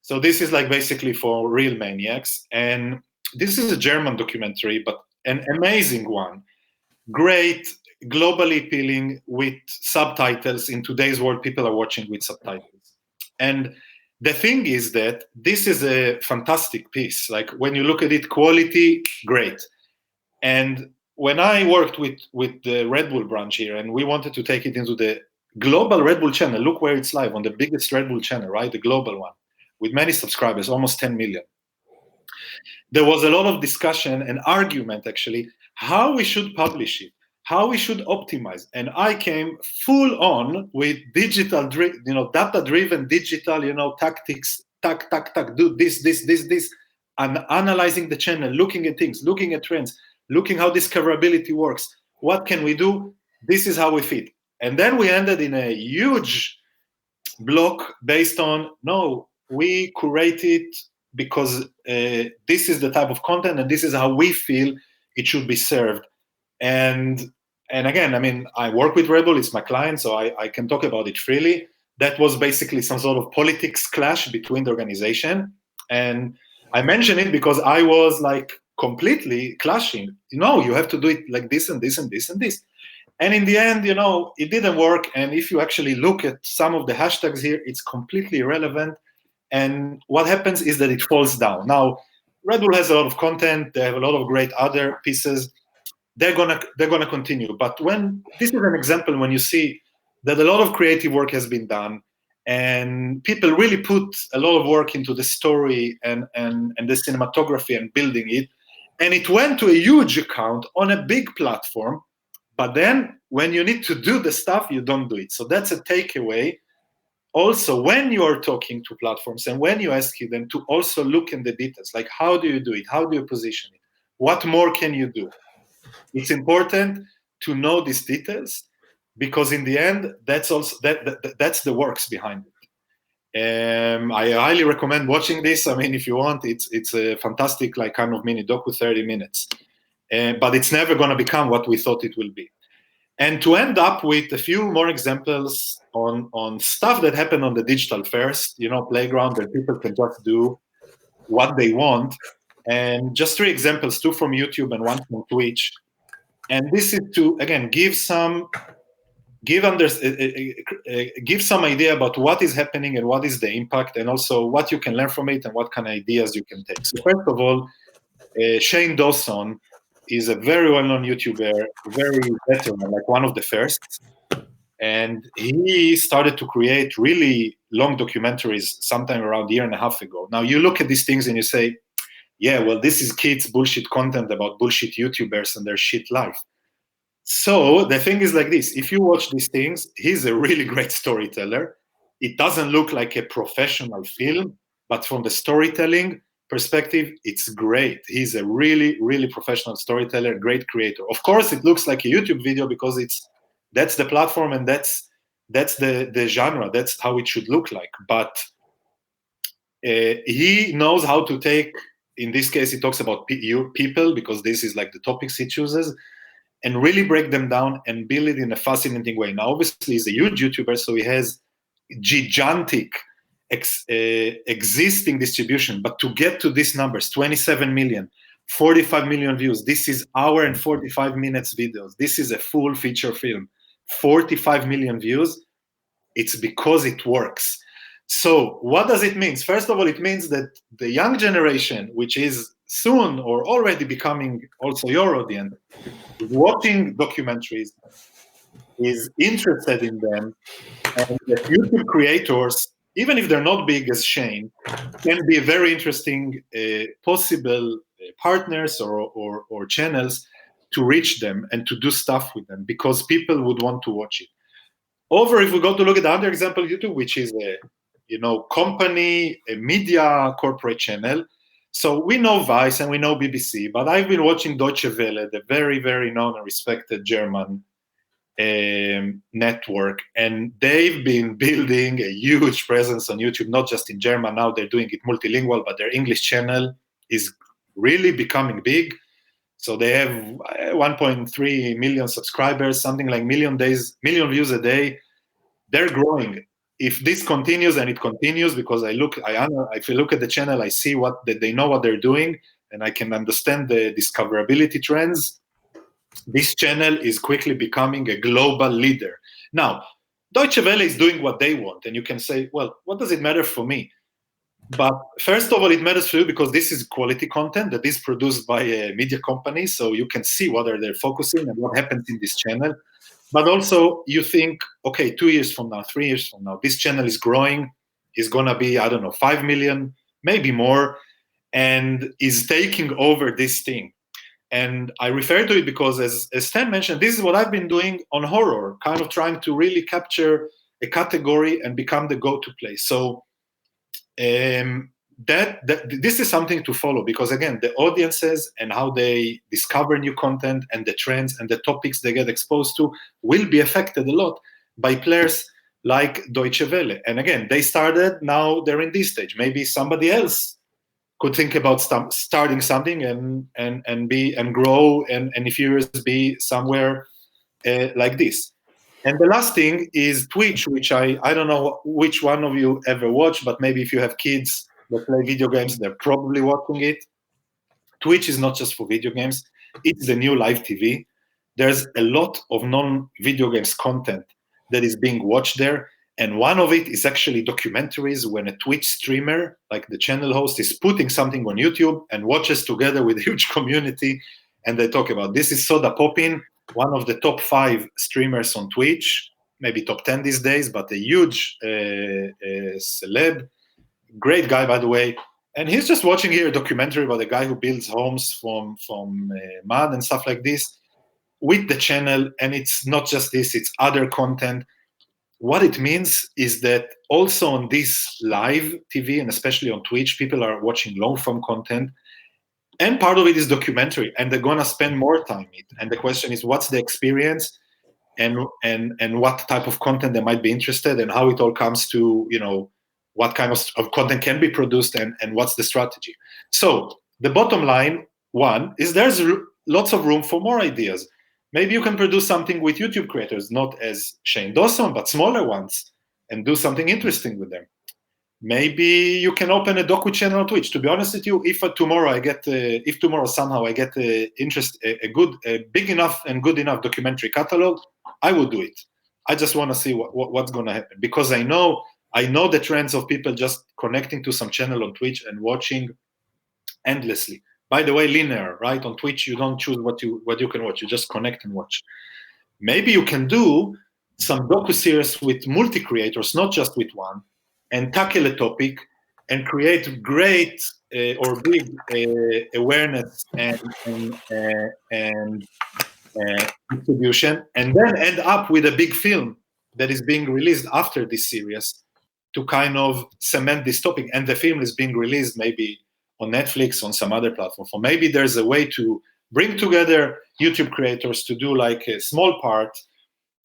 So this is like basically for real maniacs. And this is a German documentary, but an amazing one. Great, globally appealing, with subtitles. In today's world, people are watching with subtitles. And the thing is that this is a fantastic piece. Like, when you look at it, quality, great. And when I worked with the Red Bull branch here, and we wanted to take it into the global Red Bull channel, look where it's live, on the biggest Red Bull channel, right? The global one, with many subscribers, almost 10 million. There was a lot of discussion and argument, actually, how we should publish it, how we should optimize. And I came full on with digital, data-driven digital, tactics, do this, and analyzing the channel, looking at things, looking at trends, looking how discoverability works. What can we do? This is how we fit. And then we ended in a huge block based on, no, we curate it because this is the type of content and this is how we feel it should be served. And again, I mean, I work with Red Bull, it's my client, so I can talk about it freely. That was basically some sort of politics clash between the organization. And I mention it because I was like completely clashing. You have to do it like this and this and this and this. And in the end, it didn't work. And if you actually look at some of the hashtags here, it's completely irrelevant. And what happens is that it falls down. Now, Red Bull has a lot of content. They have a lot of great other pieces. They're gonna continue. But when this is an example, when you see that a lot of creative work has been done, and people really put a lot of work into the story and the cinematography and building it, and it went to a huge account on a big platform. But then when you need to do the stuff, you don't do it. So that's a takeaway. Also, when you're talking to platforms and when you ask them to also look in the details, like how do you do it? How do you position it? What more can you do? It's important to know these details because in the end, that's also that's the works behind it. I highly recommend watching this. I mean, if you want, it's a fantastic like kind of mini docu, 30 minutes, but it's never going to become what we thought it will be. And to end up with a few more examples on stuff that happened on the digital first, playground where people can just do what they want. And just 3 examples, 2 from YouTube and 1 from Twitch. And this is to, again, give some idea about what is happening and what is the impact, and also what you can learn from it and what kind of ideas you can take. So first of all, Shane Dawson is a very well-known YouTuber, very veteran, like one of the first. And he started to create really long documentaries sometime around a year and a half ago. Now you look at these things and you say, yeah, well, this is kids' bullshit content about bullshit YouTubers and their shit life. So the thing is like this, if you watch these things, he's a really great storyteller. It doesn't look like a professional film, but from the storytelling perspective, it's great. He's a really, really professional storyteller, great creator. Of course, it looks like a YouTube video because that's the platform and that's the genre. That's how it should look like. But he knows how to take, in this case, he talks about people because this is like the topics he chooses, and really break them down and build it in a fascinating way. Now, obviously, he's a huge YouTuber, so he has gigantic existing distribution. But to get to these numbers, 27 million, 45 million views, this is hour and 45 minutes videos. This is a full feature film. 45 million views, it's because it works. So what does it mean? First of all, it means that the young generation, which is soon or already becoming also your audience, is watching documentaries, is interested in them, and that YouTube creators, even if they're not big as Shane, can be very interesting possible partners or channels to reach them and to do stuff with them, because people would want to watch it. Over, if we go to look at the other example, YouTube, which is a company, a media corporate channel. So we know Vice and we know BBC, but I've been watching Deutsche Welle, the very, very known and respected German network, and they've been building a huge presence on YouTube, not just in German. Now they're doing it multilingual, but their English channel is really becoming big. So they have 1.3 million subscribers, something like million views a day. They're growing. If this continues, and it continues, because if I look at the channel, I see that they know what they're doing, and I can understand the discoverability trends. This channel is quickly becoming a global leader. Now, Deutsche Welle is doing what they want, and you can say, well, what does it matter for me? But first of all, it matters for you because this is quality content that is produced by a media company, so you can see what they're focusing and what happens in this channel. But also, you think, okay, 2 years from now, 3 years from now, this channel is growing, is going to be, 5 million, maybe more, and is taking over this thing. And I refer to it because, as Sten mentioned, this is what I've been doing on horror, kind of trying to really capture a category and become the go-to place. So this is something to follow, because again, the audiences and how they discover new content and the trends and the topics they get exposed to will be affected a lot by players like Deutsche Welle. And again, they started, now they're in this stage. Maybe somebody else could think about starting something and grow and in a few years be somewhere like this. And the last thing is Twitch, which I don't know which one of you ever watched, but maybe if you have kids that play video games, they're probably watching it. Twitch is not just for video games. It's the new live TV. There's a lot of non-video games content that is being watched there. And one of it is actually documentaries, when a Twitch streamer, like the channel host, is putting something on YouTube and watches together with a huge community. And they talk about, this is Soda Poppin, one of the top 5 streamers on Twitch, maybe top 10 these days, but a huge celeb. Great guy, by the way. And he's just watching here a documentary about a guy who builds homes from mud and stuff like this with the channel. And it's not just this, it's other content. What it means is that also on this live TV, and especially on Twitch, people are watching long-form content. And part of it is documentary, and they're going to spend more time in it. And the question is, what's the experience? and what type of content they might be interested, and how it all comes to, you know, what kind of content can be produced, and what's the strategy. So the bottom line, one, is there's lots of room for more ideas. Maybe you can produce something with YouTube creators, not as Shane Dawson, but smaller ones, and do something interesting with them. Maybe you can open a docu channel on Twitch. To be honest with you, if tomorrow somehow I get a big enough and good enough documentary catalog, I will do it. I just want to see what's going to happen, because I know the trends of people just connecting to some channel on Twitch and watching endlessly. By the way, linear, right? On Twitch, you don't choose what you can watch. You just connect and watch. Maybe you can do some docu-series with multi-creators, not just with one, and tackle a topic and create great or big awareness and distribution, and then end up with a big film that is being released after this series to kind of cement this topic. And the film is being released maybe on Netflix, on some other platform. Or maybe there's a way to bring together YouTube creators to do like a small part,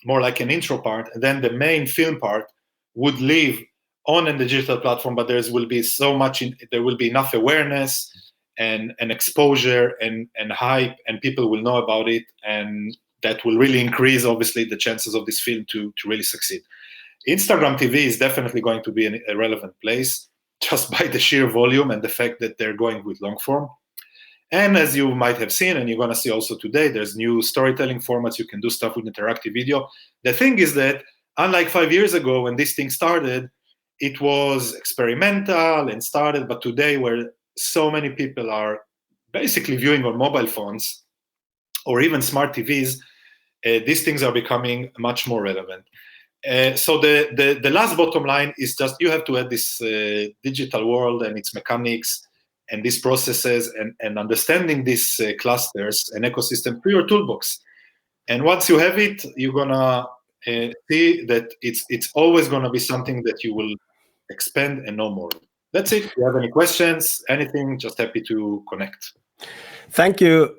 more like an intro part, and then the main film part would live on a digital platform, but there will be enough awareness and exposure and hype, and people will know about it, and that will really increase, obviously, the chances of this film to really succeed. Instagram TV is definitely going to be a relevant place, just by the sheer volume and the fact that they're going with long form. And as you might have seen, and you're going to see also today, there's new storytelling formats. You can do stuff with interactive video. The thing is that, unlike 5 years ago when this thing started, it was experimental and started, but today, where so many people are basically viewing on mobile phones or even smart TVs, these things are becoming much more relevant. So the last bottom line is just you have to add this digital world and its mechanics and these processes and understanding these clusters and ecosystem to your toolbox. And once you have it, you're gonna see that it's always gonna be something that you will expand and know more. That's it. If you have any questions, anything, just happy to connect. Thank you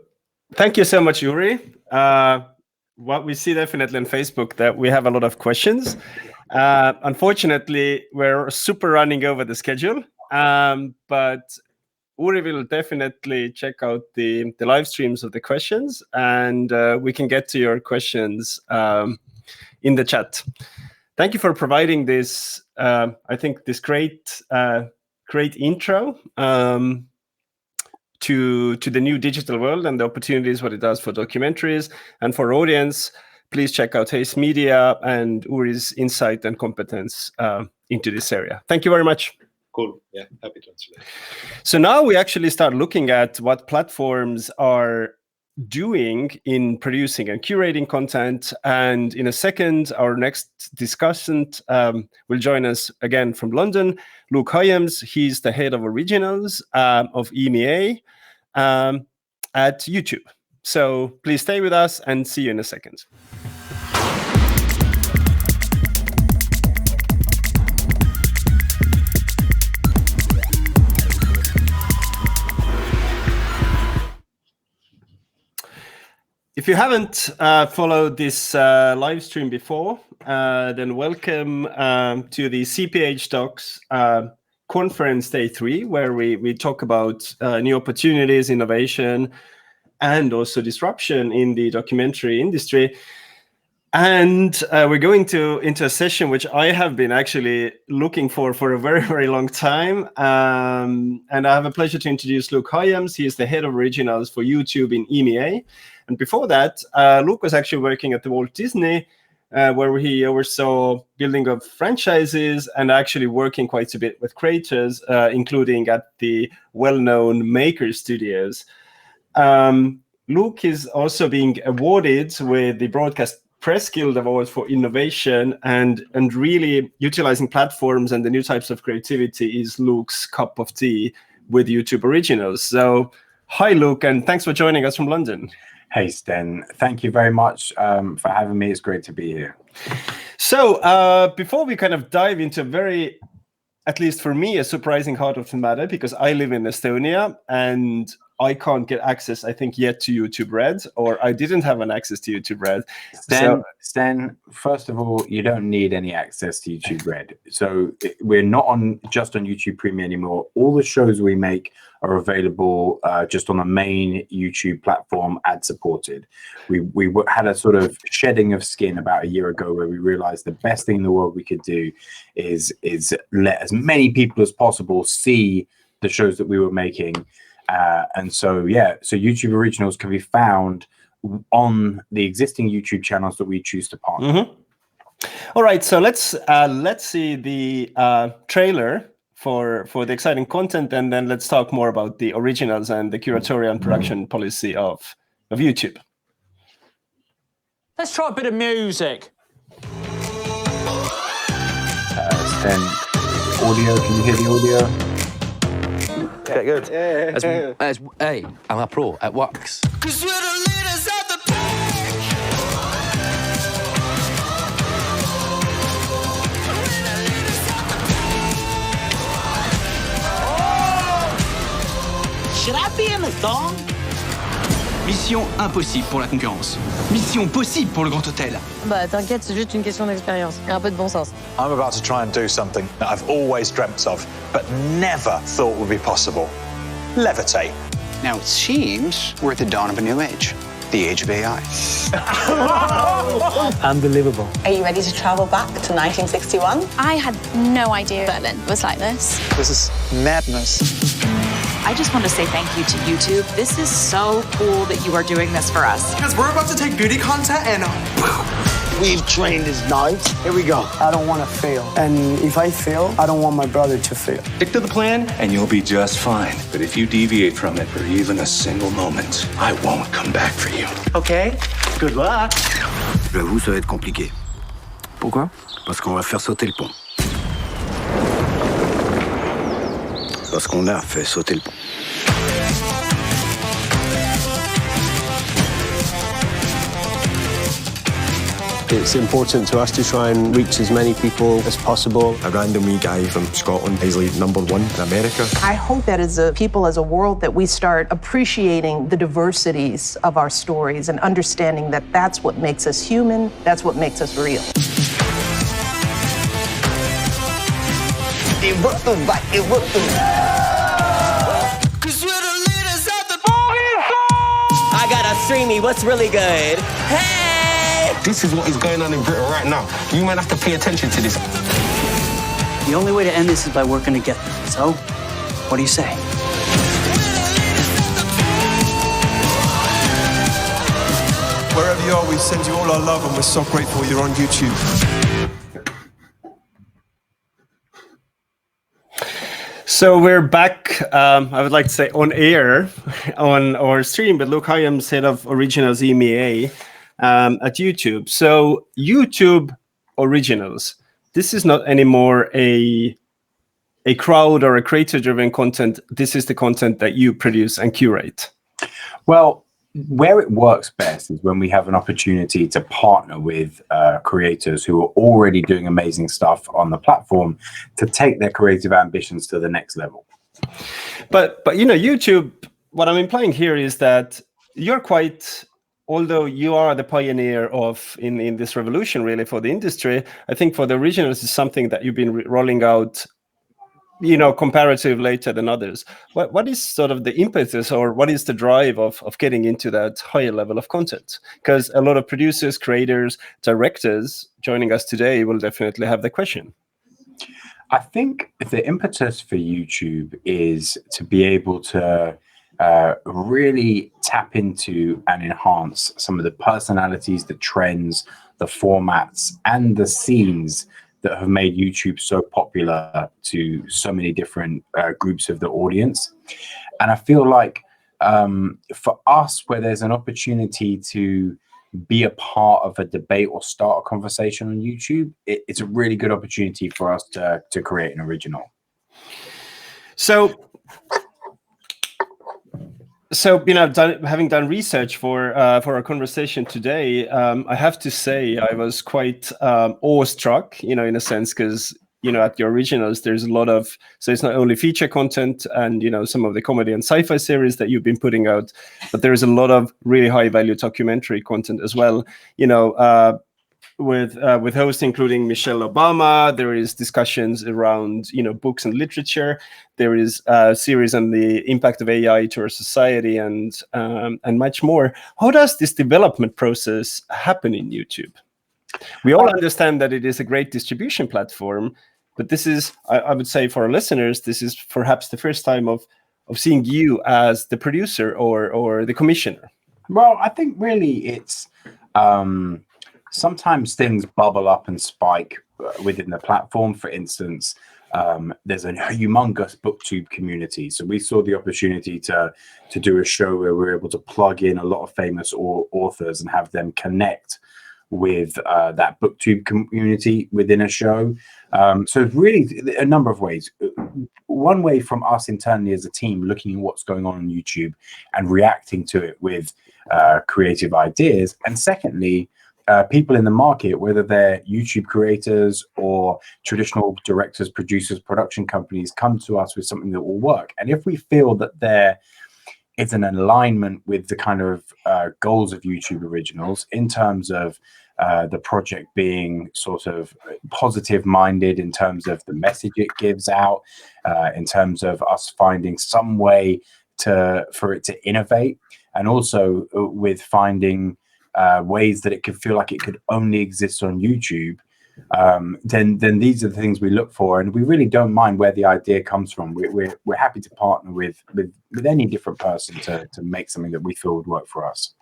so much, Uri. What we see definitely on Facebook, that we have a lot of questions. Unfortunately, we're super running over the schedule, but Uri will definitely check out the live streams of the questions, and we can get to your questions in the chat. Thank you for providing this, I think, this great intro to the new digital world and the opportunities, what it does for documentaries. And for audience, please check out Hayes Media and Uri's insight and competence into this area. Thank you very much. Cool. Yeah, happy to answer that. So now we actually start looking at what platforms are doing in producing and curating content. And in a second, our next discussant will join us again from London, Luke Hyams. He's the head of originals of EMEA at YouTube. So please stay with us and see you in a second. If you haven't followed this live stream before, then welcome to the CPH Docs Conference Day 3, where we talk about new opportunities, innovation, and also disruption in the documentary industry. And we're going into a session which I have been actually looking for a very, very long time. And I have a pleasure to introduce Luke Hyams. He is the head of originals for YouTube in EMEA. And before that, Luke was actually working at the Walt Disney, where he oversaw building of franchises and actually working quite a bit with creators, including at the well-known Maker Studios. Luke is also being awarded with the Broadcast Press Guild Award for innovation, and really utilizing platforms and the new types of creativity is Luke's cup of tea with YouTube originals. So, hi, Luke, and thanks for joining us from London. Hey, Sten. Thank you very much for having me. It's great to be here. So before we kind of dive into at least for me, a surprising heart of the matter, because I live in Estonia, and I can't get access, I think, yet to YouTube Red, or I didn't have an access to YouTube Red. Sten, first of all, you don't need any access to YouTube Red. So we're not just on YouTube Premium anymore. All the shows we make are available just on the main YouTube platform, ad-supported. We had a sort of shedding of skin about a year ago where we realized the best thing in the world we could do is let as many people as possible see the shows that we were making. And so YouTube Originals can be found on the existing YouTube channels that we choose to partner. Mm-hmm. All right, so let's see the trailer for the exciting content, and then let's talk more about the originals and the curatorial and production policy of YouTube. Let's try a bit of music. Sten, audio, can you hear the audio? Yeah, good. Hey, I'm a pro at works. Should I be in the thong? Mission impossible pour la concurrence. Mission possible pour le grand hôtel. Bah t'inquiète, c'est juste une question d'expérience et un peu de bon sens. I'm about to try and do something that I've always dreamt of, but never thought would be possible. Levitate. Now it seems we're at the dawn of a new age. The age of AI. Unbelievable. Are you ready to travel back to 1961? I had no idea Berlin was like this. This is madness. I just want to say thank you to YouTube. This is so cool that you are doing this for us. Because we're about to take beauty content and we've trained as knights. Here we go. I don't want to fail. And if I fail, I don't want my brother to fail. Stick to the plan and you'll be just fine. But if you deviate from it for even a single moment, I won't come back for you. Okay, good luck. J'avoue, ça va être compliqué. Pourquoi? Parce qu'on va faire sauter le pont. Parce qu'on a fait sauter le pont. It's important to us to try and reach as many people as possible. A random wee guy from Scotland is like #1 in America. I hope that as a people, as a world, that we start appreciating the diversities of our stories and understanding that that's what makes us human, that's what makes us real. I gotta stream me. What's really good? Hey! This is what is going on in Britain right now. You might have to pay attention to this. The only way to end this is by working together. So, what do you say? Wherever you are, we send you all our love and we're so grateful you're on YouTube. So we're back, I would like to say on air on our stream, but look, I am head of Originals EMEA at YouTube. So YouTube Originals, this is not anymore a crowd or a creator-driven content. This is the content that you produce and curate. Well, where it works best is when we have an opportunity to partner with creators who are already doing amazing stuff on the platform to take their creative ambitions to the next level. But you know, YouTube, what I'm implying here is that you're quite, although you are the pioneer in this revolution really for the industry, I think for the originals is something that you've been rolling out, you know, comparatively later than others. What is sort of the impetus, or what is the drive of getting into that higher level of content? Because a lot of producers, creators, directors joining us today will definitely have the question. I think the impetus for YouTube is to be able to really tap into and enhance some of the personalities, the trends, the formats, and the scenes that have made YouTube so popular to so many different groups of the audience. And I feel like for us, where there's an opportunity to be a part of a debate or start a conversation on YouTube, it's a really good opportunity for us to create an original. So you know, having done research for our conversation today, I have to say I was quite awestruck, you know, in a sense, because at your originals, there's a lot of, so it's not only feature content and, some of the comedy and sci-fi series that you've been putting out, but there is a lot of really high value documentary content as well. With hosts including Michelle Obama, there is discussions around books and literature. There is a series on the impact of AI to our society, and much more. How does this development process happen in YouTube? We all understand that it is a great distribution platform, but this is, I would say, for our listeners, this is perhaps the first time of seeing you as the producer or the commissioner. Well, I think really it's sometimes things bubble up and spike within the platform. For instance, there's a humongous booktube community. So we saw the opportunity to do a show where we were able to plug in a lot of famous authors and have them connect with that booktube community within a show. So really a number of ways. One way from us internally as a team, looking at what's going on YouTube and reacting to it with creative ideas. And secondly, people in the market, whether they're YouTube creators or traditional directors, producers, production companies, come to us with something that will work. And if we feel that there is an alignment with the kind of goals of YouTube Originals in terms of the project being sort of positive minded in terms of the message it gives out, in terms of us finding some way for it to innovate, and also with finding ways that it could feel like it could only exist on YouTube, then these are the things we look for, and we really don't mind where the idea comes from. We're happy to partner with any different person to make something that we feel would work for us.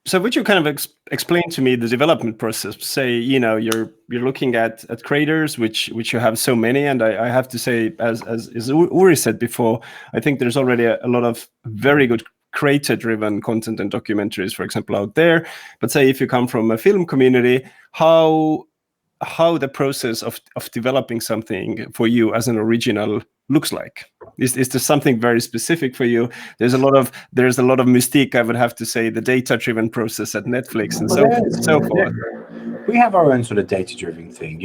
So would you kind of explain to me the development process? Say, you're looking at creators, which you have so many, and I have to say, as Uri said before, I think there's already a lot of very good creator-driven content and documentaries, for example, out there. But say if you come from a film community, how the process of developing something for you as an original looks like. Is there something very specific for you? There's a lot of mystique, I would have to say, the data-driven process at Netflix and so forth. We have our own sort of data-driven thing.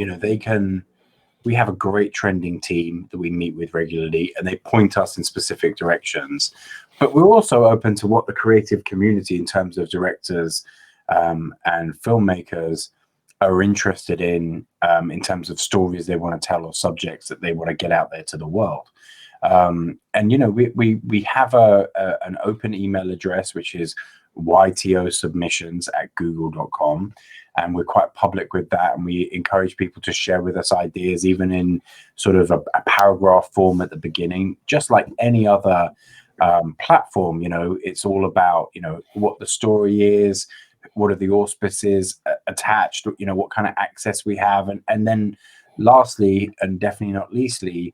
We have a great trending team that we meet with regularly, and they point us in specific directions. But we're also open to what the creative community, in terms of directors and filmmakers, are interested in terms of stories they want to tell or subjects that they want to get out there to the world. We have an open email address, which is ytosubmissions@google.com, and we're quite public with that, and we encourage people to share with us ideas, even in sort of a paragraph form at the beginning. Just like any other platform, it's all about what the story is, what are the auspices attached, what kind of access we have, and then lastly, and definitely not leastly,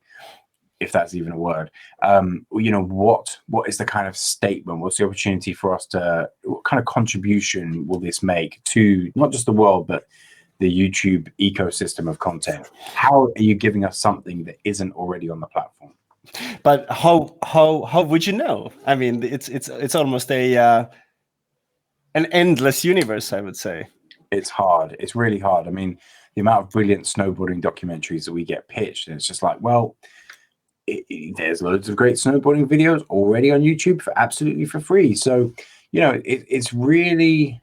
if that's even a word, what is the kind of statement, what's the opportunity for us what kind of contribution will this make to not just the world, but the YouTube ecosystem of content? How are you giving us something that isn't already on the platform? But how would you know? I mean, it's almost an endless universe, I would say. It's hard. It's really hard. I mean, the amount of brilliant snowboarding documentaries that we get pitched, and it's just like, well, there's loads of great snowboarding videos already on YouTube absolutely for free. So, it's really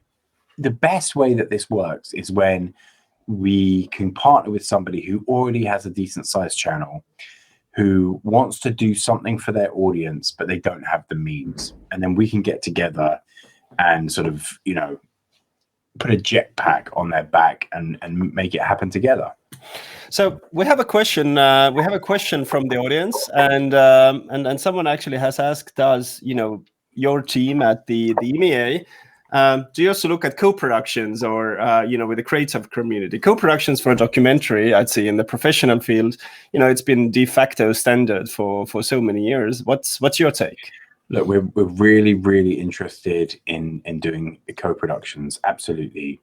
the best way that this works is when we can partner with somebody who already has a decent sized channel, who wants to do something for their audience, but they don't have the means. And then we can get together and sort of, put a jetpack on their back and make it happen together. So we have a question. We have a question from the audience, and someone actually has asked us, your team at the EMEA, do you also look at co-productions or with the creative community? Co-productions for a documentary, I'd say in the professional field, it's been de facto standard for so many years. What's your take? Look, we're really, really interested in doing the co-productions. Absolutely.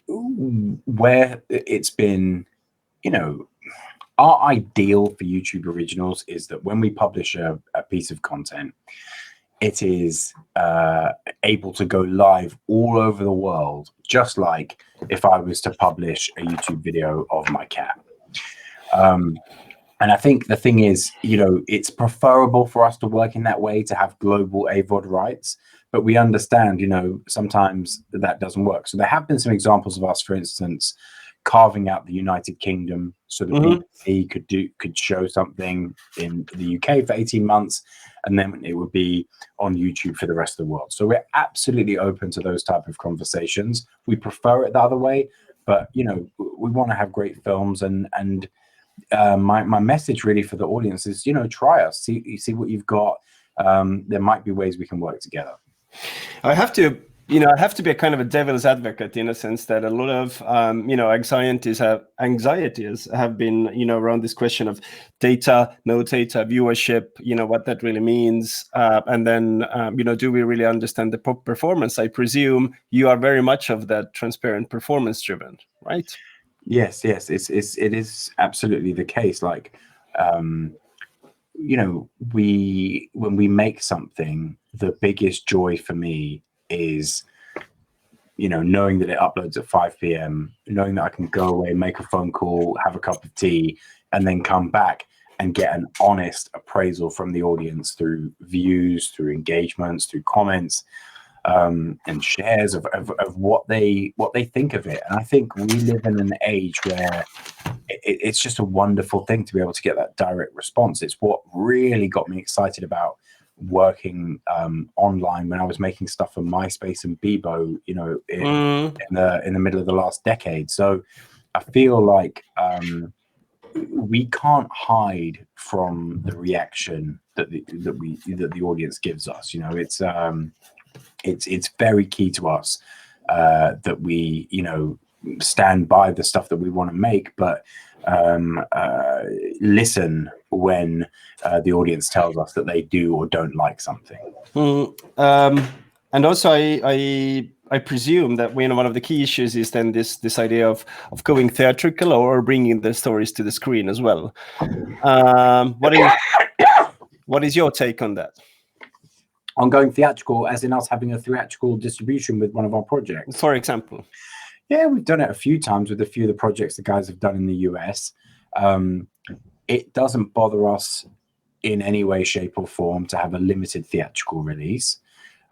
Where it's been, our ideal for YouTube Originals is that when we publish a piece of content, it is able to go live all over the world, just like if I was to publish a YouTube video of my cat. And I think the thing is, it's preferable for us to work in that way, to have global Avod rights, but we understand, sometimes that doesn't work. So there have been some examples of us, for instance, carving out the United Kingdom so the BBC could show something in the UK for 18 months, and then it would be on YouTube for the rest of the world. So we're absolutely open to those type of conversations. We prefer it the other way, but we want to have great films, and my message really for the audience is, try us, see what you've got. There might be ways we can work together. I have to be a kind of a devil's advocate in a sense that a lot of anxieties have been around this question of data, no data, viewership, what that really means, and then do we really understand the performance? I presume you are very much of that transparent, performance driven, right? Yes, it is absolutely the case. Like, when we make something, the biggest joy for me is, knowing that it uploads at 5 p.m., knowing that I can go away, make a phone call, have a cup of tea, and then come back and get an honest appraisal from the audience through views, through engagements, through comments, and shares of what they think of it. And I think we live in an age where it's just a wonderful thing to be able to get that direct response. It's what really got me excited about working online when I was making stuff for MySpace and Bebo, in the middle of the last decade. So I feel like we can't hide from the reaction that the audience gives us. It's very key to us that we stand by the stuff that we want to make, but listen when the audience tells us that they do or don't like something. And also I presume that one of the key issues is then this idea of going theatrical or bringing the stories to the screen as well. What is your take on that? On going theatrical, as in us having a theatrical distribution with one of our projects? For example. Yeah, we've done it a few times with a few of the projects the guys have done in the US. It doesn't bother us in any way, shape or form to have a limited theatrical release.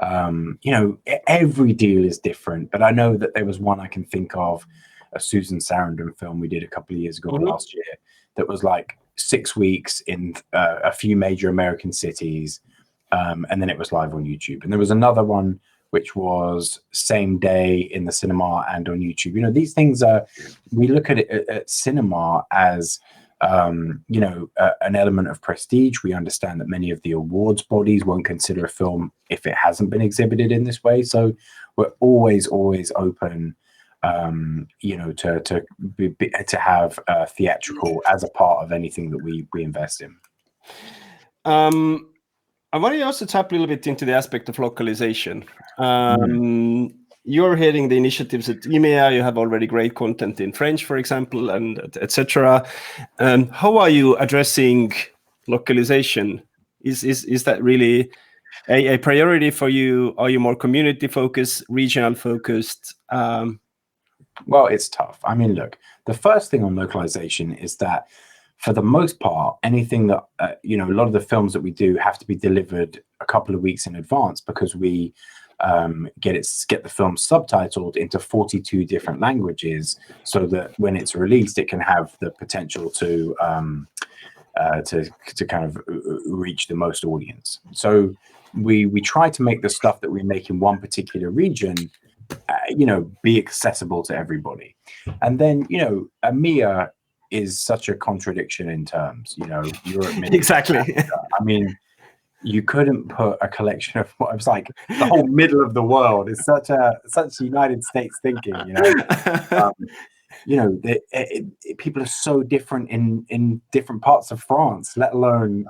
Every deal is different, but I know that there was one I can think of, a Susan Sarandon film we did a couple of years ago last year, that was like 6 weeks in a few major American cities. And then it was live on YouTube. And there was another one which was same day in the cinema and on YouTube. These things we look at it at cinema as, an element of prestige. We understand that many of the awards bodies won't consider a film if it hasn't been exhibited in this way. So we're always open, to have theatrical as a part of anything that we invest in. I want to also tap a little bit into the aspect of localization. You're heading the initiatives at EMEA. You have already great content in French, for example, and etc. How are you addressing localization? Is that really a priority for you? Are you more community focused, regional focused? Well, it's tough. I mean, look, the first thing on localization is that for the most part, anything that, a lot of the films that we do have to be delivered a couple of weeks in advance, because we get the film subtitled into 42 different languages, so that when it's released, it can have the potential to kind of reach the most audience. So we try to make the stuff that we make in one particular region, be accessible to everybody. And then, EMEA is such a contradiction in terms, Europe. Exactly. I mean, you couldn't put a collection of what was like the whole middle of the world. It's such United States thinking, people are so different in different parts of France, let alone,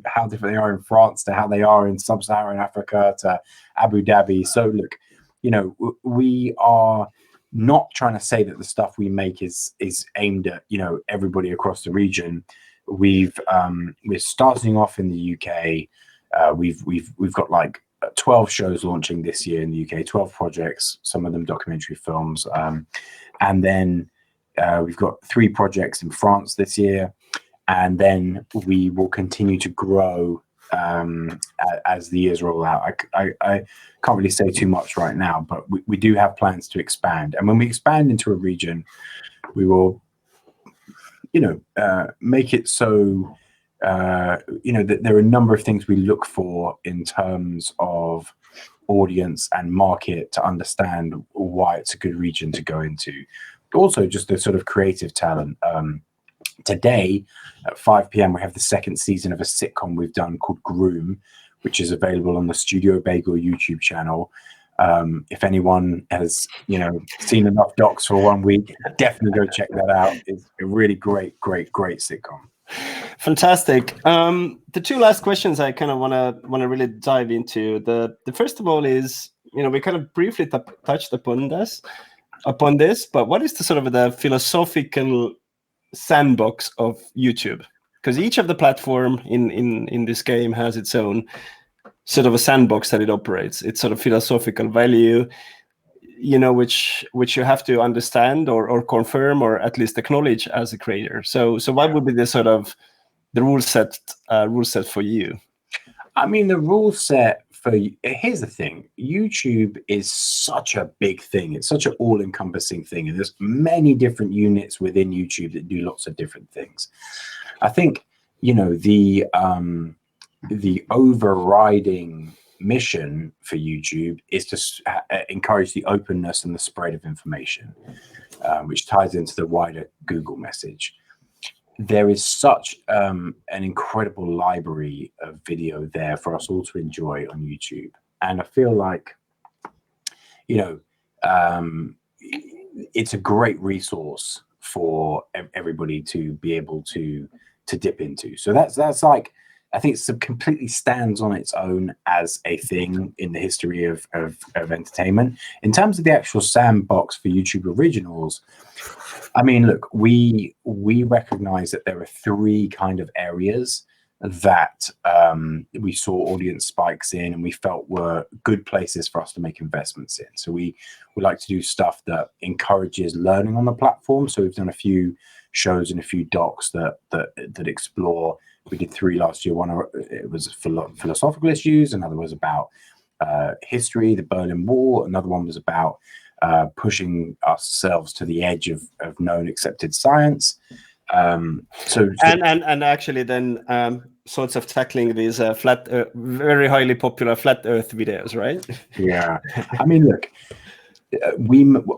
how different they are in France to how they are in sub-Saharan Africa to Abu Dhabi. So look, we are not trying to say that the stuff we make is aimed at, everybody across the region. We're starting off in the UK. We've got like 12 shows launching this year in the UK, 12 projects, some of them documentary films. And then We've got 3 projects in France this year, and then we will continue to grow as the years roll out. I can't really say too much right now, but we do have plans to expand. And when we expand into a region, we will, make it so, that there are a number of things we look for in terms of audience and market to understand why it's a good region to go into. Also, just the sort of creative talent. Today at 5 p.m. we have the 2nd season of a sitcom we've done called Groom, which is available on the Studio Bagel YouTube channel. If anyone has seen enough docs for 1 week, definitely go check that out. It's a really great sitcom. Fantastic. The 2 last questions I kind of want to really dive into. The first of all is, we kind of briefly touched upon this, but what is the sort of the philosophical sandbox of YouTube? Because each of the platform in this game has its own sort of a sandbox that it operates. It's sort of philosophical value, which you have to understand or confirm or at least acknowledge as a creator. So what would be the sort of the rule set for you? I mean, the rule set here's the thing. YouTube is such a big thing. It's such an all-encompassing thing, and there's many different units within YouTube that do lots of different things. I think the overriding mission for YouTube is to encourage the openness and the spread of information, which ties into the wider Google message. There is such an incredible library of video there for us all to enjoy on YouTube. And I feel like, it's a great resource for everybody to be able to dip into. So that's like, I think it completely stands on its own as a thing in the history of entertainment. In terms of the actual sandbox for YouTube originals, I mean, look, we recognize that there are 3 kind of areas that we saw audience spikes in and we felt were good places for us to make investments in. So we like to do stuff that encourages learning on the platform. So we've done a few shows and a few docs that explore. We did 3 last year. One, it was philosophical issues. Another was about history, the Berlin Wall. Another one was about pushing ourselves to the edge of known accepted science. And actually then sorts of tackling these very highly popular flat Earth videos, right? Yeah. I mean, look,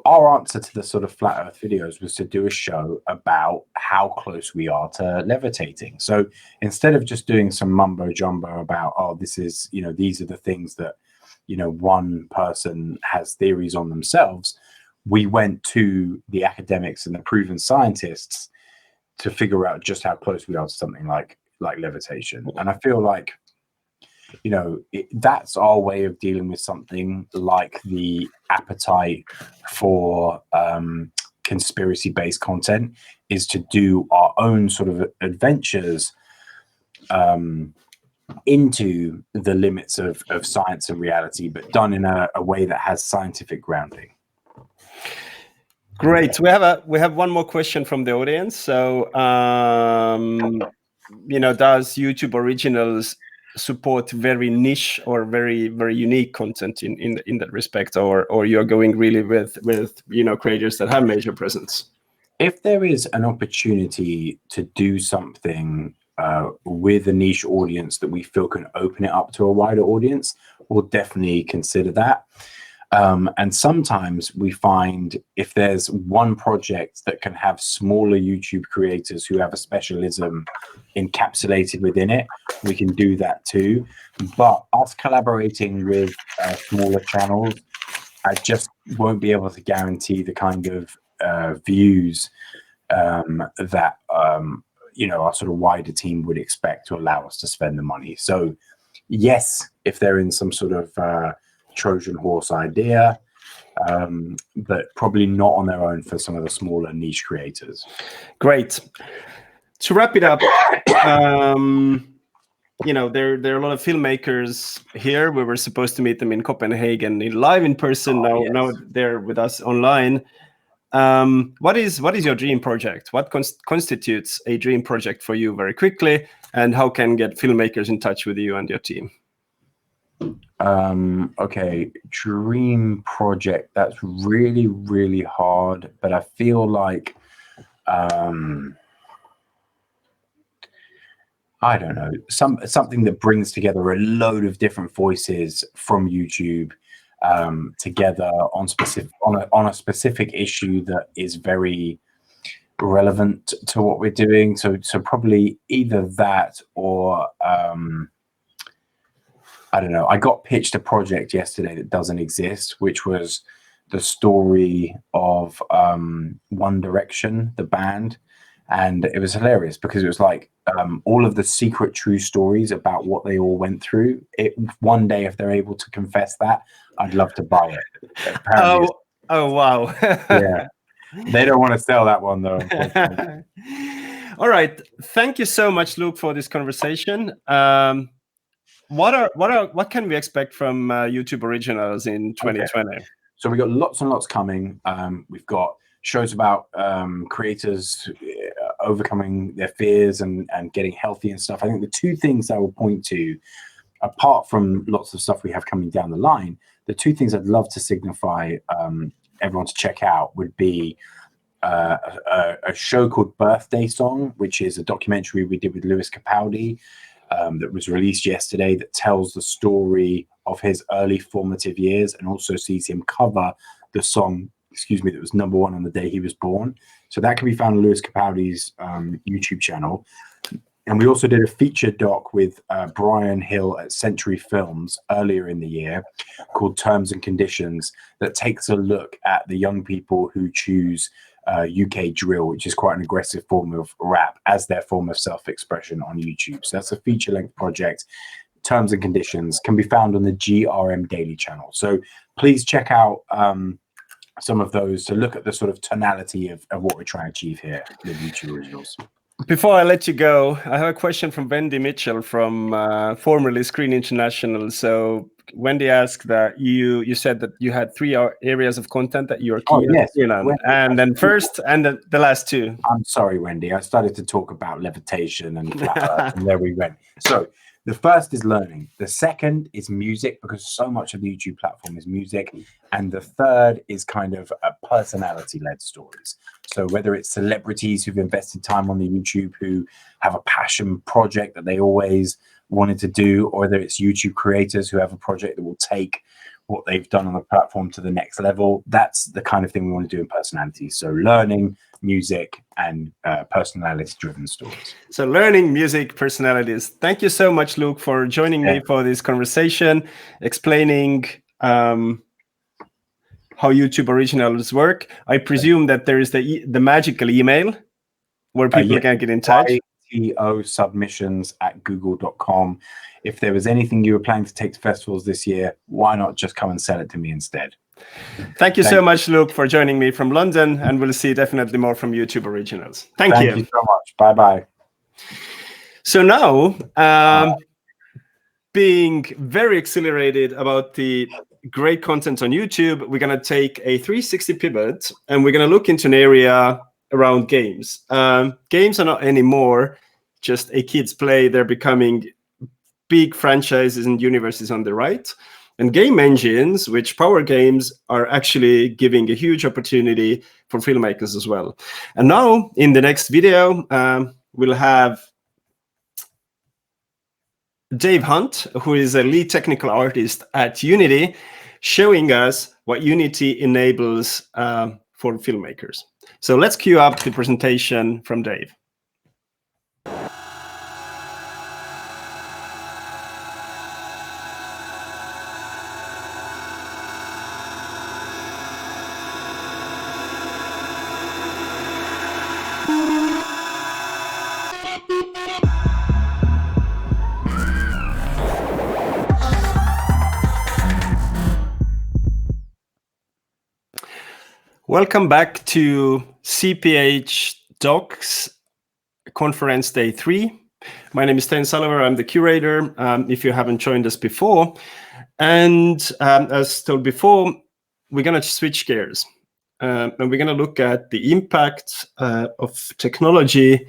our answer to the sort of flat Earth videos was to do a show about how close we are to levitating. So instead of just doing some mumbo jumbo about, this is, these are the things that, one person has theories on themselves, we went to the academics and the proven scientists to figure out just how close we are to something like levitation. And I feel like, that's our way of dealing with something like the appetite for conspiracy-based content, is to do our own sort of adventures into the limits of science and reality, but done in a way that has scientific grounding. Great. We have one more question from the audience. So, does YouTube Originals support very niche or very, very unique content in that respect, or you're going really with creators that have major presence? If there is an opportunity to do something with a niche audience that we feel can open it up to a wider audience, we'll definitely consider that. And sometimes we find if there's one project that can have smaller YouTube creators who have a specialism encapsulated within it, we can do that too. But us collaborating with smaller channels, I just won't be able to guarantee the kind of views that our sort of wider team would expect to allow us to spend the money. So yes, if they're in some sort of Trojan horse idea, but probably not on their own for some of the smaller niche creators. Great. To wrap it up, there are a lot of filmmakers here. We were supposed to meet them in Copenhagen live in person. Now they're with us online. what is your dream project? What constitutes a dream project for you very quickly, and how can get filmmakers in touch with you and your team? Okay, dream project. That's really, really hard, but I feel like I don't know, something that brings together a load of different voices from YouTube together on a specific issue that is very relevant to what we're doing. So probably either that or I don't know. I got pitched a project yesterday that doesn't exist, which was the story of One Direction, the band. And it was hilarious because it was like all of the secret true stories about what they all went through. One day, if they're able to confess that, I'd love to buy it. Apparently oh wow. Yeah. They don't want to sell that one, though. All right. Thank you so much, Luke, for this conversation. What can we expect from YouTube Originals in 2020? Okay. So we got lots and lots coming. We've got shows about creators overcoming their fears and getting healthy and stuff. I think the two things I will point to, apart from lots of stuff we have coming down the line, the two things I'd love to signify everyone to check out would be a show called Birthday Song, which is a documentary we did with Lewis Capaldi that was released yesterday, that tells the story of his early formative years and also sees him cover the song, that was #1 on the day he was born. So that can be found on Lewis Capaldi's YouTube channel. And we also did a feature doc with Brian Hill at Century Films earlier in the year called Terms and Conditions, that takes a look at the young people who choose UK drill, which is quite an aggressive form of rap, as their form of self-expression on YouTube. So that's a feature-length project. Terms and Conditions can be found on the GRM Daily channel. So please check out some of those to look at the sort of tonality of what we're trying to achieve here with YouTube Originals. Before I let you go, I have a question from Wendy Mitchell from formerly Screen International. So Wendy asked that you said that you had 3 areas of content that you're keen on, and then first and the last 2. I'm sorry, Wendy. I started to talk about levitation and flat earth, and there we went. So the first is learning. The second is music, because so much of the YouTube platform is music. And the third is kind of personality-led stories. So whether it's celebrities who've invested time on the YouTube, who have a passion project that they always wanted to do, or whether it's YouTube creators who have a project that will take what they've done on the platform to the next level, that's the kind of thing we want to do in personalities. So learning, music, and personality-driven stories. So learning, music, personalities. Thank you so much, Luke, for joining me for this conversation, explaining how YouTube Originals work. I presume that there is the magical email where people can get in touch. submissions@google.com. If there was anything you were planning to take to festivals this year, why not just come and sell it to me instead? Thank you so much, Luke, for joining me from London, and we'll see definitely more from YouTube Originals. Thank you. Thank you so much. Bye-bye. So now, being very exhilarated about the great content on YouTube, we're going to take a 360 pivot, and we're going to look into an area around games. Games are not anymore just a kid's play. They're becoming big franchises and universes on the right. And game engines, which power games, are actually giving a huge opportunity for filmmakers as well. And now, in the next video, we'll have Dave Hunt, who is a lead technical artist at Unity, showing us what Unity enables for filmmakers. So let's cue up the presentation from Dave. Welcome back to CPH Docs Conference Day 3. My name is Sten Saluveer. I'm the curator, if you haven't joined us before. And as told before, we're going to switch gears. and we're going to look at the impact of technology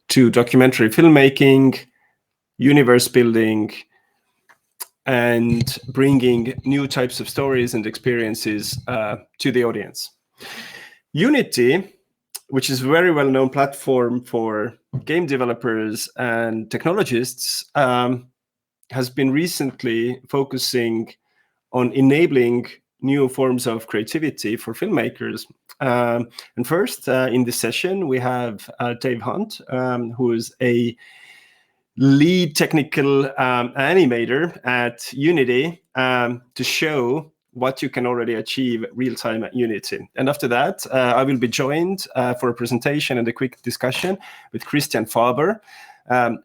to documentary filmmaking, universe building, and bringing new types of stories and experiences to the audience. Unity, which is a very well-known platform for game developers and technologists, has been recently focusing on enabling new forms of creativity for filmmakers. And first, in this session, we have Dave Hunt, who is a lead technical animator at Unity, to show what you can already achieve real-time at Unity. And after that, I will be joined for a presentation and a quick discussion with Christian Faber,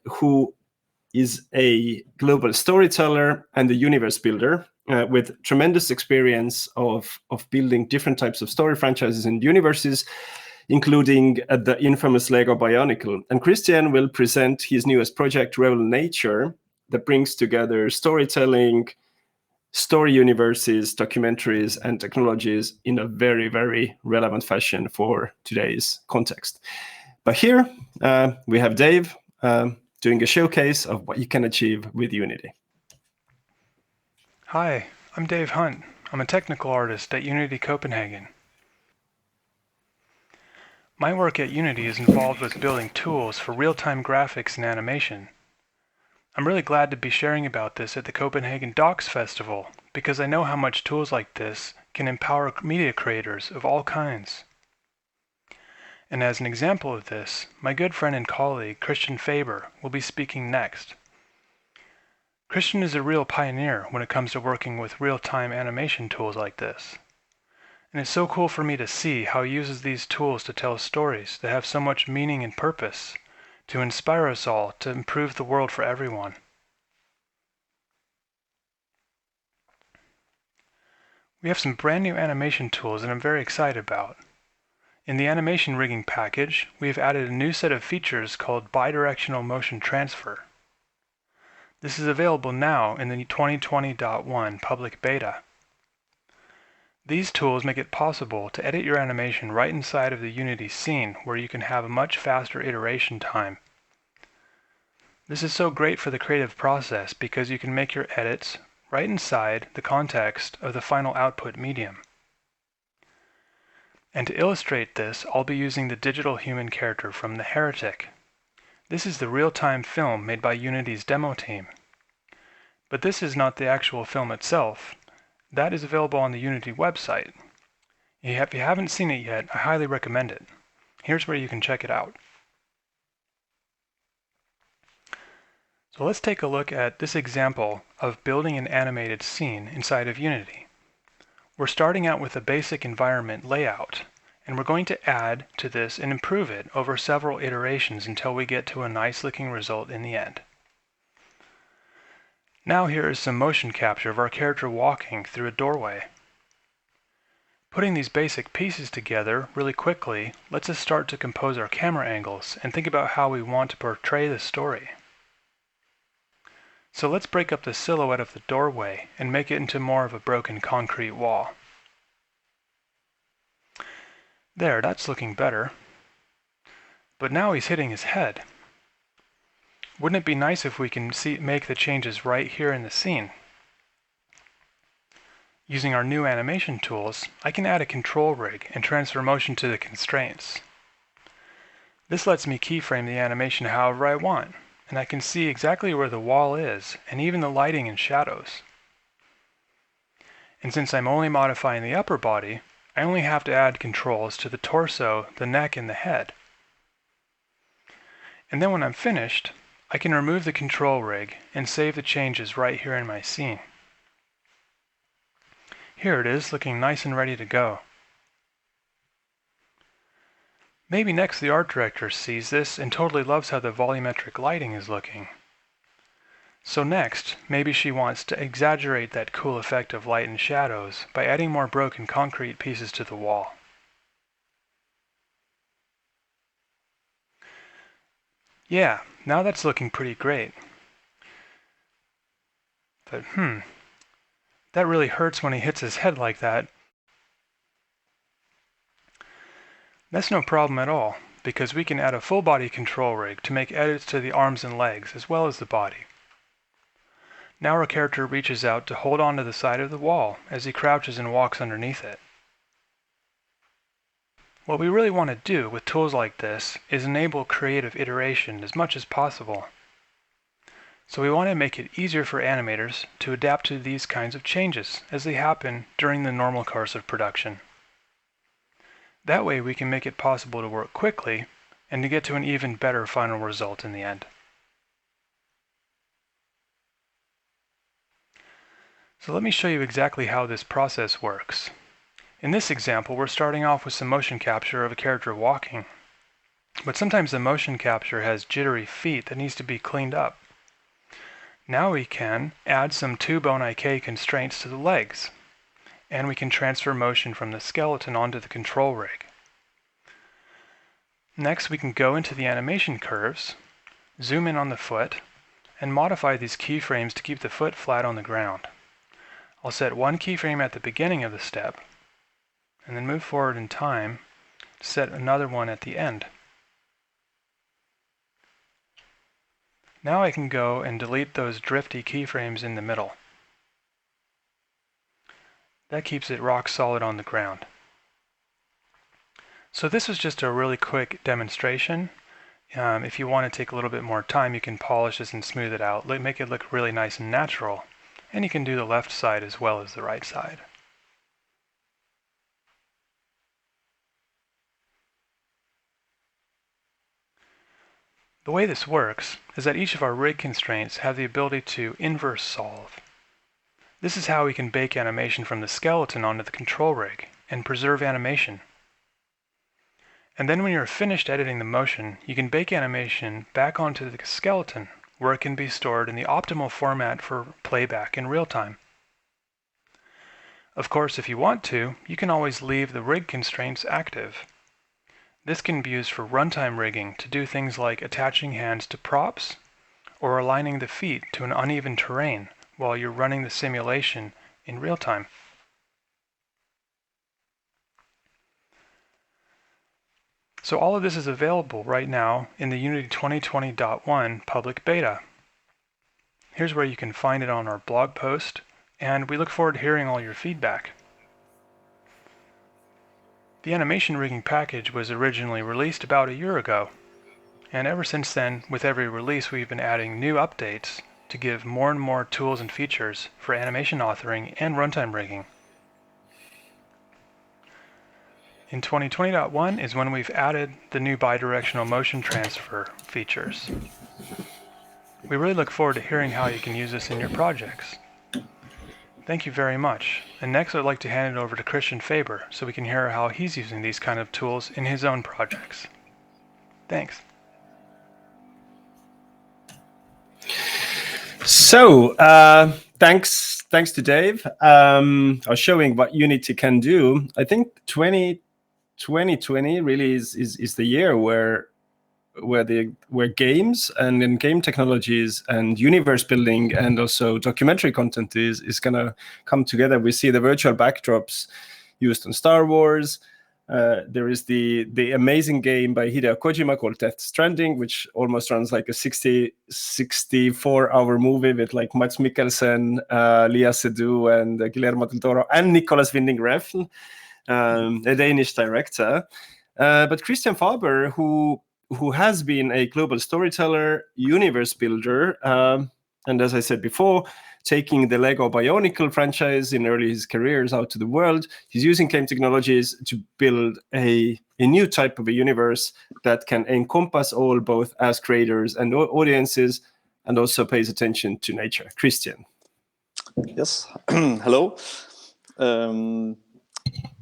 who is a global storyteller and a universe builder with tremendous experience of building different types of story franchises and universes, including the infamous Lego Bionicle. And Christian will present his newest project, Rebel Nature, that brings together storytelling, story universes, documentaries, and technologies in a very, very relevant fashion for today's context. But here we have Dave doing a showcase of what you can achieve with Unity. Hi, I'm Dave Hunt. I'm a technical artist at Unity Copenhagen. My work at Unity is involved with building tools for real-time graphics and animation. I'm really glad to be sharing about this at the Copenhagen Docs Festival because I know how much tools like this can empower media creators of all kinds. And as an example of this, my good friend and colleague Christian Faber will be speaking next. Christian is a real pioneer when it comes to working with real-time animation tools like this. And it's so cool for me to see how he uses these tools to tell stories that have so much meaning and purpose, to inspire us all to improve the world for everyone. We have some brand new animation tools that I'm very excited about. In the animation rigging package, we have added a new set of features called bidirectional motion transfer. This is available now in the 2020.1 public beta. These tools make it possible to edit your animation right inside of the Unity scene, where you can have a much faster iteration time. This is so great for the creative process because you can make your edits right inside the context of the final output medium. And to illustrate this, I'll be using the digital human character from The Heretic. This is the real-time film made by Unity's demo team. But this is not the actual film itself. That is available on the Unity website. If you haven't seen it yet, I highly recommend it. Here's where you can check it out. So let's take a look at this example of building an animated scene inside of Unity. We're starting out with a basic environment layout, and we're going to add to this and improve it over several iterations until we get to a nice looking result in the end. Now here is some motion capture of our character walking through a doorway. Putting these basic pieces together really quickly lets us start to compose our camera angles and think about how we want to portray the story. So let's break up the silhouette of the doorway and make it into more of a broken concrete wall. There, that's looking better. But now he's hitting his head. Wouldn't it be nice if we can make the changes right here in the scene? Using our new animation tools, I can add a control rig and transfer motion to the constraints. This lets me keyframe the animation however I want, and I can see exactly where the wall is, and even the lighting and shadows. And since I'm only modifying the upper body, I only have to add controls to the torso, the neck, and the head. And then when I'm finished, I can remove the control rig and save the changes right here in my scene. Here it is, looking nice and ready to go. Maybe next the art director sees this and totally loves how the volumetric lighting is looking. So next, maybe she wants to exaggerate that cool effect of light and shadows by adding more broken concrete pieces to the wall. Yeah, now that's looking pretty great. But that really hurts when he hits his head like that. That's no problem at all, because we can add a full body control rig to make edits to the arms and legs as well as the body. Now our character reaches out to hold onto the side of the wall as he crouches and walks underneath it. What we really want to do with tools like this is enable creative iteration as much as possible. So we want to make it easier for animators to adapt to these kinds of changes as they happen during the normal course of production. That way we can make it possible to work quickly and to get to an even better final result in the end. So let me show you exactly how this process works. In this example, we're starting off with some motion capture of a character walking. But sometimes the motion capture has jittery feet that needs to be cleaned up. Now we can add some 2Bone-IK constraints to the legs, and we can transfer motion from the skeleton onto the control rig. Next, we can go into the animation curves, zoom in on the foot, and modify these keyframes to keep the foot flat on the ground. I'll set one keyframe at the beginning of the step, and then move forward in time to set another one at the end. Now I can go and delete those drifty keyframes in the middle. That keeps it rock solid on the ground. So this was just a really quick demonstration. If you want to take a little bit more time, you can polish this and smooth it out, make it look really nice and natural. And you can do the left side as well as the right side. The way this works is that each of our rig constraints have the ability to inverse solve. This is how we can bake animation from the skeleton onto the control rig and preserve animation. And then when you're finished editing the motion, you can bake animation back onto the skeleton, where it can be stored in the optimal format for playback in real time. Of course, if you want to, you can always leave the rig constraints active. This can be used for runtime rigging to do things like attaching hands to props or aligning the feet to an uneven terrain while you're running the simulation in real time. So all of this is available right now in the Unity 2020.1 public beta. Here's where you can find it on our blog post, and we look forward to hearing all your feedback. The animation rigging package was originally released about a year ago, and ever since then, with every release, we've been adding new updates to give more and more tools and features for animation authoring and runtime rigging. In 2020.1 is when we've added the new bidirectional motion transfer features. We really look forward to hearing how you can use this in your projects. Thank you very much. And next I'd like to hand it over to Christian Faber so we can hear how he's using these kind of tools in his own projects. Thanks. So, thanks to Dave. I was showing what Unity can do. I think 2020 really is the year where games and in game technologies and universe building and also documentary content is gonna come together. We see the virtual backdrops used on Star Wars. There is the amazing game by Hideo Kojima called Death Stranding, which almost runs like a 64-hour movie with like Mads Mikkelsen, Léa Seydoux, and Guillermo del Toro, and Nicolas Winding Refn, a Danish director. But Christian Faber, who has been a global storyteller, universe builder, and as I said before, taking the Lego Bionicle franchise in early his careers out to the world, he's using game technologies to build a new type of a universe that can encompass all, both as creators and audiences, and also pays attention to nature. Christian. Yes. Hello.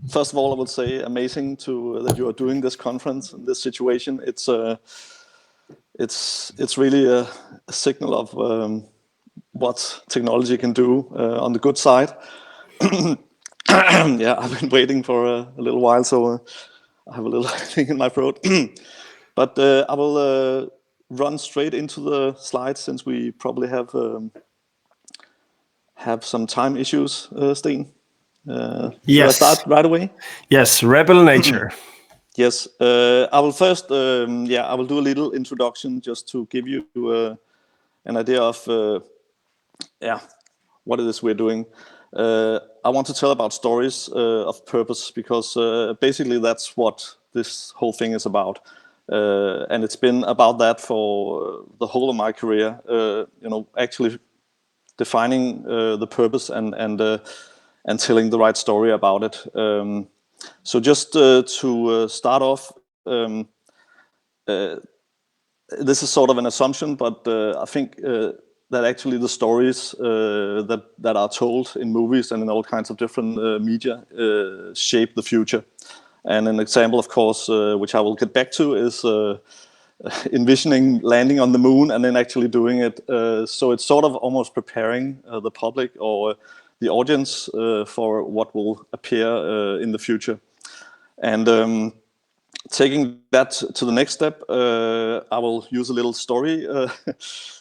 First of all, I would say amazing that you are doing this conference in this situation. It's really a signal of what technology can do on the good side. Yeah, I've been waiting for a little while, so I have a little thing in my throat. But I will run straight into the slides since we probably have some time issues, Sten. Yes. Should I start right away? Yes, Rebel Nature. Yes, I will first, I will do a little introduction just to give you an idea of, what it is we're doing. I want to tell about stories of purpose, because basically that's what this whole thing is about. And it's been about that for the whole of my career, actually defining the purpose and telling the right story about it. So just to start off, this is sort of an assumption, but I think that actually the stories that are told in movies and in all kinds of different media shape the future. And an example, of course, which I will get back to, is envisioning landing on the moon and then actually doing it. So it's sort of almost preparing the public or the audience for what will appear in the future. And taking that to the next step, I will use a little story,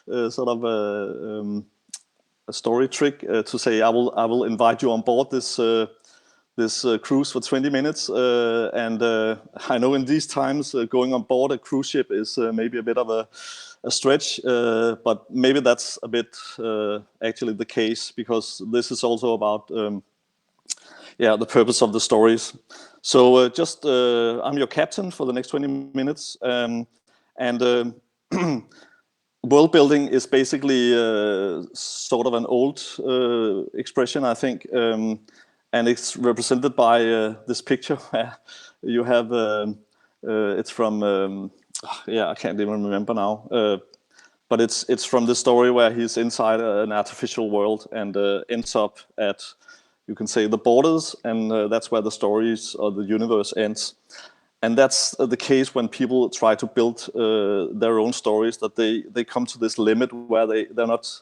sort of a story trick to say I will invite you on board this cruise for 20 minutes. And I know in these times going on board a cruise ship is maybe a bit of a stretch, but maybe that's a bit actually the case, because this is also about the purpose of the stories. So just I'm your captain for the next 20 minutes, and world building is basically sort of an old expression, I think, and it's represented by this picture where you have it's from I can't even remember now, but it's from the story where he's inside an artificial world and ends up at, you can say, the borders, and that's where the stories or the universe ends. And that's the case when people try to build their own stories, that they come to this limit where they're not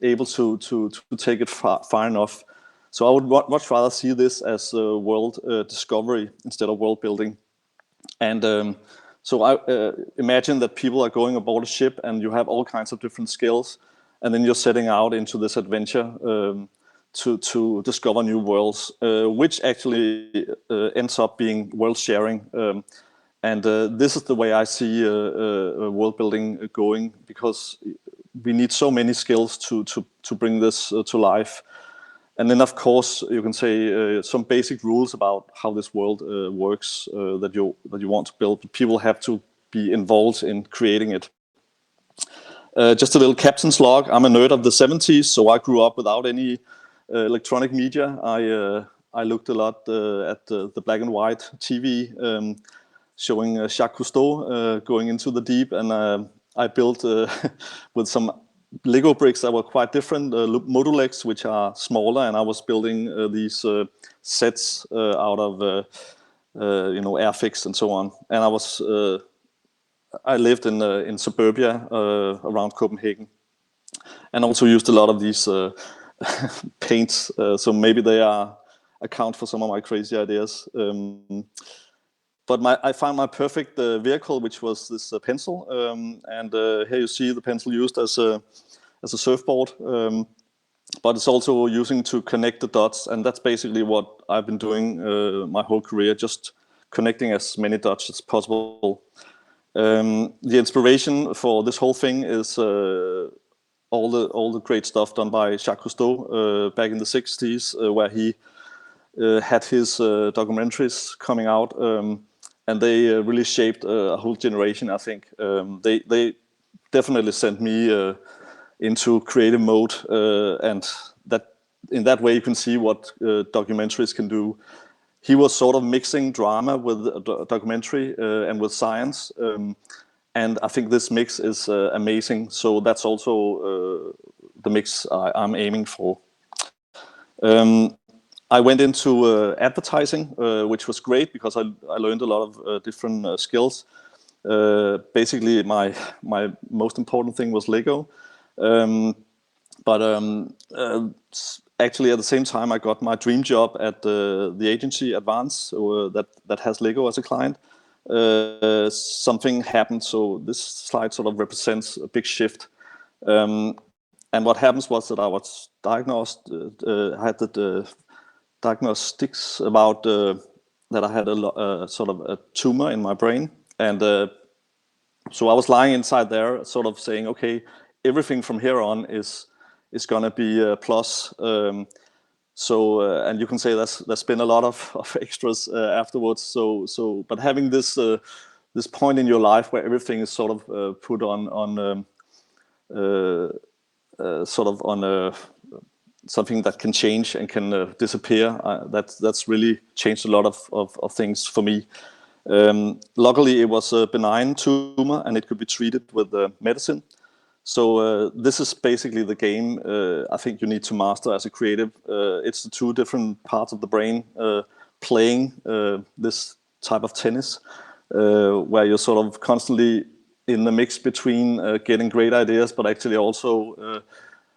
able to take it far enough. So I would much rather see this as world discovery instead of world building. And so I imagine that people are going aboard a ship and you have all kinds of different skills, and then you're setting out into this adventure to discover new worlds, which actually ends up being world sharing. And this is the way I see world building going, because we need so many skills to bring this to life. And then, of course, you can say some basic rules about how this world works that you want to build. People have to be involved in creating it. Just a little captain's log. I'm a nerd of the 70s, so I grew up without any electronic media. I looked a lot at the black and white TV showing Jacques Cousteau going into the deep, and I built with some Lego bricks that were quite different, Modulex, which are smaller, and I was building these sets out of Airfix and so on. And I lived in suburbia around Copenhagen, and also used a lot of these paints, so maybe they account for some of my crazy ideas. But I found my perfect vehicle, which was this pencil, and here you see the pencil used as a surfboard, but it's also using to connect the dots, and that's basically what I've been doing my whole career, just connecting as many dots as possible. The inspiration for this whole thing is all the great stuff done by Jacques Cousteau back in the 60s, where he had his documentaries coming out, and they really shaped a whole generation, I think. They definitely sent me into creative mode, and that in that way you can see what documentaries can do. He was sort of mixing drama with a documentary and with science, and I think this mix is amazing. So that's also the mix I'm aiming for. I went into advertising, which was great because I learned a lot of different skills. Basically, my most important thing was Lego. But actually, at the same time, I got my dream job at the agency Avod that has Lego as a client. Something happened, so this slide sort of represents a big shift. And what happens was that I was diagnosed. I had the diagnostics about the that I had a sort of a tumor in my brain, and so I was lying inside there, sort of saying, okay, everything from here on is gonna be plus. And you can say there's been a lot of extras afterwards. So but having this this point in your life where everything is sort of put on sort of on something that can change and can disappear, that's really changed a lot of things for me. Luckily, it was a benign tumor and it could be treated with medicine. So this is basically the game I think you need to master as a creative. It's the two different parts of the brain playing this type of tennis, where you're sort of constantly in the mix between getting great ideas, but actually also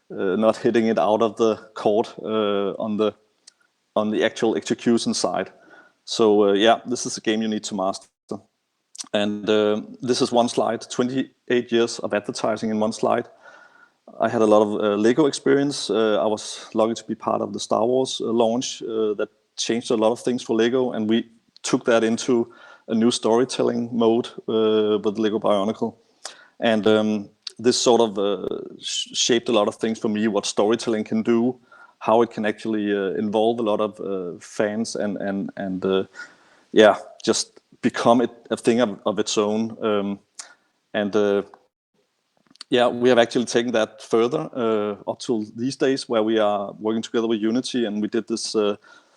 not hitting it out of the court on the actual execution side. So yeah, this is a game you need to master. And this is one slide, 28 years of advertising in one slide. I had a lot of Lego experience. I was lucky to be part of the Star Wars launch that changed a lot of things for Lego, and we took that into a new storytelling mode with Lego Bionicle. And this sort of shaped a lot of things for me, what storytelling can do, how it can actually involve a lot of fans and yeah, just become a thing of its own. Yeah, we have actually taken that further up to these days, where we are working together with Unity, and we did this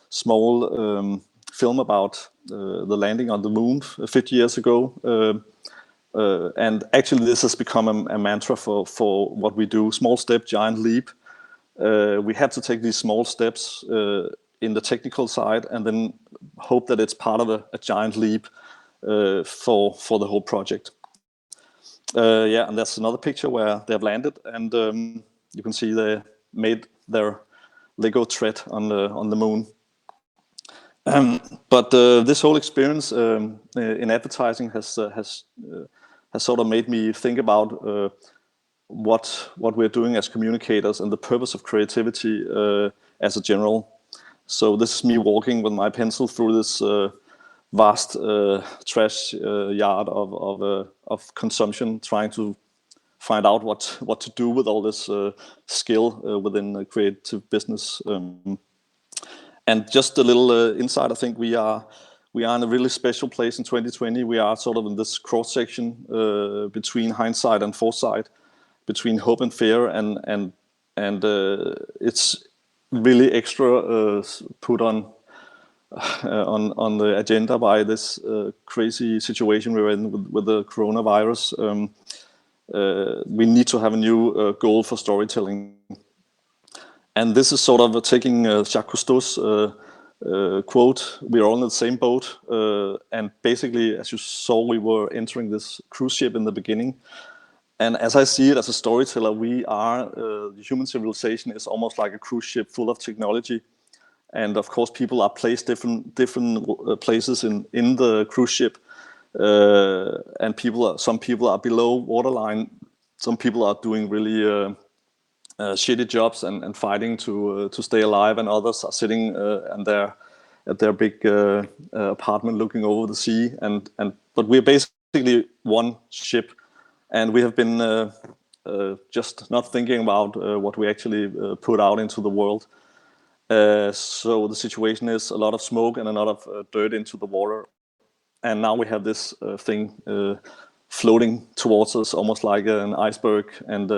small film about the landing on the moon 50 years ago. And actually this has become a mantra for what we do: small step, giant leap. We have to take these small steps in the technical side, and then hope that it's part of a giant leap for the whole project. Yeah, and that's another picture where they have landed, and you can see they made their Lego tread on the moon. But this whole experience in advertising has sort of made me think about what we're doing as communicators and the purpose of creativity as a general. So this is me walking with my pencil through this vast trash yard of consumption, trying to find out what to do with all this skill within the creative business. And just a little insight, I think we are in a really special place in 2020. We are sort of in this cross section between hindsight and foresight, between hope and fear, and it's really extra put on the agenda by this crazy situation we're in with the coronavirus. We need to have a new goal for storytelling. And this is sort of taking Jacques Cousteau's quote, "We are all in the same boat." And basically, as you saw, we were entering this cruise ship in the beginning. And as I see it as a storyteller, we are, the human civilization is almost like a cruise ship full of technology. And of course, people are placed different places in the cruise ship. And some people are below waterline. Some people are doing really shitty jobs and fighting to stay alive, and others are sitting at their big apartment looking over the sea. But we're basically one ship, and we have been just not thinking about what we actually put out into the world. So the situation is a lot of smoke and a lot of dirt into the water, and now we have this thing floating towards us, almost like an iceberg, and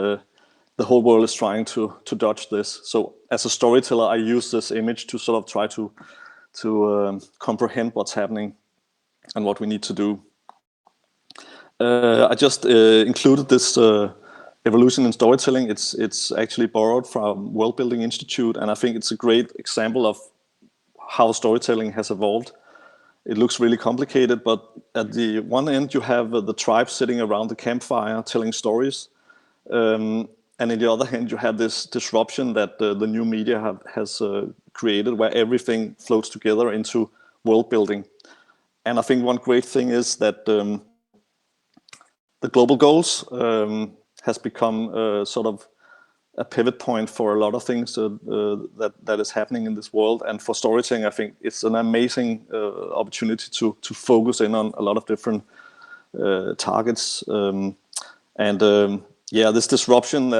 the whole world is trying to dodge this. So as a storyteller, I use this image to sort of try to comprehend what's happening and what we need to do. I just included this evolution in storytelling. It's actually borrowed from World Building Institute, and I think it's a great example of how storytelling has evolved. It looks really complicated, but at the one end you have the tribe sitting around the campfire telling stories. And on the other hand, you have this disruption that the new media has created, where everything floats together into world building. And I think one great thing is that the global goals has become sort of a pivot point for a lot of things that is happening in this world. And for storytelling, I think it's an amazing opportunity to focus in on a lot of different targets. This disruption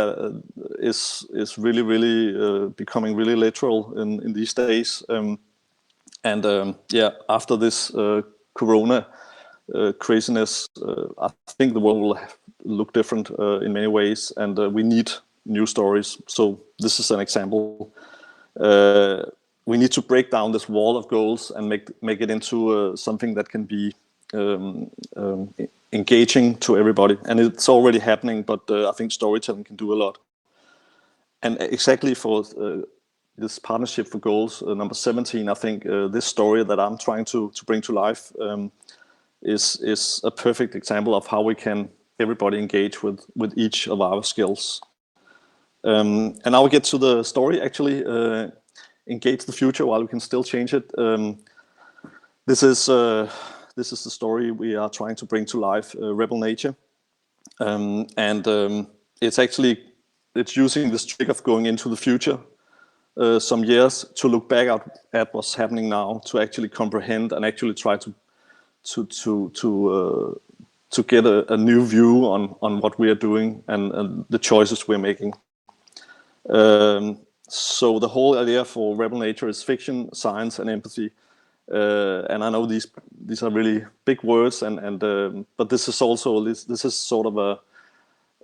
is really becoming really literal in these days. After this Corona craziness, I think the world will look different in many ways, and we need new stories. So this is an example. We need to break down this wall of goals and make it into something that can be engaging to everybody. And it's already happening, but I think storytelling can do a lot. And exactly for this partnership for goals, number 17, I think this story that I'm trying to bring to life is a perfect example of how we can everybody engage with each of our skills. And now we get to the story, actually, engage the future while we can still change it. This is the story we are trying to bring to life, Rebel Nature. It's using this trick of going into the future some years to look back at what's happening now, to actually comprehend and actually try to get a new view on what we are doing and the choices we're making. So the whole idea for Rebel Nature is fiction, science, and empathy. And I know these are really big words, but this is also this is sort of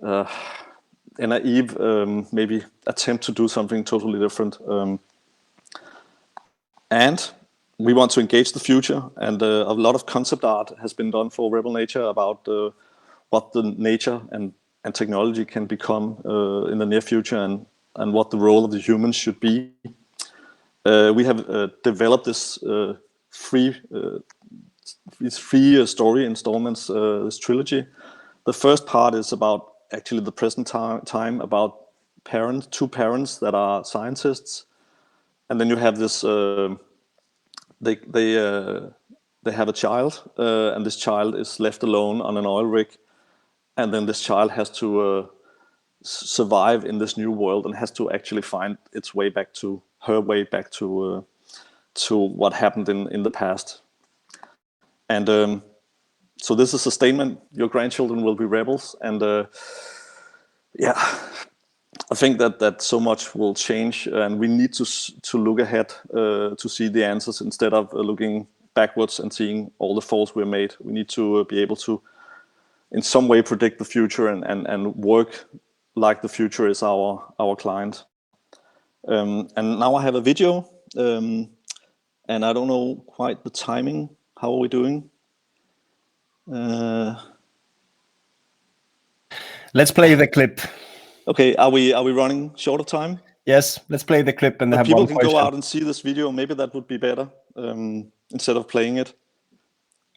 a naive maybe attempt to do something totally different. And we want to engage the future, and a lot of concept art has been done for Rebel Nature about what the nature and technology can become in the near future, and what the role of the humans should be. We have developed this these three story installments, this trilogy. The first part is about actually the present time, about two parents that are scientists, and then you have this. They have a child, and this child is left alone on an oil rig, and then this child has to survive in this new world and has to actually find its way back to what happened in the past. And so this is a statement: your grandchildren will be rebels. And I think that so much will change, and we need to look ahead to see the answers instead of looking backwards and seeing all the faults we're made. We need to be able to in some way predict the future and work like the future is our client. And now I have a video, and I don't know quite the timing. How are we doing? Let's play the clip. Okay, are we running short of time? Yes, let's play the clip and have people one can question. Go out and see this video. Maybe that would be better instead of playing it.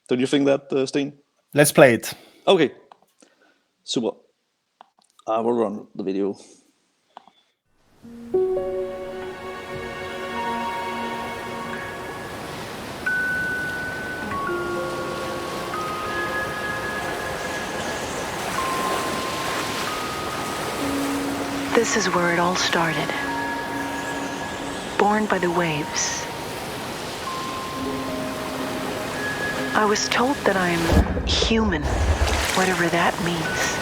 Don't you think that, Sten? Let's play it. Okay, super. I will run the video. This is where it all started. Born by the waves. I was told that I'm human, whatever that means.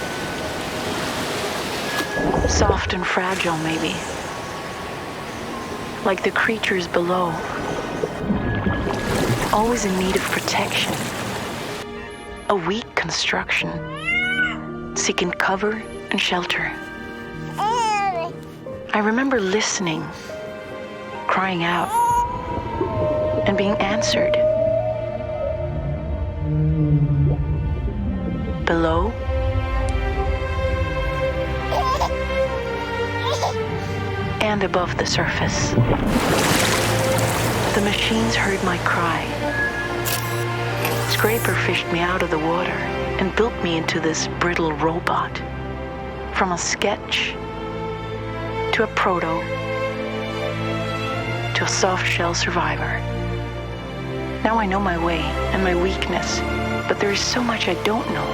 Soft and fragile, maybe. Like the creatures below. Always in need of protection. A weak construction. Seeking cover and shelter. I remember listening, crying out, and being answered. Below, and above the surface. The machines heard my cry. Scraper fished me out of the water and built me into this brittle robot. From a sketch to a proto, to a soft-shell survivor. Now I know my way and my weakness, but there is so much I don't know.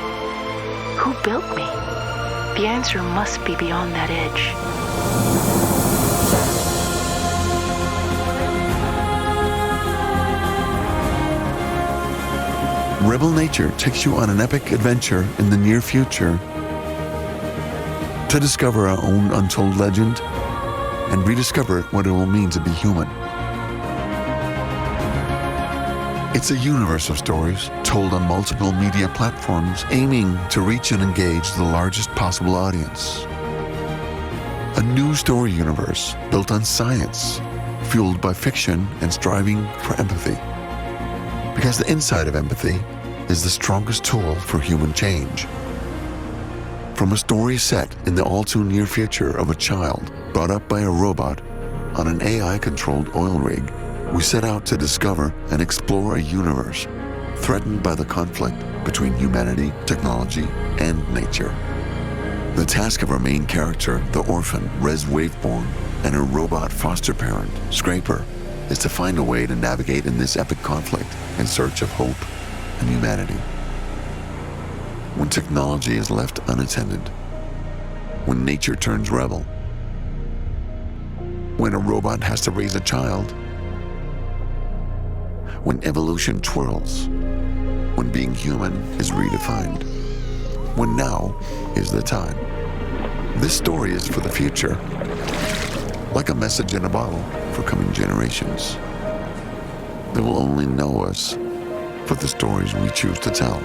Who built me? The answer must be beyond that edge. Rebel Nature takes you on an epic adventure in the near future to discover our own untold legend and rediscover what it will mean to be human. It's a universe of stories told on multiple media platforms aiming to reach and engage the largest possible audience. A new story universe built on science, fueled by fiction and striving for empathy. Because the inside of empathy is the strongest tool for human change. From a story set in the all-too-near future of a child brought up by a robot on an AI-controlled oil rig, we set out to discover and explore a universe threatened by the conflict between humanity, technology, and nature. The task of our main character, the orphan Res Waveborn, and her robot foster parent, Scraper, is to find a way to navigate in this epic conflict in search of hope and humanity. When technology is left unattended, when nature turns rebel, when a robot has to raise a child, when evolution twirls, when being human is redefined, when now is the time. This story is for the future, like a message in a bottle for coming generations. They will only know us for the stories we choose to tell.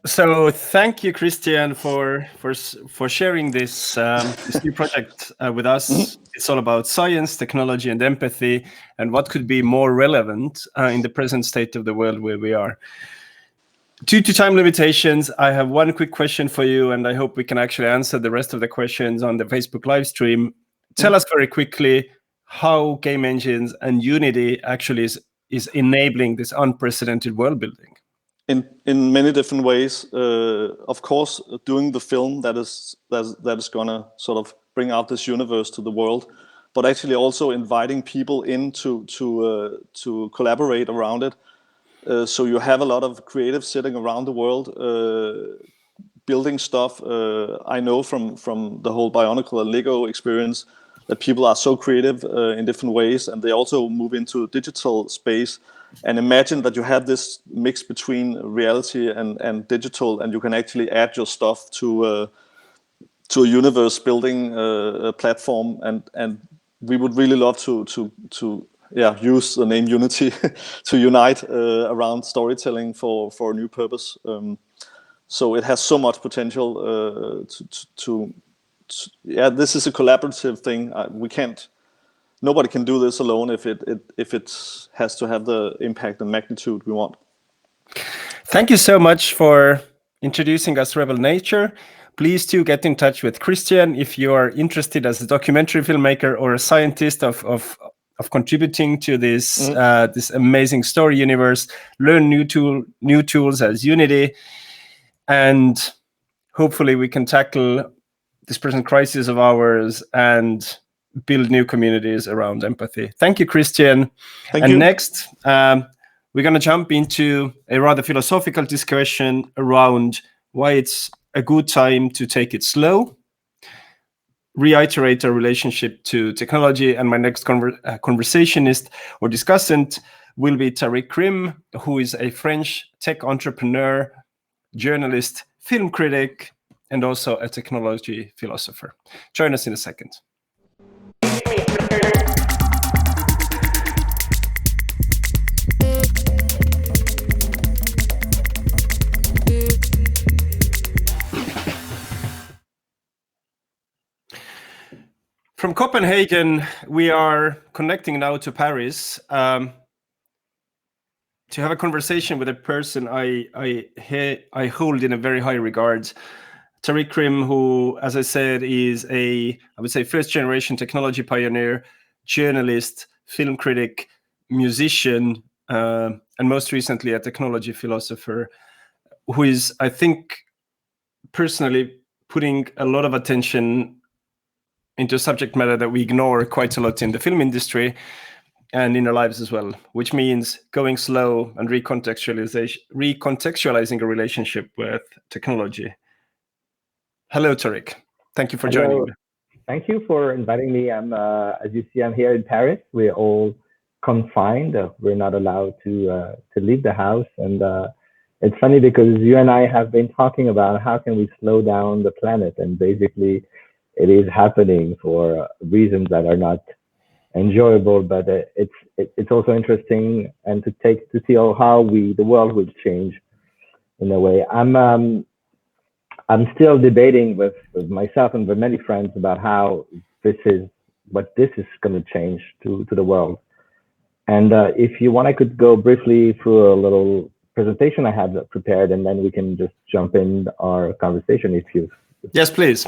So thank you, Christian, for sharing this new project with us. It's all about science, technology, and empathy, and what could be more relevant in the present state of the world where we are. Due to time limitations, I have one quick question for you, and I hope we can actually answer the rest of the questions on the Facebook live stream. Tell us very quickly how game engines and Unity actually is enabling this unprecedented world building. In many different ways. Of course, doing the film that is gonna sort of bring out this universe to the world, but actually also inviting people in to collaborate around it. So you have a lot of creatives sitting around the world building stuff. I know from the whole Bionicle and Lego experience that people are so creative in different ways, and they also move into digital space. And imagine that you have this mix between reality and digital, and you can actually add your stuff to a universe building platform. And we would really love to use the name Unity to unite around storytelling for a new purpose. So it has so much potential this is a collaborative thing. Nobody can do this alone if it has to have the impact and magnitude we want. Thank you so much for introducing us Rebel Nature. Please do get in touch with Christian if you are interested as a documentary filmmaker or a scientist of contributing to this this amazing story universe. Learn new tools as Unity, and hopefully we can tackle this present crisis of ours and build new communities around empathy. Thank you, Christian. Thank you. Next, we're going to jump into a rather philosophical discussion around why it's a good time to take it slow, reiterate our relationship to technology, and my next conversationist or discussant will be Tariq Krim, who is a French tech entrepreneur, journalist, film critic, and also a technology philosopher. Join us in a second. From Copenhagen, we are connecting now to Paris to have a conversation with a person I hold in a very high regard. Tariq Krim, who, as I said, is I would say, first-generation technology pioneer, journalist, film critic, musician, and most recently a technology philosopher, who is, I think, personally putting a lot of attention into a subject matter that we ignore quite a lot in the film industry and in our lives as well, which means going slow and recontextualizing a relationship with technology. Hello, Tariq. Thank you for joining. Thank you for inviting me. As you see, I'm here in Paris. We're all confined. We're not allowed to leave the house. And it's funny because you and I have been talking about how can we slow down the planet, and basically it is happening for reasons that are not enjoyable, but it's also interesting and to see how the world will change in a way. I'm still debating with myself and with many friends about how this is going to change to the world. And if you want, I could go briefly through a little presentation I have prepared, and then we can just jump in our conversation if you. Yes, please.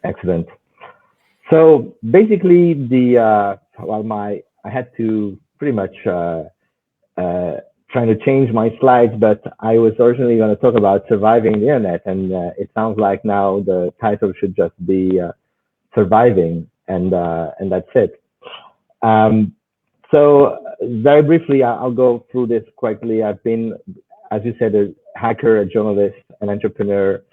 Excellent. So basically, I had to pretty much trying to change my slides, but I was originally going to talk about surviving the internet, and it sounds like now the title should just be surviving, and that's it. So very briefly, I'll go through this quickly. I've been, as you said, a hacker, a journalist, an entrepreneur.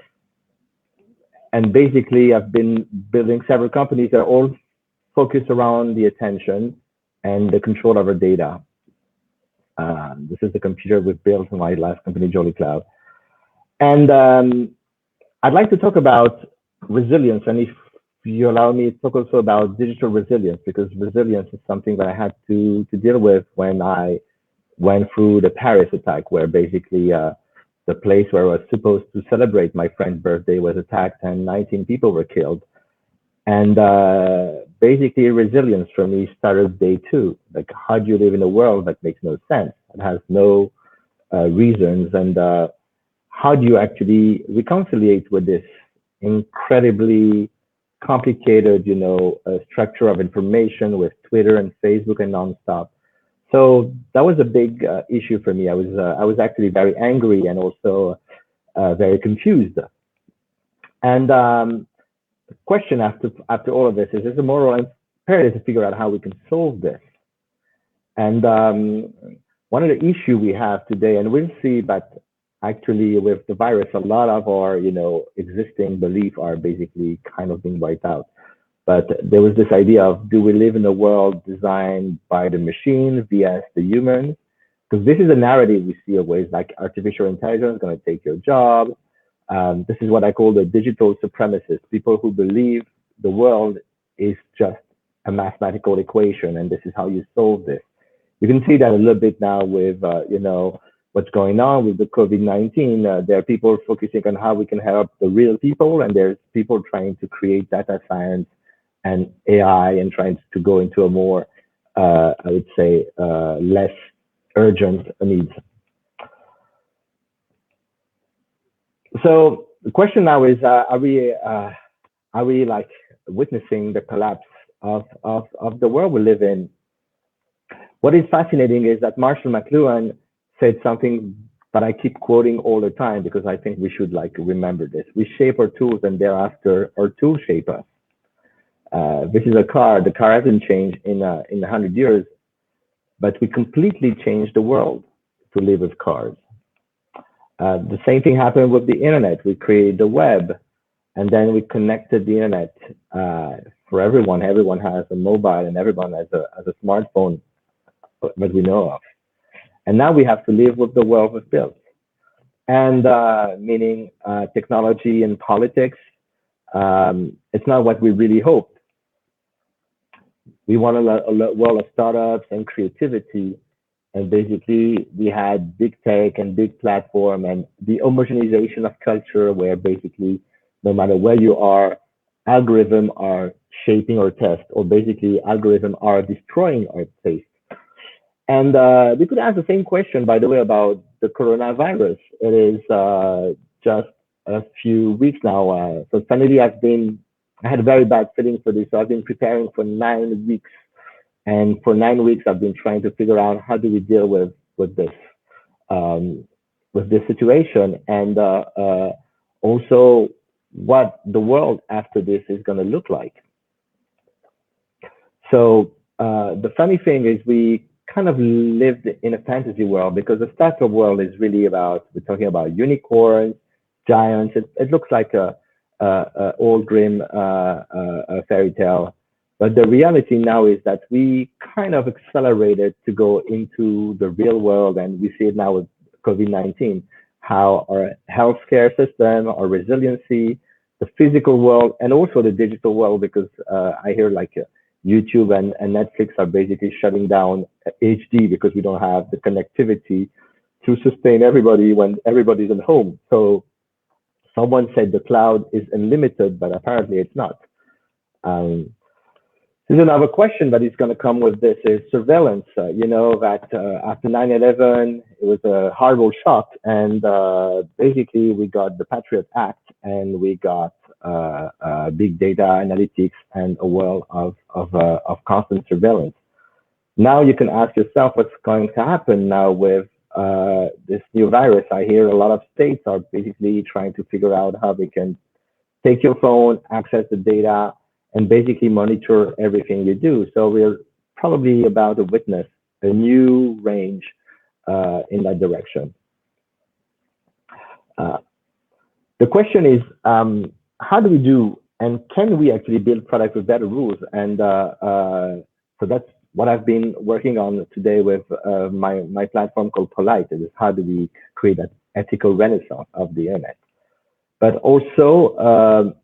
And basically, I've been building several companies that are all focused around the attention and the control of our data. This is the computer we've built in my last company, Jolly Cloud. And I'd like to talk about resilience. And if you allow me to talk also about digital resilience, because resilience is something that I had to deal with when I went through the Paris attack, where basically the place where I was supposed to celebrate my friend's birthday was attacked and 19 people were killed. And basically resilience for me started day 2. Like, how do you live in a world that makes no sense? It has no reasons. And how do you actually reconcile with this incredibly complicated, structure of information with Twitter and Facebook and nonstop? So that was a big issue for me. I was actually very angry and also very confused. And the question after all of this is a moral imperative to figure out how we can solve this. And one of the issues we have today, and we'll see, but actually with the virus, a lot of our existing beliefs are basically kind of being wiped out. But there was this idea of, do we live in a world designed by the machine vs the humans? Because this is a narrative we see of ways like artificial intelligence is going to take your job. This is what I call the digital supremacists, people who believe the world is just a mathematical equation and this is how you solve this. You can see that a little bit now with, what's going on with the COVID-19. There are people focusing on how we can help the real people, and there's people trying to create data science and AI and trying to go into a more, I would say, less urgent needs. So the question now is, are we like witnessing the collapse of the world we live in? What is fascinating is that Marshall McLuhan said something that I keep quoting all the time because I think we should remember this. We shape our tools and thereafter our tools shape us. This is a car. The car hasn't changed in 100 years, but we completely changed the world to live with cars. The same thing happened with the internet. We created the web, and then we connected the internet for everyone. Everyone has a mobile, and everyone has a smartphone that we know of. And now we have to live with the world we've built. And meaning technology and politics, it's not what we really hoped. We wanted a world of startups and creativity. And basically, we had big tech and big platform and the homogenization of culture where basically, no matter where you are, algorithms are shaping our taste, or basically algorithms are destroying our taste. And we could ask the same question, by the way, about the coronavirus. It is just a few weeks now. So finally, I had a very bad feeling for this. So I've been preparing for 9 weeks. And for 9 weeks, I've been trying to figure out how do we deal with this situation, and also what the world after this is going to look like. So the funny thing is we kind of lived in a fantasy world, because the startup world is really about, we're talking about unicorns, giants. It looks like a old grim fairy tale. But the reality now is that we kind of accelerated to go into the real world, and we see it now with COVID-19, how our healthcare system, our resiliency, the physical world, and also the digital world, because I hear like YouTube and Netflix are basically shutting down HD because we don't have the connectivity to sustain everybody when everybody's at home. So someone said the cloud is unlimited, but apparently it's not. There's another question that is going to come with this is surveillance. You know that after 9/11, it was a horrible shock, and basically we got the Patriot Act, and we got big data analytics and a world of constant surveillance. Now you can ask yourself what's going to happen now with this new virus. I hear a lot of states are basically trying to figure out how they can take your phone, access the data, and basically monitor everything you do. So we're probably about to witness a new range in that direction. The question is, how do we do, and can we actually build products with better rules? And so that's what I've been working on today with my platform called Polite. Is how do we create that ethical renaissance of the internet? But also,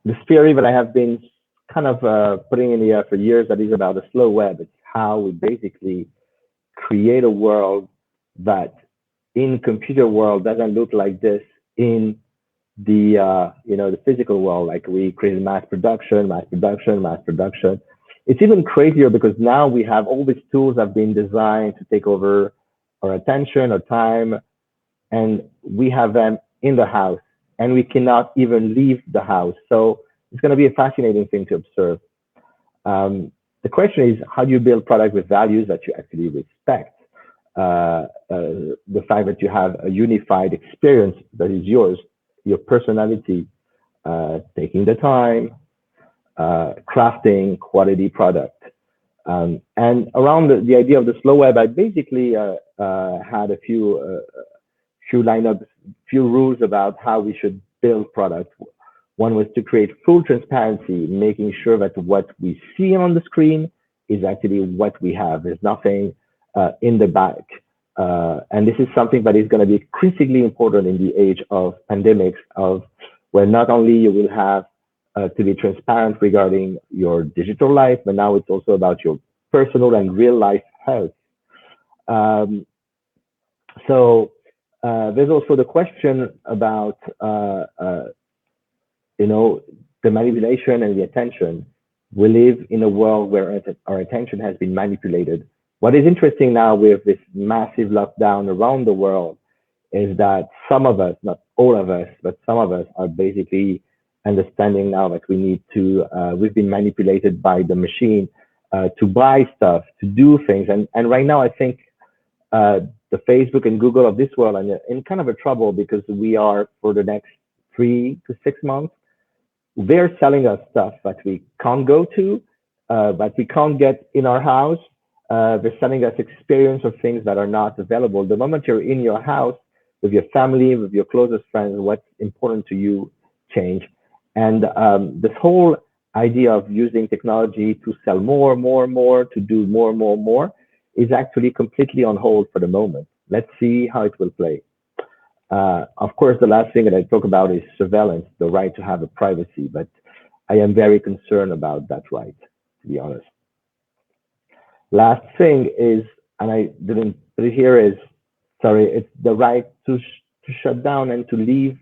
this theory that I have been kind of putting in the air for years, that is about the slow web. It's how we basically create a world that in computer world doesn't look like this in the the physical world. Like we create mass production. It's even crazier because now we have all these tools that have been designed to take over our attention, our time, and we have them in the house, and we cannot even leave the house. So it's going to be a fascinating thing to observe. The question is, how do you build products with values that you actually respect? The fact that you have a unified experience that is yours, your personality, taking the time, crafting quality product. And around the idea of the slow web, I basically had a few rules about how we should build products. One was to create full transparency, making sure that what we see on the screen is actually what we have. There's nothing in the back. And this is something that is going to be critically important in the age of pandemics, where not only you will have to be transparent regarding your digital life, but now it's also about your personal and real life health. So there's also the question about the manipulation and the attention. We live in a world where our attention has been manipulated. What is interesting now with this massive lockdown around the world is that some of us, not all of us, but some of us are basically understanding now that we need to, we've been manipulated by the machine to buy stuff, to do things. And right now, I think the Facebook and Google of this world are in kind of a trouble, because we are, for the next 3 to 6 months, they're selling us stuff that we can't go to, that we can't get in our house. They're selling us experience of things that are not available. The moment you're in your house with your family, with your closest friends, what's important to you change. And this whole idea of using technology to sell more, to do more, is actually completely on hold for the moment. Let's see how it will play. Of course, the last thing that I talk about is surveillance, the right to have a privacy, but I am very concerned about that right, to be honest. Last thing is, and I didn't put it here, is, sorry, it's the right to shut down and to leave.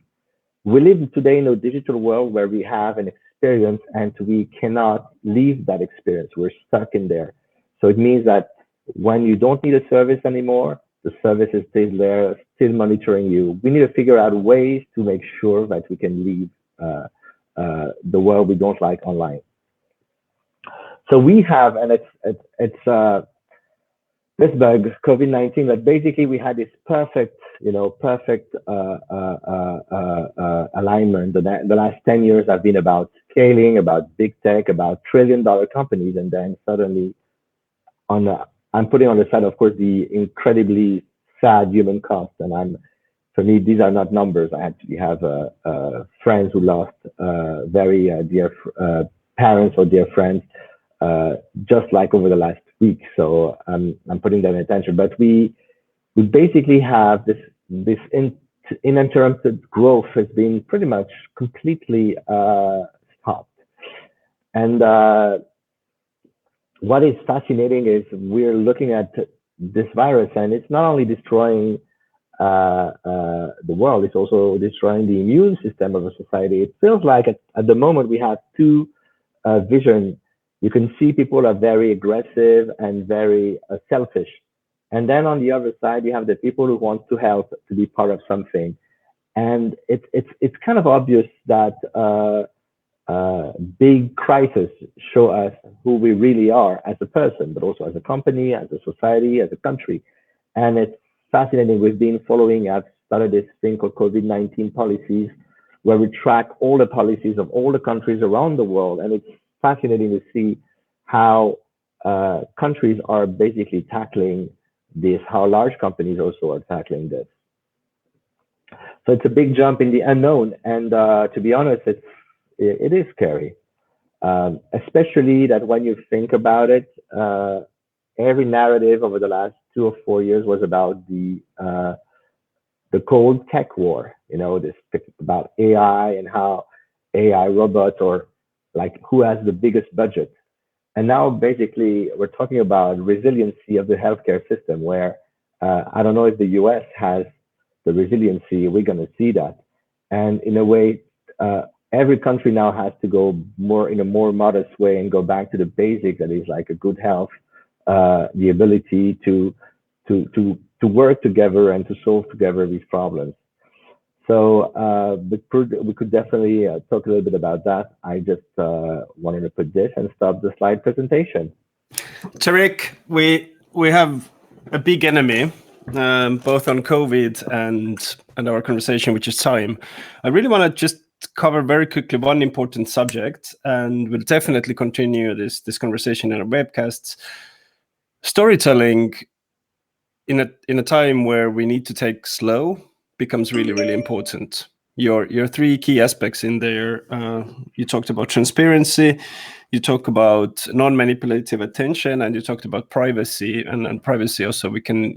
We live today in a digital world where we have an experience and we cannot leave that experience. We're stuck in there. So it means that when you don't need a service anymore, the service is still there, still monitoring you. We need to figure out ways to make sure that we can leave the world we don't like online. So we have, and it's this bug, COVID-19, that basically we had this perfect alignment. The last 10 years have been about scaling, about big tech, about trillion-dollar companies, and then suddenly, I'm putting on the side, of course, the incredibly sad human cost. And for me, these are not numbers. I actually have friends who lost very dear parents or dear friends, just like over the last week. So I'm putting that in attention. But we basically have this uninterrupted growth has been pretty much completely stopped. And what is fascinating is we're looking at this virus, and it's not only destroying the world, it's also destroying the immune system of a society. It feels like at the moment we have two visions. You can see people are very aggressive and very selfish. And then on the other side, you have the people who want to help, to be part of something. And it's kind of obvious that big crises show us who we really are as a person, but also as a company, as a society, as a country. And it's fascinating. We've been following, I've started this thing called COVID-19 policies, where we track all the policies of all the countries around the world. And it's fascinating to see how countries are basically tackling this, how large companies also are tackling this. So it's a big jump in the unknown. And to be honest, it is scary, especially that when you think about it, every narrative over the last 2 or 4 years was about the cold tech war, this about AI and how AI robots, or like who has the biggest budget. And now basically we're talking about resiliency of the healthcare system, where I don't know if the US has the resiliency. We're going to see that. And in a way, every country now has to go in a more modest way and go back to the basics, that is like a good health, the ability to work together and to solve together these problems. So we could definitely talk a little bit about that. I just wanted to put this and stop the slide presentation. Tariq, we have a big enemy, both on COVID and our conversation, which is time. I really want to just cover very quickly one important subject, and we'll definitely continue this conversation in our webcasts. Storytelling in a time where we need to take slow becomes really, really important. Your three key aspects in there, you talked about transparency, you talk about non-manipulative attention, and you talked about privacy. And privacy also we can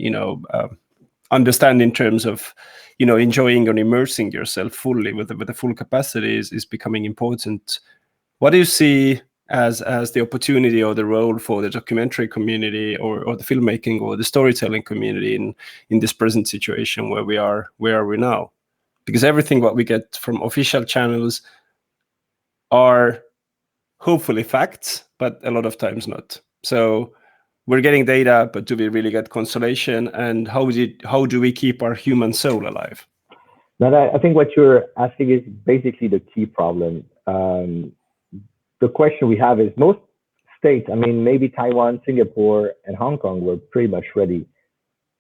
understand in terms of enjoying and immersing yourself fully with the full capacity is becoming important. What do you see as the opportunity or the role for the documentary community or the filmmaking or the storytelling community in this present situation where we are now? Because everything what we get from official channels are hopefully facts, but a lot of times not. So we're getting data, but do we really get consolation? And how do we keep our human soul alive? Now, I think what you're asking is basically the key problem. The question we have is most states, maybe Taiwan, Singapore, and Hong Kong were pretty much ready.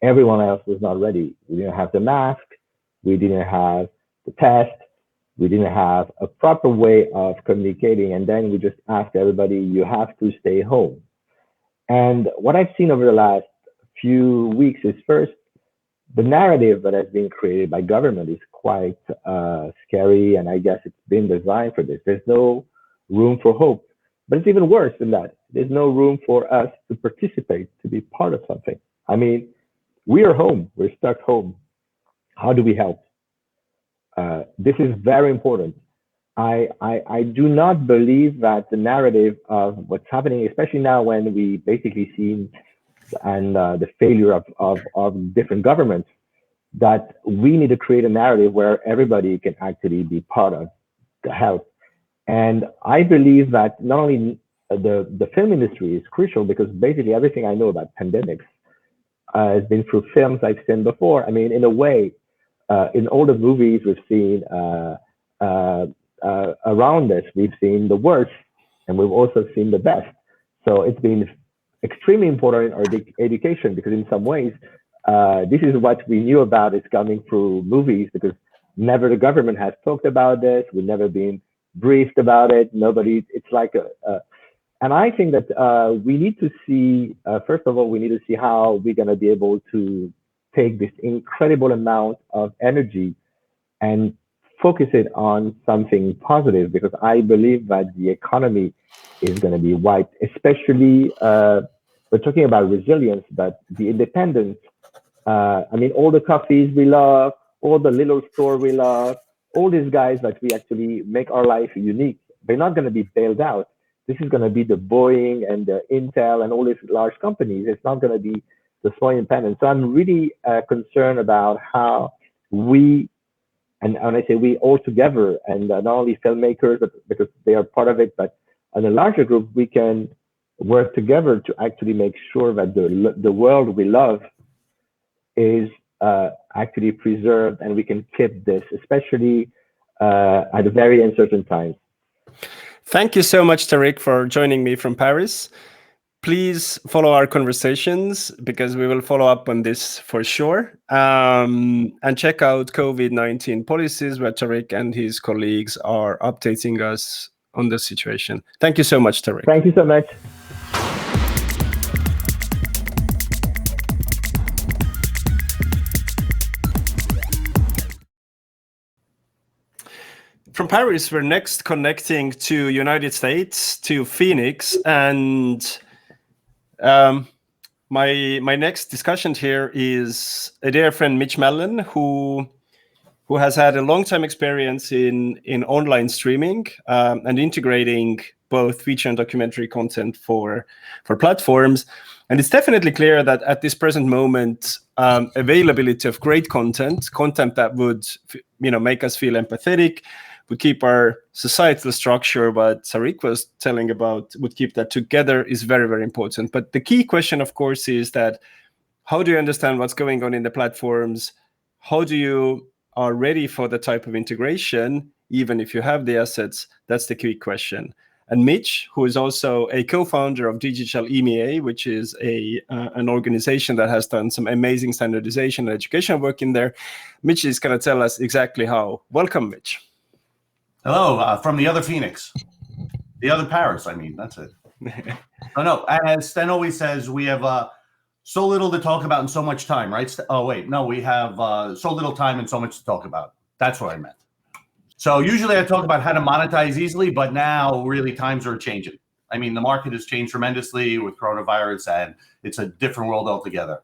Everyone else was not ready. We didn't have the mask. We didn't have the test. We didn't have a proper way of communicating. And then we just asked everybody, you have to stay home. And what I've seen over the last few weeks is, first, the narrative that has been created by government is quite scary. And I guess it's been designed for this. There's no room for hope. But it's even worse than that. There's no room for us to participate, to be part of something. We are home. We're stuck home. How do we help? This is very important. I do not believe that the narrative of what's happening, especially now when we basically see the failure of different governments, that we need to create a narrative where everybody can actually be part of the help. And I believe that not only the film industry is crucial, because basically everything I know about pandemics has been through films I've seen before. In a way, in all the movies we've seen around us, we've seen the worst, and we've also seen the best. So it's been extremely important in our education, because in some ways, this is what we knew about is coming through movies, because never the government has talked about this. We've never been briefed about it. Nobody, it's like and I think that we need to see, first of all, we need to see how we're going to be able to take this incredible amount of energy and focus it on something positive, because I believe that the economy is going to be wiped, especially, we're talking about resilience, but the independence, I mean, all the coffees we love, all the little store we love, all these guys that we actually make our life unique, they're not going to be bailed out. This is going to be the Boeing and the Intel and all these large companies. It's not going to be the small independents. So I'm really concerned about how we, and when I say we, all together, and not only filmmakers, but because they are part of it, but in a larger group, we can work together to actually make sure that the world we love is actually preserved, and we can keep this, especially at very uncertain times. Thank you so much, Tariq, for joining me from Paris. Please follow our conversations, because we will follow up on this for sure. And check out COVID-19 policies, where Tariq and his colleagues are updating us on the situation. Thank you so much, Tariq. Thank you so much. From Paris, we're next connecting to United States, to Phoenix, and my next discussion here is a dear friend, Mitch Mellon, who has had a long-time experience in online streaming and integrating both feature and documentary content for platforms. And it's definitely clear that at this present moment, availability of great content that would make us feel empathetic, would keep our societal structure, what Tariq was telling about, would keep that together, is very, very important. But the key question, of course, is that how do you understand what's going on in the platforms? How do you are ready for the type of integration, even if you have the assets? That's the key question. And Mitch, who is also a co-founder of Digital EMEA, which is an organization that has done some amazing standardization and education work in there, Mitch is going to tell us exactly how. Welcome, Mitch. Hello, from the other Phoenix. The other Paris, I mean, that's it. Oh, no, as Sten always says, we have so little to talk about and so much time, right? Oh, wait, no, we have so little time and so much to talk about. That's what I meant. So usually I talk about how to monetize easily, but now really times are changing. I mean, the market has changed tremendously with coronavirus, and it's a different world altogether.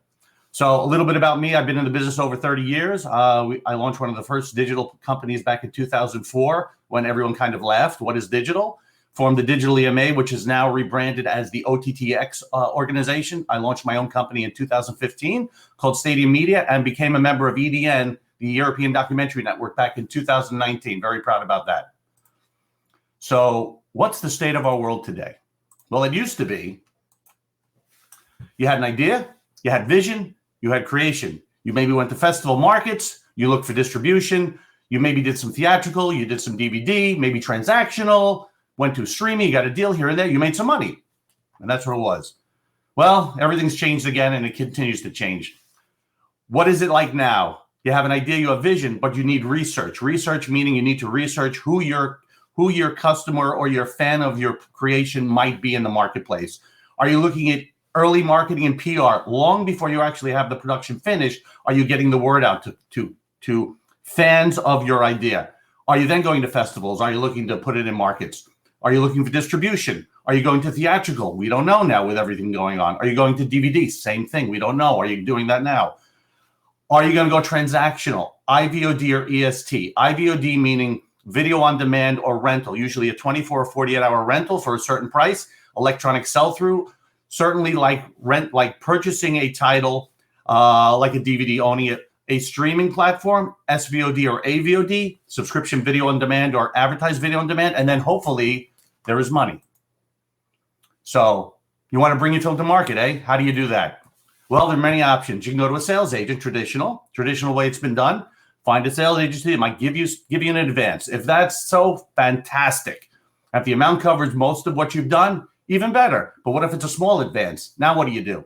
So a little bit about me. I've been in the business over 30 years. I launched one of the first digital companies back in 2004 when everyone kind of laughed. What is digital? Formed the Digital EMA, which is now rebranded as the OTTX organization. I launched my own company in 2015 called Stadium Media and became a member of EDN, the European Documentary Network, back in 2019. Very proud about that. So what's the state of our world today? Well, it used to be you had an idea, you had vision, you had creation. You maybe went to festival markets, you looked for distribution, you maybe did some theatrical, you did some DVD, maybe transactional, went to streaming, you got a deal here and there, you made some money. And that's what it was. Well, everything's changed again, and it continues to change. What is it like now? You have an idea, you have vision, but you need research. Research meaning you need to research who your customer or your fan of your creation might be in the marketplace. Are you looking at early marketing and PR long before you actually have the production finished? Are you getting the word out to fans of your idea? Are you then going to festivals? Are you looking to put it in markets? Are you looking for distribution? Are you going to theatrical? We don't know now with everything going on. Are you going to DVD? Same thing. We don't know. Are you doing that now? Are you going to go transactional? IVOD or EST? IVOD meaning video on demand or rental, usually a 24 or 48-hour rental for a certain price, electronic sell-through, certainly like purchasing a title, like a DVD, owning a streaming platform, SVOD or AVOD, subscription video on demand or advertised video on demand, and then hopefully there is money. So you want to bring your film to market, eh? How do you do that? Well, there are many options. You can go to a sales agent, traditional way it's been done. Find a sales agency. It might give you an advance. If that's so fantastic, if the amount covers most of what you've done, even better. But what if it's a small advance? Now what do? Do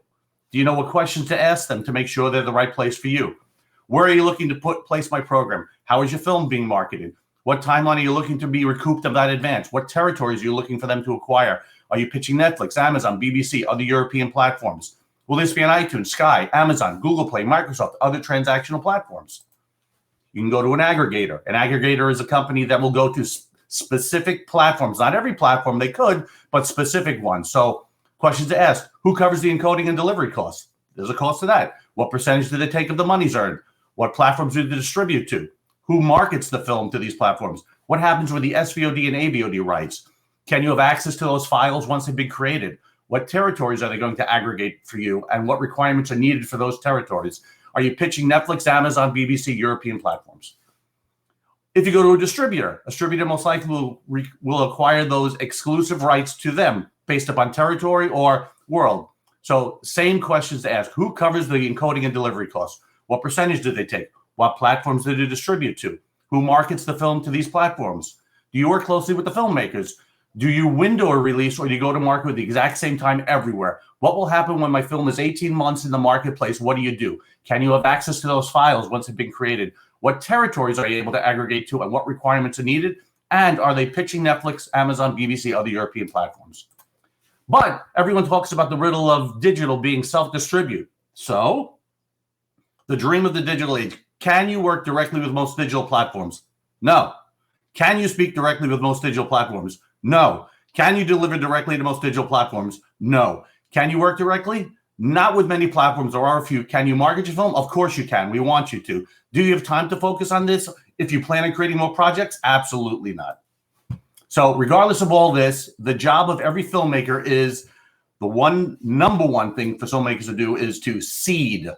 you know what questions to ask them to make sure they're the right place for you? Where are you looking to place my program? How is your film being marketed? What timeline are you looking to be recouped of that advance? What territories are you looking for them to acquire? Are you pitching Netflix, Amazon, BBC, other European platforms? Will this be on iTunes, Sky, Amazon, Google Play, Microsoft, other transactional platforms? You can go to an aggregator. An aggregator is a company that will go to specific platforms. Not every platform they could, but specific ones. So questions to ask: who covers the encoding and delivery costs? There's a cost to that. What percentage do they take of the monies earned? What platforms do they distribute to? Who markets the film to these platforms? What happens with the SVOD and AVOD rights? Can you have access to those files once they've been created? What territories are they going to aggregate for you, and what requirements are needed for those territories? Are you pitching Netflix, Amazon, BBC, European platforms? If you go to a distributor most likely will acquire those exclusive rights to them based upon territory or world. So same questions to ask. Who covers the encoding and delivery costs? What percentage do they take? What platforms do they distribute to? Who markets the film to these platforms? Do you work closely with the filmmakers? Do you window a release, or do you go to market at the exact same time everywhere? What will happen when my film is 18 months in the marketplace? What do you do? Can you have access to those files once they've been created? What territories are you able to aggregate to, and what requirements are needed? And are they pitching Netflix, Amazon, BBC, other European platforms? But everyone talks about the riddle of digital being self-distribute. So the dream of the digital age. Can you work directly with most digital platforms? No. Can you speak directly with most digital platforms? No. Can you deliver directly to most digital platforms? No. Can you work directly? Not with many platforms. There are a few. Can you market your film? Of course you can. We want you to. Do you have time to focus on this? If you plan on creating more projects? Absolutely not. So regardless of all this, the job of every filmmaker is the number one thing for filmmakers to do is to seed.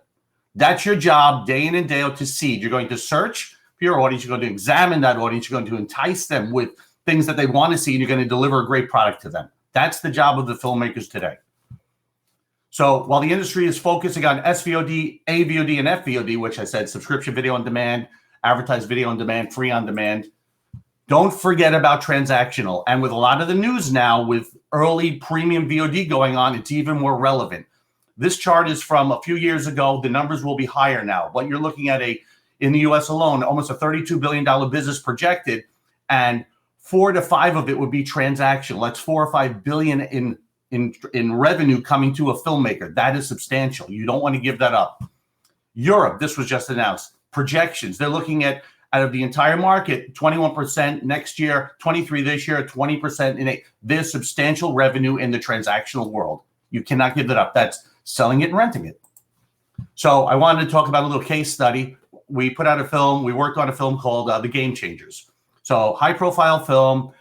That's your job day in and day out, to seed. You're going to search for your audience. You're going to examine that audience. You're going to entice them with things that they want to see, and you're going to deliver a great product to them. That's the job of the filmmakers today. So while the industry is focusing on SVOD, AVOD, and FVOD, which I said, subscription video on demand, advertised video on demand, free on demand, don't forget about transactional. And with a lot of the news now, with early premium VOD going on, it's even more relevant. This chart is from a few years ago. The numbers will be higher now. What you're looking at in the US alone, almost a $32 billion business projected, and 4 to 5 of it would be transactional. That's 4 or 5 billion in revenue coming to a filmmaker. That is substantial. You don't want to give that up. Europe, this was just announced. Projections, they're looking at, out of the entire market, 21% next year, 23% this year, 20% in there's substantial revenue in the transactional world. You cannot give that up. That's selling it and renting it. So I wanted to talk about a little case study. We put out a film. We worked on a film called The Game Changers. So high profile film.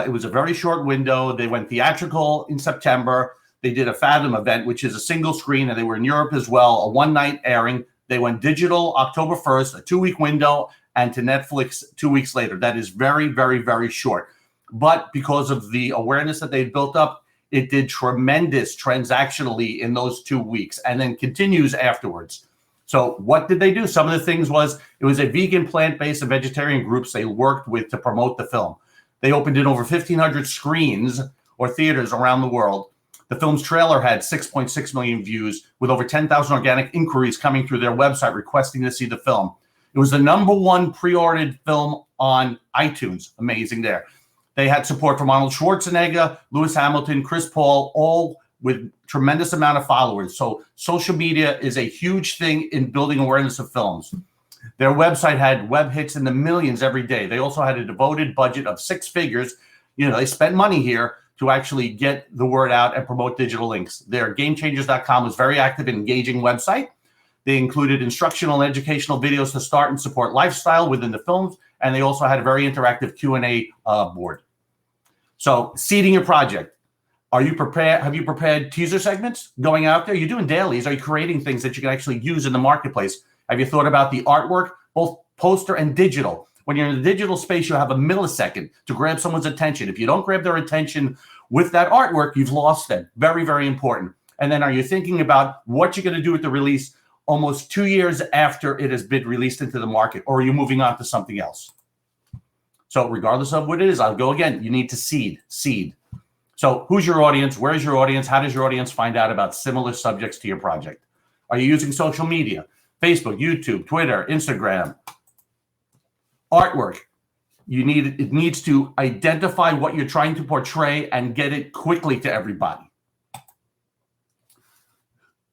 It was a very short window. They went theatrical in September. They did a Fathom event, which is a single screen, and they were in Europe as well, a one-night airing. They went digital October 1st, a 2-week window, and to Netflix 2 weeks later. That is very, very, very short. But because of the awareness that they've built up, it did tremendous transactionally in those 2 weeks and then continues afterwards. So what did they do? Some of the things was, it was a vegan, plant-based, and vegetarian groups they worked with to promote the film. They opened in over 1,500 screens or theaters around the world. The film's trailer had 6.6 million views, with over 10,000 organic inquiries coming through their website requesting to see the film. It was the #1 pre-ordered film on iTunes. Amazing there. They had support from Arnold Schwarzenegger, Lewis Hamilton, Chris Paul, all with tremendous amount of followers. So social media is a huge thing in building awareness of films. Their website had web hits in the millions every day. They also had a devoted budget of 6 figures. You know, they spent money here to actually get the word out and promote digital links. Their GameChangers.com was very active and engaging website. They included instructional and educational videos to start and support lifestyle within the films, and they also had a very interactive Q&A board. So, seeding your project. Are you prepared? Have you prepared teaser segments going out there? You're doing dailies. Are you creating things that you can actually use in the marketplace? Have you thought about the artwork, both poster and digital? When you're in the digital space, you have a millisecond to grab someone's attention. If you don't grab their attention with that artwork, you've lost them. Very, very important. And then are you thinking about what you're going to do with the release almost 2 years after it has been released into the market, or are you moving on to something else? So regardless of what it is, I'll go again. You need to seed. So who's your audience? Where's your audience? How does your audience find out about similar subjects to your project? Are you using social media? Facebook, YouTube, Twitter, Instagram, artwork. It needs to identify what you're trying to portray and get it quickly to everybody.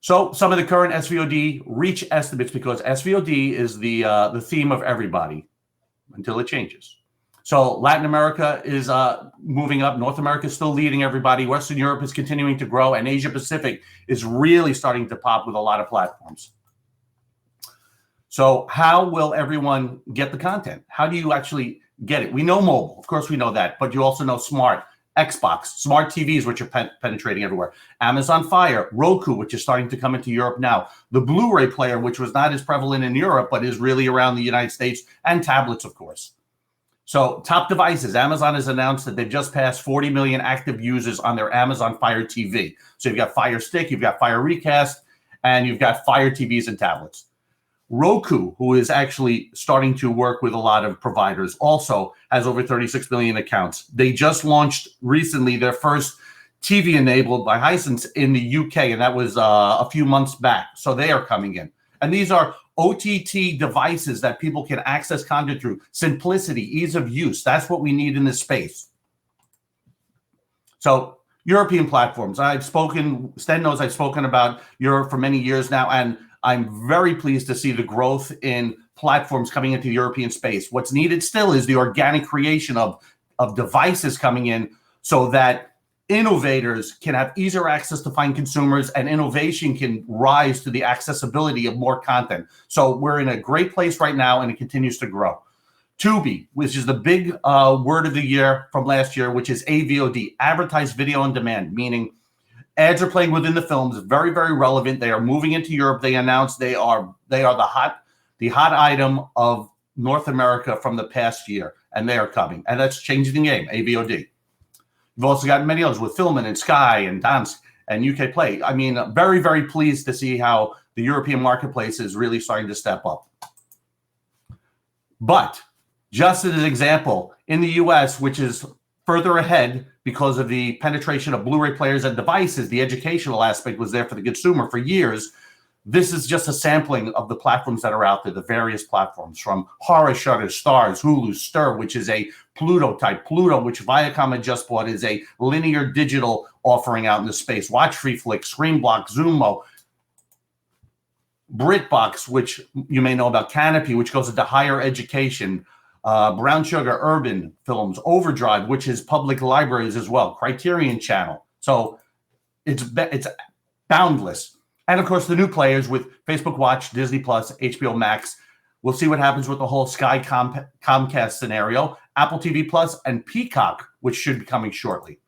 So some of the current SVOD reach estimates, because SVOD is the theme of everybody until it changes. So Latin America is moving up. North America is still leading everybody. Western Europe is continuing to grow, and Asia Pacific is really starting to pop with a lot of platforms. So how will everyone get the content? How do you actually get it? We know mobile, of course we know that, but you also know smart, Xbox, smart TVs, which are penetrating everywhere, Amazon Fire, Roku, which is starting to come into Europe now, the Blu-ray player, which was not as prevalent in Europe, but is really around the United States, and tablets, of course. So top devices, Amazon has announced that they've just passed 40 million active users on their Amazon Fire TV. So you've got Fire Stick, you've got Fire Recast, and you've got Fire TVs and tablets. Roku, who is actually starting to work with a lot of providers, also has over 36 million accounts. They just launched recently their first TV enabled by Hisense in the UK, and that was a few months back. So they are coming in. And these are OTT devices that people can access content through. Simplicity, ease of use. That's what we need in this space. So European platforms. Sten knows I've spoken about Europe for many years now, and I'm very pleased to see the growth in platforms coming into the European space. What's needed still is the organic creation of devices coming in so that innovators can have easier access to find consumers, and innovation can rise to the accessibility of more content. So we're in a great place right now, and it continues to grow. Tubi, which is the big word of the year from last year, which is AVOD, advertised video on demand, meaning ads are playing within the films, very, very relevant. They are moving into Europe. They announced they are the hot item of North America from the past year, and they are coming. And that's changing the game, AVOD. You've also got many others with Filmin and Sky and Dansk and UK Play. I mean, very, very pleased to see how the European marketplace is really starting to step up. But just as an example, in the US, which is further ahead because of the penetration of Blu-ray players and devices, the educational aspect was there for the consumer for years. This is just a sampling of the platforms that are out there, the various platforms, from Horror Shutter, Stars, Hulu, Stir, which is a Pluto type. Pluto, which Viacom had just bought, is a linear digital offering out in the space. Watch Free Flick, Screenblock, Zumo, BritBox, which you may know about, Canopy, which goes into higher education, Brown Sugar, Urban Films, Overdrive, which is public libraries as well, Criterion Channel. So it's boundless. And of course, the new players with Facebook Watch, Disney Plus, HBO Max. We'll see what happens with the whole Sky Comcast scenario, Apple TV Plus, and Peacock, which should be coming shortly.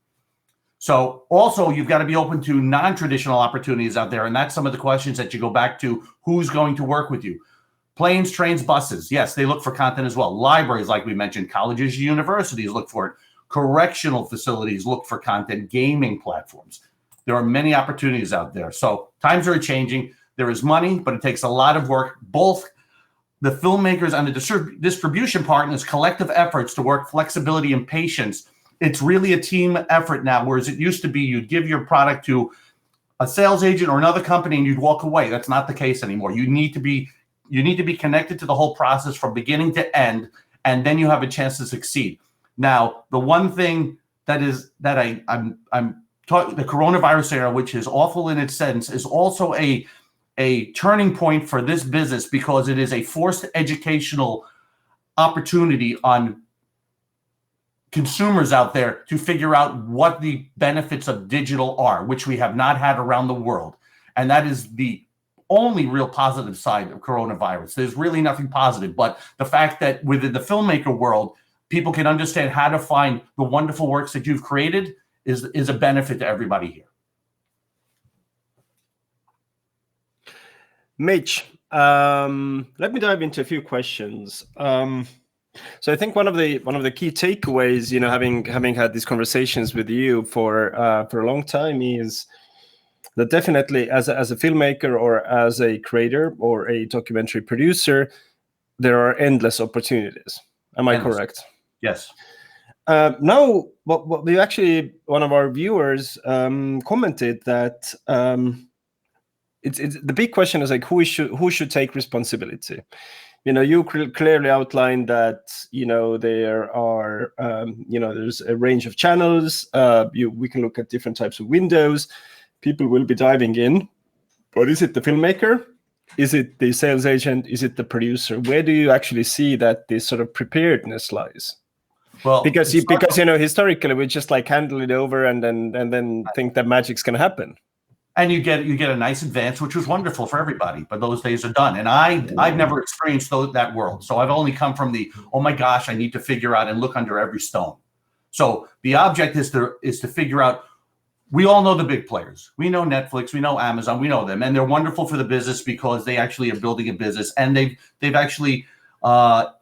So also, you've got to be open to non-traditional opportunities out there. And that's some of the questions that you go back to. Who's going to work with you? Planes, trains, buses. Yes, they look for content as well. Libraries, like we mentioned, colleges, universities look for it. Correctional facilities look for content. Gaming platforms. There are many opportunities out there. So times are changing. There is money, but it takes a lot of work. Both the filmmakers and the distribution partners' collective efforts to work flexibility and patience. It's really a team effort now, whereas it used to be you'd give your product to a sales agent or another company and you'd walk away. That's not the case anymore. You need to be connected to the whole process from beginning to end, and then you have a chance to succeed. Now, the one thing the coronavirus era, which is awful in its sense, is also a turning point for this business because it is a forced educational opportunity on consumers out there to figure out what the benefits of digital are, which we have not had around the world. And that is the only real positive side of coronavirus. There's really nothing positive, but the fact that within the filmmaker world, people can understand how to find the wonderful works that you've created is a benefit to everybody here. Mitch, let me dive into a few questions. So I think one of the key takeaways, having had these conversations with you for a long time, is that definitely as a filmmaker or as a creator or a documentary producer, there are endless opportunities. Am I correct? Yes. Now, what we actually, one of our viewers commented that it's the big question is like who should take responsibility. you clearly outlined that, there are, there's a range of channels. We can look at different types of windows. People will be diving in. But is it the filmmaker? Is it the sales agent? Is it the producer? Where do you actually see that this sort of preparedness lies? Well, because historically we just like handle it over and then think that magic's going to happen. And you get a nice advance, which was wonderful for everybody. But those days are done, and I've never experienced that world. So I've only come from the, oh my gosh, I need to figure out and look under every stone. So the object is to figure out. We all know the big players. We know Netflix, we know Amazon, we know them, and they're wonderful for the business because they actually are building a business, and they've actually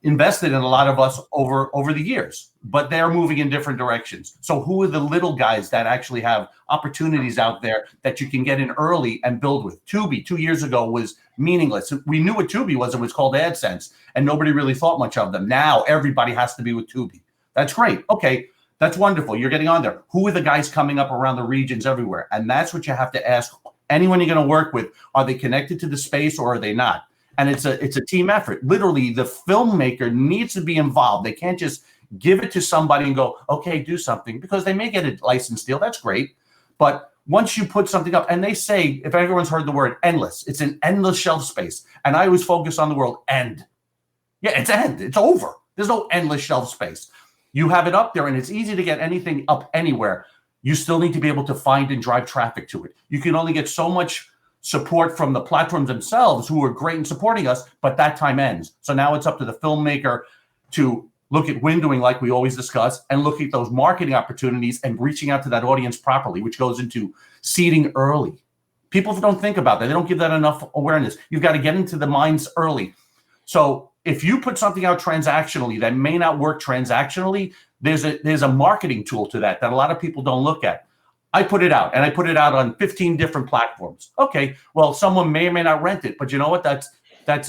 invested in a lot of us over the years. But they're moving in different directions. So who are the little guys that actually have opportunities out there that you can get in early and build with? Tubi 2 years ago was meaningless. We knew what Tubi was. It was called AdSense, and nobody really thought much of them. Now everybody has to be with Tubi. That's great. Okay. That's wonderful. You're getting on there. Who are the guys coming up around the regions everywhere? And that's what you have to ask anyone you're going to work with. Are they connected to the space or are they not? And it's a team effort. Literally, the filmmaker needs to be involved. They can't just give it to somebody and go, okay, do something, because they may get a license deal. That's great. But once you put something up, and they say, if everyone's heard the word endless, it's an endless shelf space. And I always focus on the word end. Yeah, it's end. It's over. There's no endless shelf space. You have it up there, and it's easy to get anything up anywhere. You still need to be able to find and drive traffic to it. You can only get so much support from the platforms themselves, who are great in supporting us, but that time ends. So now it's up to the filmmaker to look at windowing, like we always discuss, and look at those marketing opportunities and reaching out to that audience properly, which goes into seeding early. People don't think about that. They don't give that enough awareness. You've got to get into the minds early. So if you put something out transactionally that may not work transactionally, there's a marketing tool to that a lot of people don't look at. I put it out, and I put it out on 15 different platforms. Okay, well, someone may or may not rent it, but you know what? That's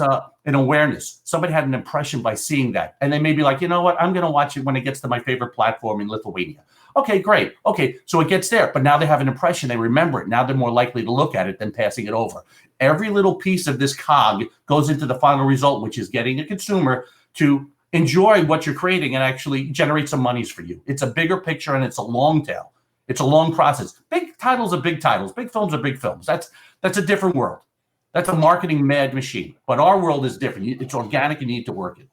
an awareness. Somebody had an impression by seeing that, and they may be like, you know what? I'm going to watch it when it gets to my favorite platform in Lithuania. Okay, great. Okay, so it gets there, but now they have an impression. They remember it. Now they're more likely to look at it than passing it over. Every little piece of this cog goes into the final result, which is getting a consumer to enjoy what you're creating and actually generate some monies for you. It's a bigger picture, and it's a long tail. It's a long process. Big titles are big titles. Big films are big films. That's a different world. That's a marketing mad machine. But our world is different. It's organic. You need to work it.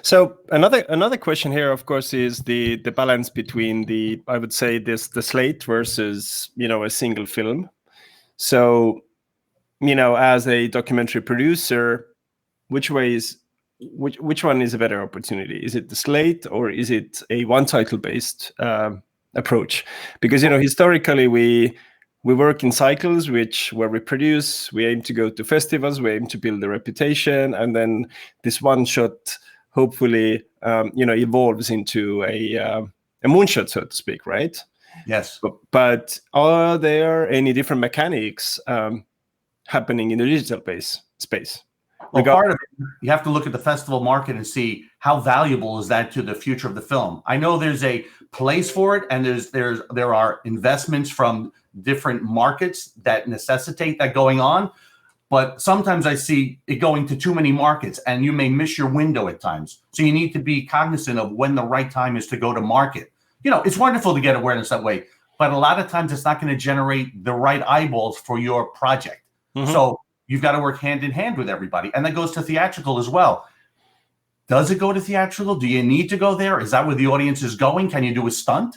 So another question here, of course, is the balance between I would say the slate versus a single film. So as a documentary producer, which one is a better opportunity? Is it the slate, or is it a one title based approach? Because historically we work in cycles, where we produce, we aim to go to festivals, we aim to build a reputation, and then this one shot hopefully evolves into a moonshot, so to speak, right? Yes. But are there any different mechanics happening in the digital space? Well, part of it, you have to look at the festival market and see how valuable is that to the future of the film. I know there's a place for it, and there are investments from different markets that necessitate that going on. But sometimes I see it going to too many markets, and you may miss your window at times. So you need to be cognizant of when the right time is to go to market. It's wonderful to get awareness that way, but a lot of times it's not going to generate the right eyeballs for your project. Mm-hmm. So you've got to work hand in hand with everybody. And that goes to theatrical as well. Does it go to theatrical? Do you need to go there? Is that where the audience is going? Can you do a stunt?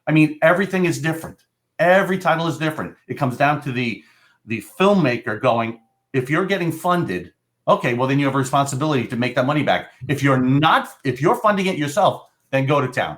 I mean, everything is different. Every title is different. It comes down to the filmmaker going, if you're getting funded, okay, well, then you have a responsibility to make that money back. If you're funding it yourself, then go to town.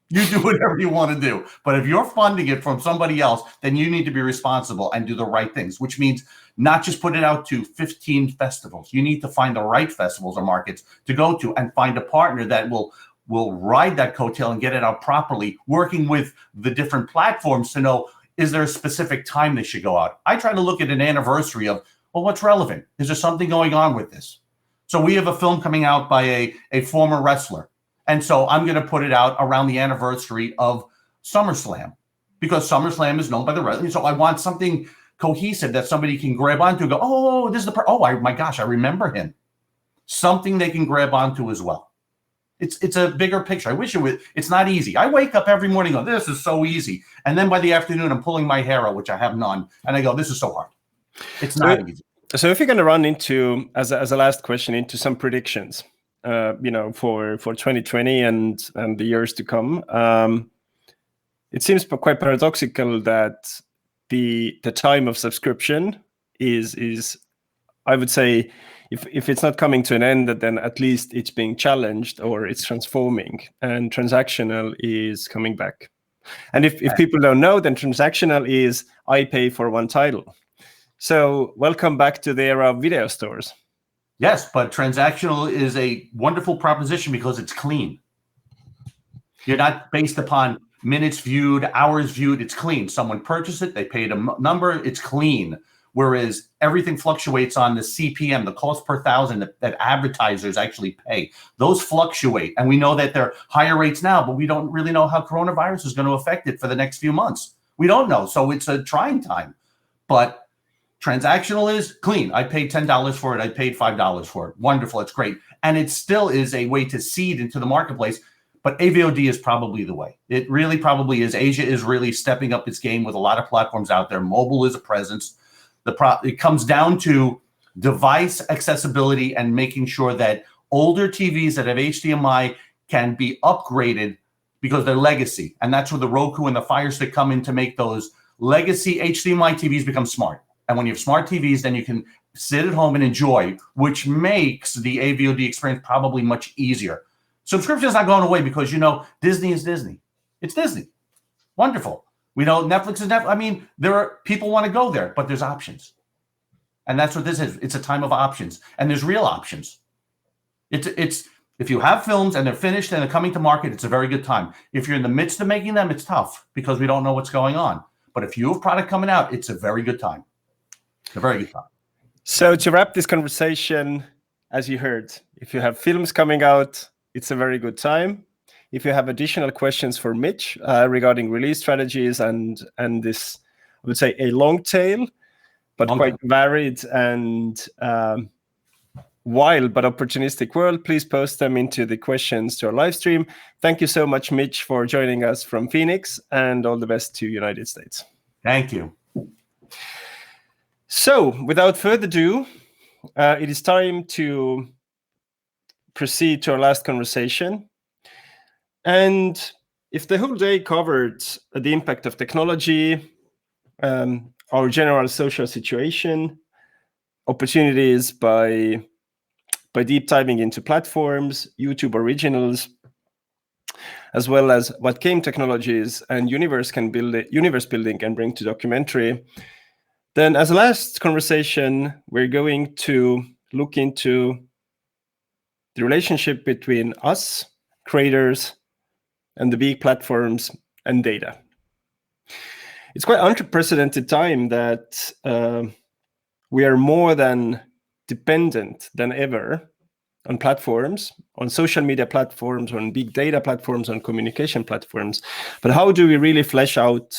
You do whatever you want to do. But if you're funding it from somebody else, then you need to be responsible and do the right things, which means not just put it out to 15 festivals. You need to find the right festivals or markets to go to and find a partner that will ride that coattail and get it out properly, working with the different platforms to know, is there a specific time they should go out? I try to look at an anniversary of, well, what's relevant? Is there something going on with this? So we have a film coming out by a former wrestler. And so I'm going to put it out around the anniversary of SummerSlam, because SummerSlam is known by the wrestling. So I want something cohesive that somebody can grab onto and go, oh, this is my gosh, I remember him. something they can grab onto as well. It's a bigger picture. I wish it's not easy. I wake up every morning and go, this is so easy. And then by the afternoon, I'm pulling my hair out, which I have none. And I go, this is so hard. It's not easy. So if you're going to run into, as a last question, into some predictions, for 2020 and the years to come, it seems quite paradoxical that the time of subscription is I would say, if it's not coming to an end, then at least it's being challenged or it's transforming, and transactional is coming back. And if people don't know, then transactional is I pay for one title. So welcome back to the era of video stores. Yes, but transactional is a wonderful proposition because it's clean. You're not based upon minutes viewed, hours viewed. It's clean. Someone purchased it, they paid a number, it's clean. Whereas everything fluctuates on the CPM, the cost per thousand that advertisers actually pay. Those fluctuate. And we know that they're higher rates now, but we don't really know how coronavirus is going to affect it for the next few months. We don't know. So it's a trying time. But transactional is clean. I paid $10 for it. I paid $5 for it. Wonderful. It's great. And it still is a way to seed into the marketplace. But AVOD is probably the way. It really probably is. Asia is really stepping up its game with a lot of platforms out there. Mobile is a presence. It comes down to device accessibility and making sure that older TVs that have HDMI can be upgraded because they're legacy. And that's where the Roku and the Fire Stick come in to make those legacy HDMI TVs become smart. And when you have smart TVs, then you can sit at home and enjoy, which makes the AVOD experience probably much easier. Subscription is not going away because, Disney is Disney. It's Disney. Wonderful. We know Netflix is Netflix. I mean, there are people want to go there, but there's options. And that's what this is. It's a time of options. And there's real options. It's if you have films and they're finished and they're coming to market, it's a very good time. If you're in the midst of making them, it's tough because we don't know what's going on. But if you have product coming out, it's a very good time. A very good time. So to wrap this conversation, as you heard, if you have films coming out, it's a very good time. If you have additional questions for Mitch regarding release strategies and this, I would say, a long tail, but quite varied and wild but opportunistic world, please post them into the questions to our live stream. Thank you so much, Mitch, for joining us from Phoenix, and all the best to United States. Thank you. So without further ado, it is time to proceed to our last conversation. And if the whole day covered the impact of technology, our general social situation, opportunities by deep diving into platforms, YouTube originals, as well as what game technologies and universe building can bring to documentary, then as a last conversation, we're going to look into the relationship between us, creators, and the big platforms and data. It's quite unprecedented time that we are more than dependent than ever on platforms, on social media platforms, on big data platforms, on communication platforms. But how do we really flesh out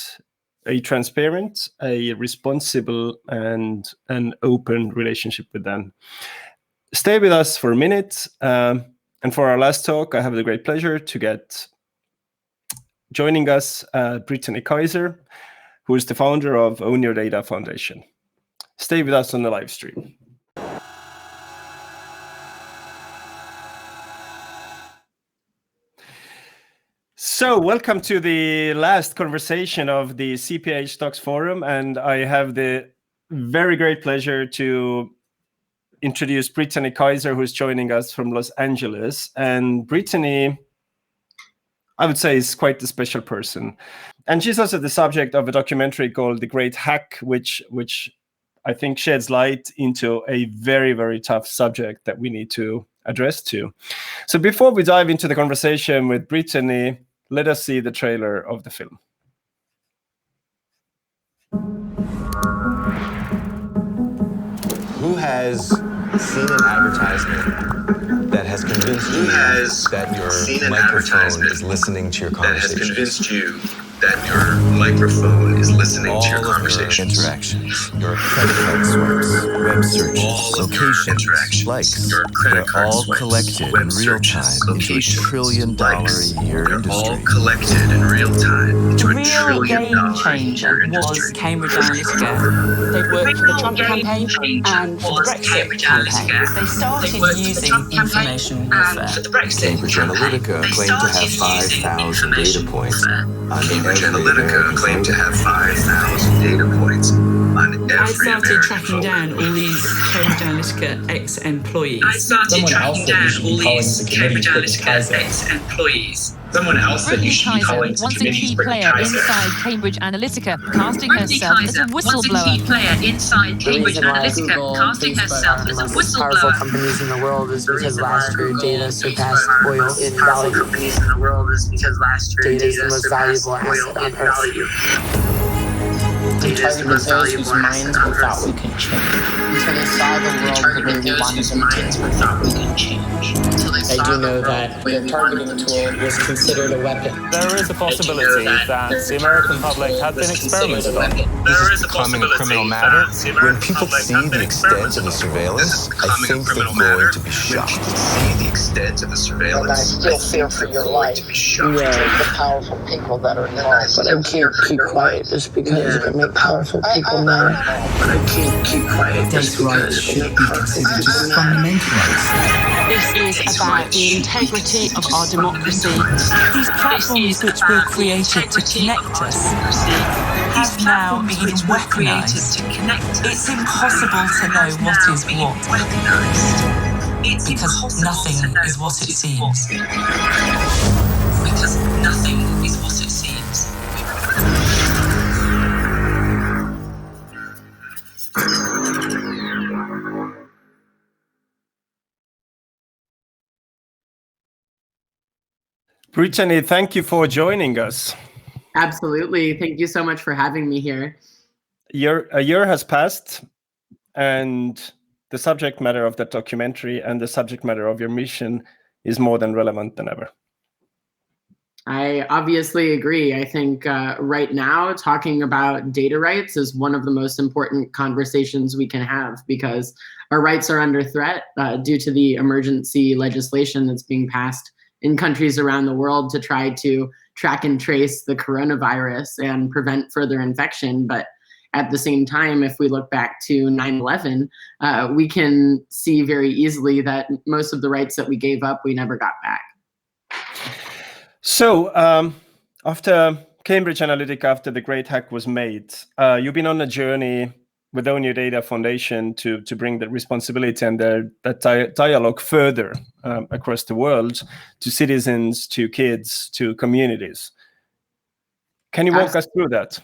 a transparent, a responsible, and an open relationship with them? Stay with us for a minute. And for our last talk, I have the great pleasure to get joining us Brittany Kaiser, who is the founder of Own Your Data Foundation. Stay with us on the live stream. So welcome to the last conversation of the CPH Talks Forum, and I have the very great pleasure to introduce Brittany Kaiser, who's joining us from Los Angeles. And Brittany, I would say, is quite a special person. And she's also the subject of a documentary called The Great Hack, which I think sheds light into a very, very tough subject that we need to address too. So before we dive into the conversation with Brittany, let us see the trailer of the film. Who has seen an advertisement that has convinced you that your microphone is listening to your conversation? that your microphone is listening to your conversations. Interactions, your credit card swipes, web searches, locations, likes, they're all collected in real time into a $1 trillion a year industry. All collected in real time into The $1 real trillion game changer was Cambridge Analytica. They'd worked for the Trump campaign and for the Brexit campaign. They started using information warfare. Cambridge Analytica claimed to have 5,000 data points on Cambridge every Analytica American claimed to voter. have 5,000 data points on every I started American tracking voter. down all these Cambridge Analytica ex-employees. Someone else that you should be calling the committee for Kaiser. ex-employees. Someone else that you Brittany should be Kaiser, calling once the a committee key for player Kaiser. inside Cambridge Analytica, casting Brittany herself as a Kaiser, once a key whistleblower. player inside Cambridge Analytica, casting herself as a powerful whistleblower. companies in the world is because last year data surpassed oil in value. Companies in the world is because last year Data is the most valuable asset on Earth. They targeted those whose minds we thought we could change. Until they saw the world the way we wanted them to. I do know that their targeting tool was considered a weapon. There is a possibility that the American public had been experimented on. This is becoming a criminal matter. When people see the extent of the surveillance, I think they're going to be shocked. See the extent of the surveillance. And I still fear for your life. The powerful people that are involved. But I can't keep quiet just because I make powerful people mad. But I can't keep quiet just because should be considered fundamental rights. This is about the integrity of our democracy. These platforms which were created to connect us have now been weaponized. It's impossible to know what is what, because nothing is what it seems. Because nothing is what it seems. Brittany, thank you for joining us. Absolutely. Thank you so much for having me here. A year has passed, and the subject matter of that documentary and the subject matter of your mission is more than relevant than ever. I obviously agree. I think right now talking about data rights is one of the most important conversations we can have, because our rights are under threat due to the emergency legislation that's being passed in countries around the world to try to track and trace the coronavirus and prevent further infection. But at the same time, if we look back to 9/11, we can see very easily that most of the rights that we gave up, we never got back. So after Cambridge Analytica, after the great hack was made, you've been on a journey with Own Your Data Foundation to bring the responsibility and that dialogue further across the world to citizens, to kids, to communities. Can you walk us through that?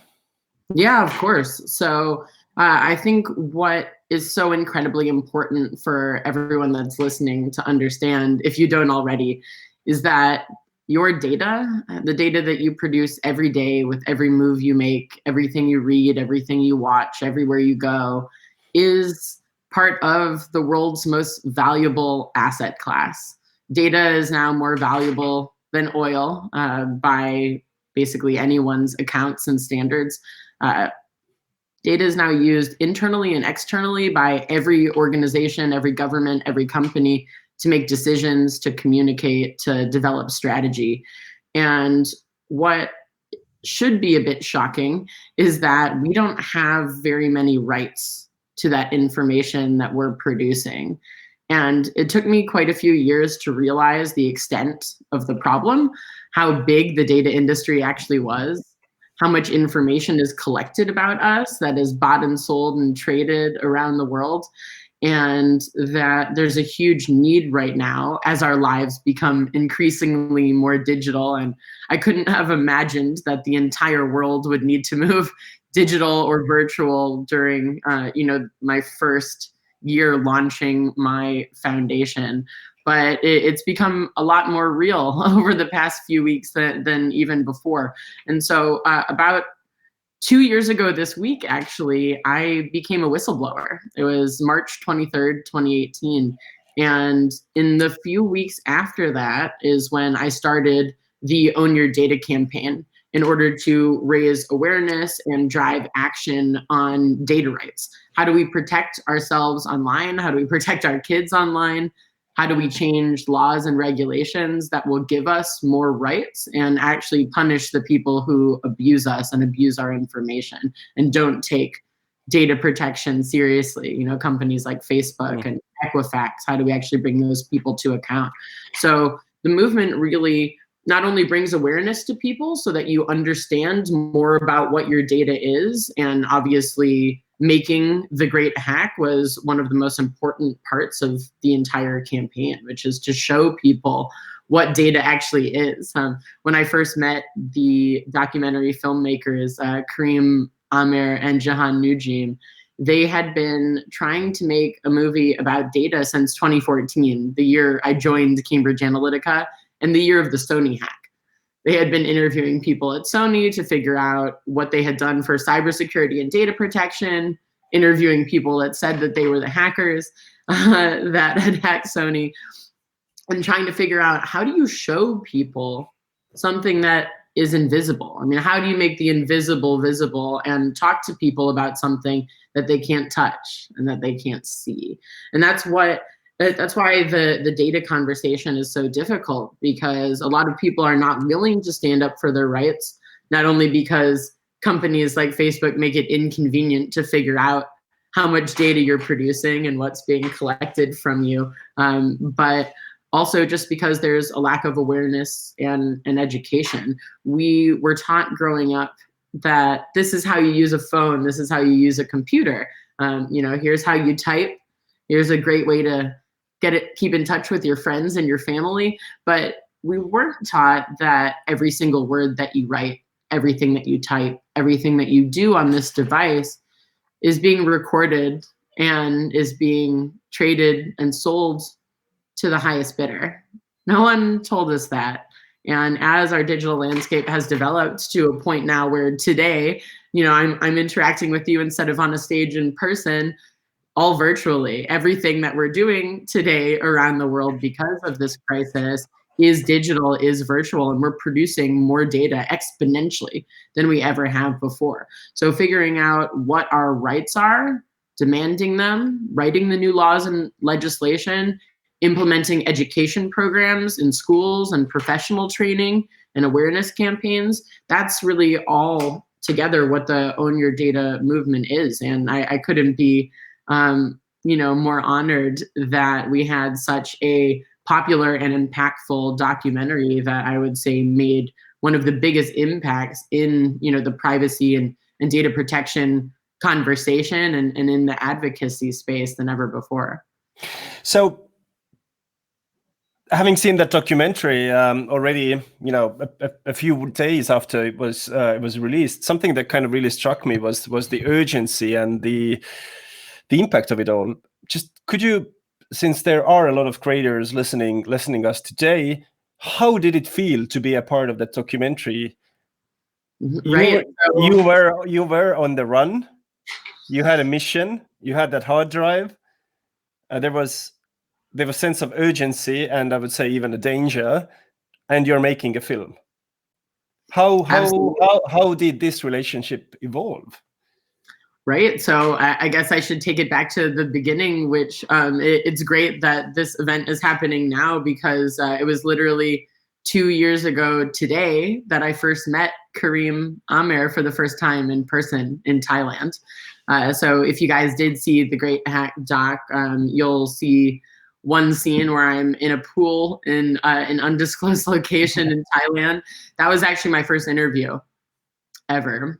Yeah, of course. So I think what is so incredibly important for everyone that's listening to understand, if you don't already, is that your data, the data that you produce every day with every move you make, everything you read, everything you watch, everywhere you go, is part of the world's most valuable asset class. Data is now more valuable than oil by basically anyone's accounts and standards. Data is now used internally and externally by every organization, every government, every company to make decisions, to communicate, to develop strategy. And what should be a bit shocking is that we don't have very many rights to that information that we're producing. And it took me quite a few years to realize the extent of the problem, how big the data industry actually was, how much information is collected about us that is bought and sold and traded around the world, and that there's a huge need right now as our lives become increasingly more digital. And I couldn't have imagined that the entire world would need to move digital or virtual during my first year launching my foundation. But it's become a lot more real over the past few weeks than even before. And so about 2 years ago this week, actually, I became a whistleblower. It was March 23rd, 2018. And in the few weeks after that is when I started the Own Your Data campaign. in order to raise awareness and drive action on data rights. How do we protect ourselves online? How do we protect our kids online? How do we change laws and regulations that will give us more rights and actually punish the people who abuse us and abuse our information and don't take data protection seriously? You know, companies like Facebook and Equifax, how do we actually bring those people to account? So the movement really not only brings awareness to people so that you understand more about what your data is, and obviously making the great hack was one of the most important parts of the entire campaign, which is to show people what data actually is. When I first met the documentary filmmakers, Karim Amer and Jahan Nujim, they had been trying to make a movie about data since 2014, the year I joined Cambridge Analytica, and the year of the Sony hack. They had been interviewing people at Sony to figure out what they had done for cybersecurity and data protection, interviewing people that said that they were the hackers that had hacked Sony, and trying to figure out, how do you show people something that is invisible? I mean, how do you make the invisible visible and talk to people about something that they can't touch and that they can't see? And that's why the data conversation is so difficult, because a lot of people are not willing to stand up for their rights, not only because companies like Facebook make it inconvenient to figure out how much data you're producing and what's being collected from you, but also just because there's a lack of awareness and education. We were taught growing up that this is how you use a phone, this is how you use a computer. You know, here's how you type. Here's a great way to keep in touch with your friends and your family. But we weren't taught that every single word that you write, everything that you type, everything that you do on this device is being recorded and is being traded and sold to the highest bidder. No one told us that. And as our digital landscape has developed to a point now where today, you know, I'm interacting with you instead of on a stage in person, all virtually. Everything that we're doing today around the world because of this crisis is digital, is virtual, and we're producing more data exponentially than we ever have before. So figuring out what our rights are, demanding them, writing the new laws and legislation, implementing education programs in schools and professional training and awareness campaigns, that's really all together what the Own Your Data movement is. And I couldn't be you know, more honored that we had such a popular and impactful documentary that I would say made one of the biggest impacts in, you know, the privacy and data protection conversation and in the advocacy space than ever before. So, having seen that documentary already, you know, a few days after it was released, something that kind of really struck me was the urgency and the impact of it all. Just could you, since there are a lot of creators listening us today, how did it feel to be a part of that documentary? Right. You were on the run. You had a mission. You had that hard drive. There was a sense of urgency, and I would say even a danger. And you're making a film. How did this relationship evolve? Right. So I guess I should take it back to the beginning, which it's great that this event is happening now, because it was literally 2 years ago today that I first met Karim Amer for the first time in person in Thailand. So if you guys did see the Great Hack doc, you'll see one scene where I'm in a pool in an undisclosed location in Thailand. That was actually my first interview ever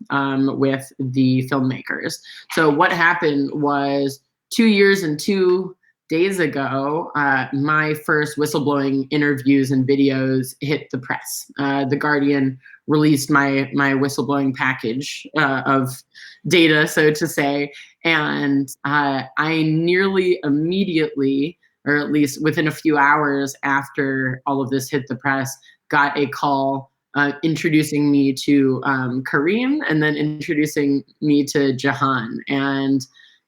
with the filmmakers. So what happened was 2 years and 2 days ago, my first whistleblowing interviews and videos hit the press. The Guardian released my whistleblowing package of data, so to say, and I nearly immediately, or at least within a few hours after all of this hit the press, got a call introducing me to Karim and then introducing me to Jahan. And,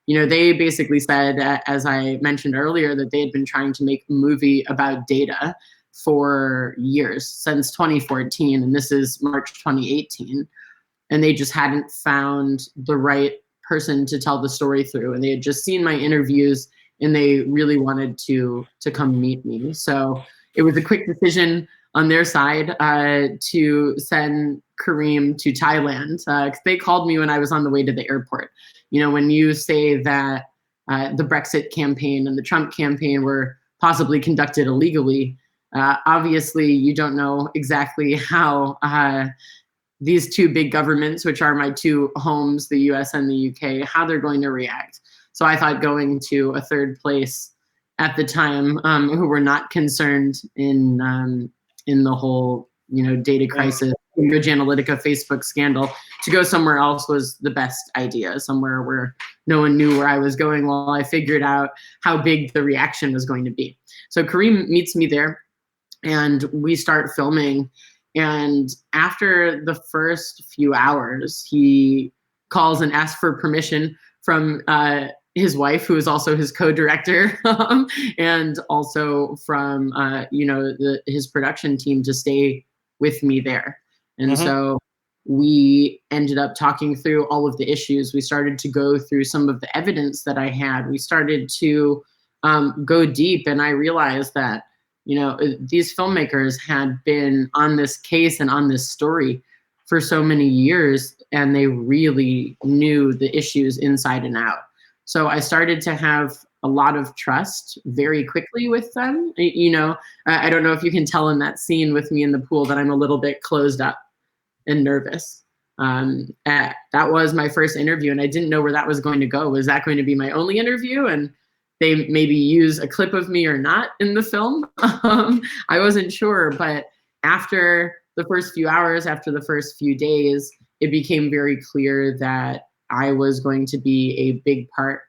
you know, they basically said, as I mentioned earlier, that they had been trying to make a movie about data for years, since 2014, and this is March 2018. And they just hadn't found the right person to tell the story through. And they had just seen my interviews and they really wanted to come meet me. So it was a quick decision on their side to send Kareem to Thailand. 'Cause they called me when I was on the way to the airport. You know, when you say that the Brexit campaign and the Trump campaign were possibly conducted illegally, obviously you don't know exactly how these two big governments, which are my two homes, the US and the UK, how they're going to react. So I thought going to a third place at the time, who were not concerned in the whole, you know, data crisis, Cambridge Analytica, Facebook scandal, to go somewhere else was the best idea, somewhere where no one knew where I was going while I figured out how big the reaction was going to be. So Kareem meets me there and we start filming. And after the first few hours, he calls and asks for permission from his wife, who is also his co-director, and also from you know, his production team to stay with me there. And so we ended up talking through all of the issues. We started to go through some of the evidence that I had. We started to go deep, and I realized that, you know, these filmmakers had been on this case and on this story for so many years, and they really knew the issues inside and out. So I started to have a lot of trust very quickly with them. You know, I don't know if you can tell in that scene with me in the pool that I'm a little bit closed up and nervous. That was my first interview, and I didn't know where that was going to go. Was that going to be my only interview, and they maybe use a clip of me or not in the film? I wasn't sure, but after the first few hours, after the first few days, it became very clear that I was going to be a big part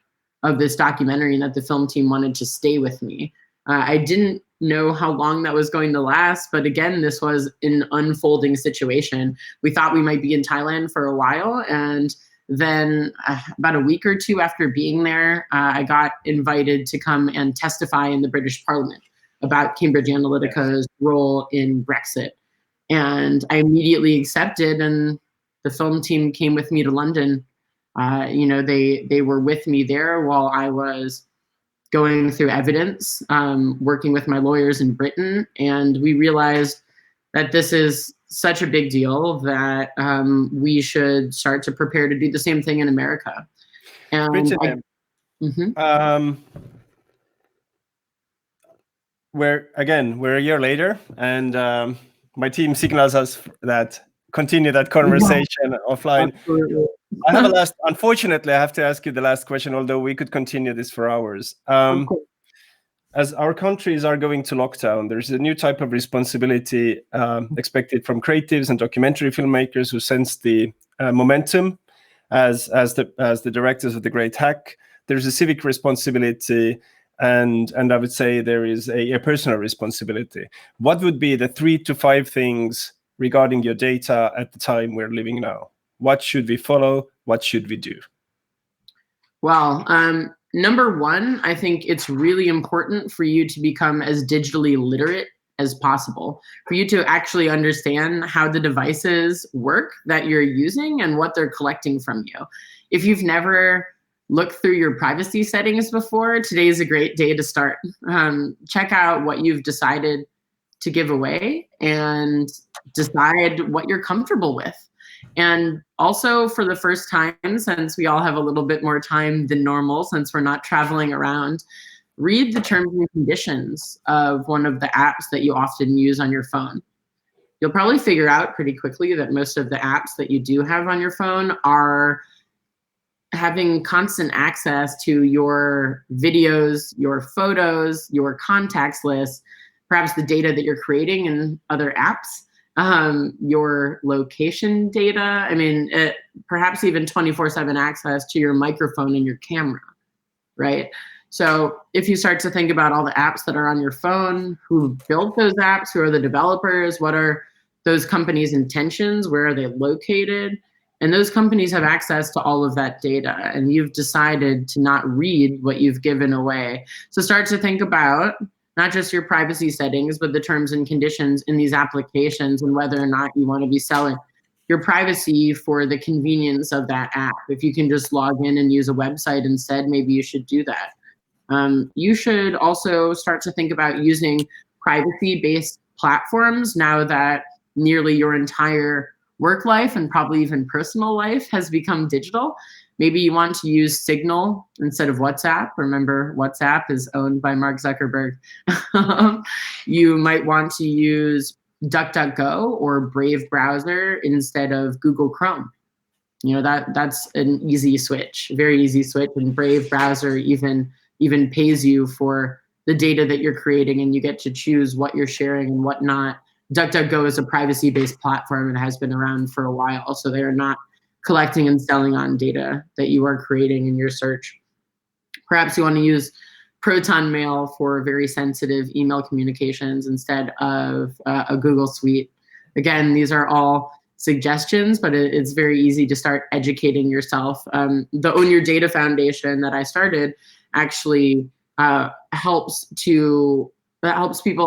of this documentary and that the film team wanted to stay with me. I didn't know how long that was going to last, but again, this was an unfolding situation. We thought we might be in Thailand for a while, and then about a week or two after being there, I got invited to come and testify in the British Parliament about Cambridge Analytica's role in Brexit. And I immediately accepted, and the film team came with me to London. You know, they were with me there while I was going through evidence, working with my lawyers in Britain, and we realized that this is such a big deal that we should start to prepare to do the same thing in America. And Brittany, we're a year later, and my team signals us that continue that conversation offline. Absolutely. Unfortunately, I have to ask you the last question, although we could continue this for hours. As our countries are going to lockdown, there's a new type of responsibility expected from creatives and documentary filmmakers who sense the momentum as the directors of The Great Hack. There's a civic responsibility, and I would say there is a personal responsibility. What would be the 3 to 5 things regarding your data at the time we're living now? What should we follow? What should we do? Well, number one, I think it's really important for you to become as digitally literate as possible, for you to actually understand how the devices work that you're using and what they're collecting from you. If you've never looked through your privacy settings before, today is a great day to start. Check out what you've decided to give away and decide what you're comfortable with. And also, for the first time, since we all have a little bit more time than normal, since we're not traveling around, read the terms and conditions of one of the apps that you often use on your phone. You'll probably figure out pretty quickly that most of the apps that you do have on your phone are having constant access to your videos, your photos, your contacts list, perhaps the data that you're creating in other apps. Your location data, I mean, perhaps even 24/7 access to your microphone and your camera, right? So if you start to think about all the apps that are on your phone, who built those apps, who are the developers, what are those companies' intentions, where are they located? And those companies have access to all of that data, and you've decided to not read what you've given away. So start to think about not just your privacy settings, but the terms and conditions in these applications and whether or not you want to be selling your privacy for the convenience of that app. If you can just log in and use a website instead, maybe you should do that. You should also start to think about using privacy-based platforms now that nearly your entire work life and probably even personal life has become digital. Maybe you want to use Signal instead of WhatsApp. Remember, WhatsApp is owned by Mark Zuckerberg. You might want to use DuckDuckGo or Brave browser instead of Google Chrome. You know, that's an easy switch, very easy switch. And Brave browser even pays you for the data that you're creating, and you get to choose what you're sharing and what not. DuckDuckGo is a privacy-based platform and has been around for a while, so they are not collecting and selling on data that you are creating in your search. Perhaps you want to use Proton Mail for very sensitive email communications instead of a Google Suite. Again, these are all suggestions, but it's very easy to start educating yourself. The Own Your Data Foundation that I started actually helps people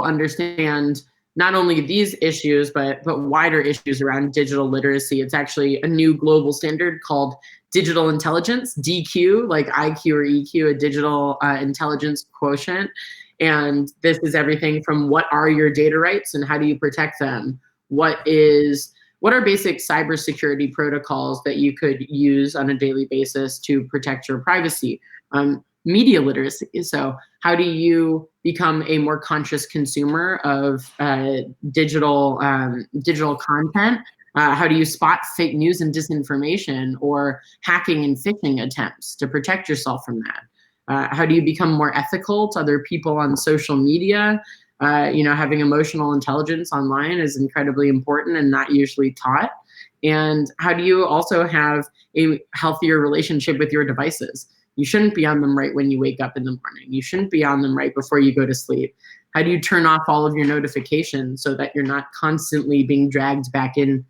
understand not only these issues, but wider issues around digital literacy. It's actually a new global standard called digital intelligence, DQ, like IQ or EQ, a digital intelligence quotient. And this is everything from what are your data rights and how do you protect them? What are basic cybersecurity protocols that you could use on a daily basis to protect your privacy? Media literacy. So how do you become a more conscious consumer of digital content? How do you spot fake news and disinformation or hacking and phishing attempts to protect yourself from that? How do you become more ethical to other people on social media? Having emotional intelligence online is incredibly important and not usually taught. And how do you also have a healthier relationship with your devices? You shouldn't be on them right when you wake up in the morning. You shouldn't be on them right before you go to sleep. How do you turn off all of your notifications so that you're not constantly being dragged back in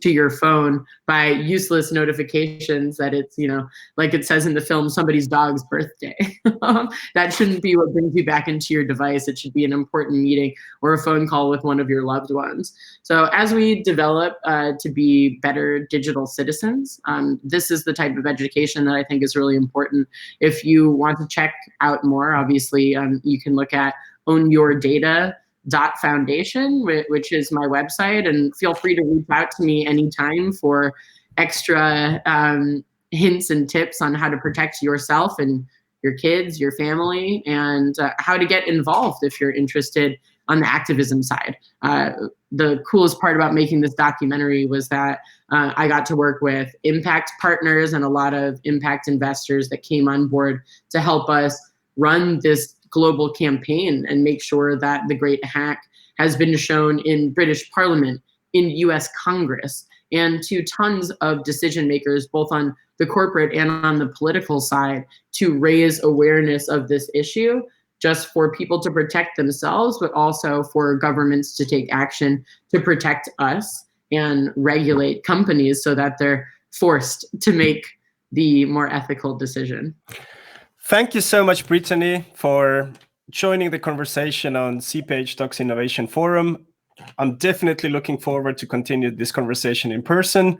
to your phone by useless notifications that it's, like it says in the film, somebody's dog's birthday. That shouldn't be what brings you back into your device. It should be an important meeting or a phone call with one of your loved ones. So as we develop to be better digital citizens, this is the type of education that I think is really important. If you want to check out more, obviously, you can look at ownyourdata.foundation, which is my website, and feel free to reach out to me anytime for extra hints and tips on how to protect yourself and your kids, your family, and how to get involved if you're interested on the activism side. The coolest part about making this documentary was that I got to work with impact partners and a lot of impact investors that came on board to help us run this global campaign and make sure that the Great Hack has been shown in British Parliament, in US Congress, and to tons of decision makers, both on the corporate and on the political side, to raise awareness of this issue, just for people to protect themselves, but also for governments to take action to protect us and regulate companies so that they're forced to make the more ethical decision. Thank you so much, Brittany, for joining the conversation on CPH Docs Innovation Forum. I'm definitely looking forward to continue this conversation in person.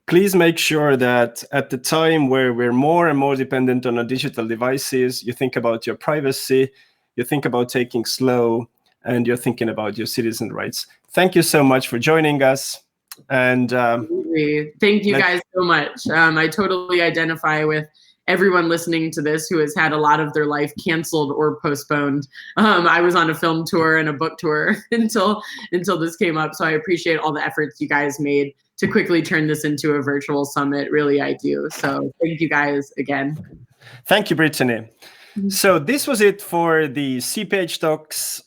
Please make sure that at the time where we're more and more dependent on our digital devices, you think about your privacy, you think about taking slow, and you're thinking about your citizen rights. Thank you so much for joining us. And thank you guys so much. I totally identify with everyone listening to this who has had a lot of their life canceled or postponed. I was on a film tour and a book tour until this came up. So I appreciate all the efforts you guys made to quickly turn this into a virtual summit. Really, I do. So thank you guys again. Thank you, Brittany. So this was it for the CPH Docs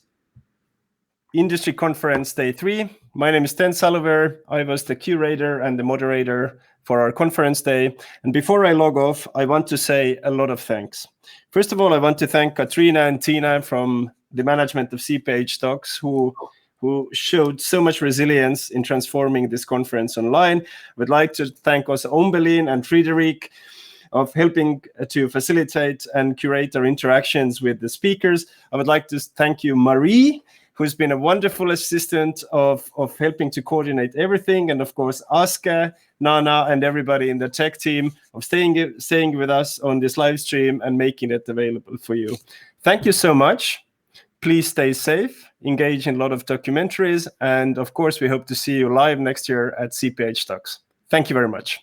Industry Conference Day 3. My name is Sten Saluveer. I was the curator and the moderator for our conference day. And before I log off, I want to say a lot of thanks. First of all, I want to thank Katrina and Tina from the management of CPH Docs who showed so much resilience in transforming this conference online. I would like to thank also Ombelin and Friedrich, of helping to facilitate and curate our interactions with the speakers. I would like to thank you, Marie, who's been a wonderful assistant of helping to coordinate everything, and of course, Aske, Nana, and everybody in the tech team of staying with us on this live stream and making it available for you. Thank you so much. Please stay safe, engage in a lot of documentaries, and of course, we hope to see you live next year at CPH Talks. Thank you very much.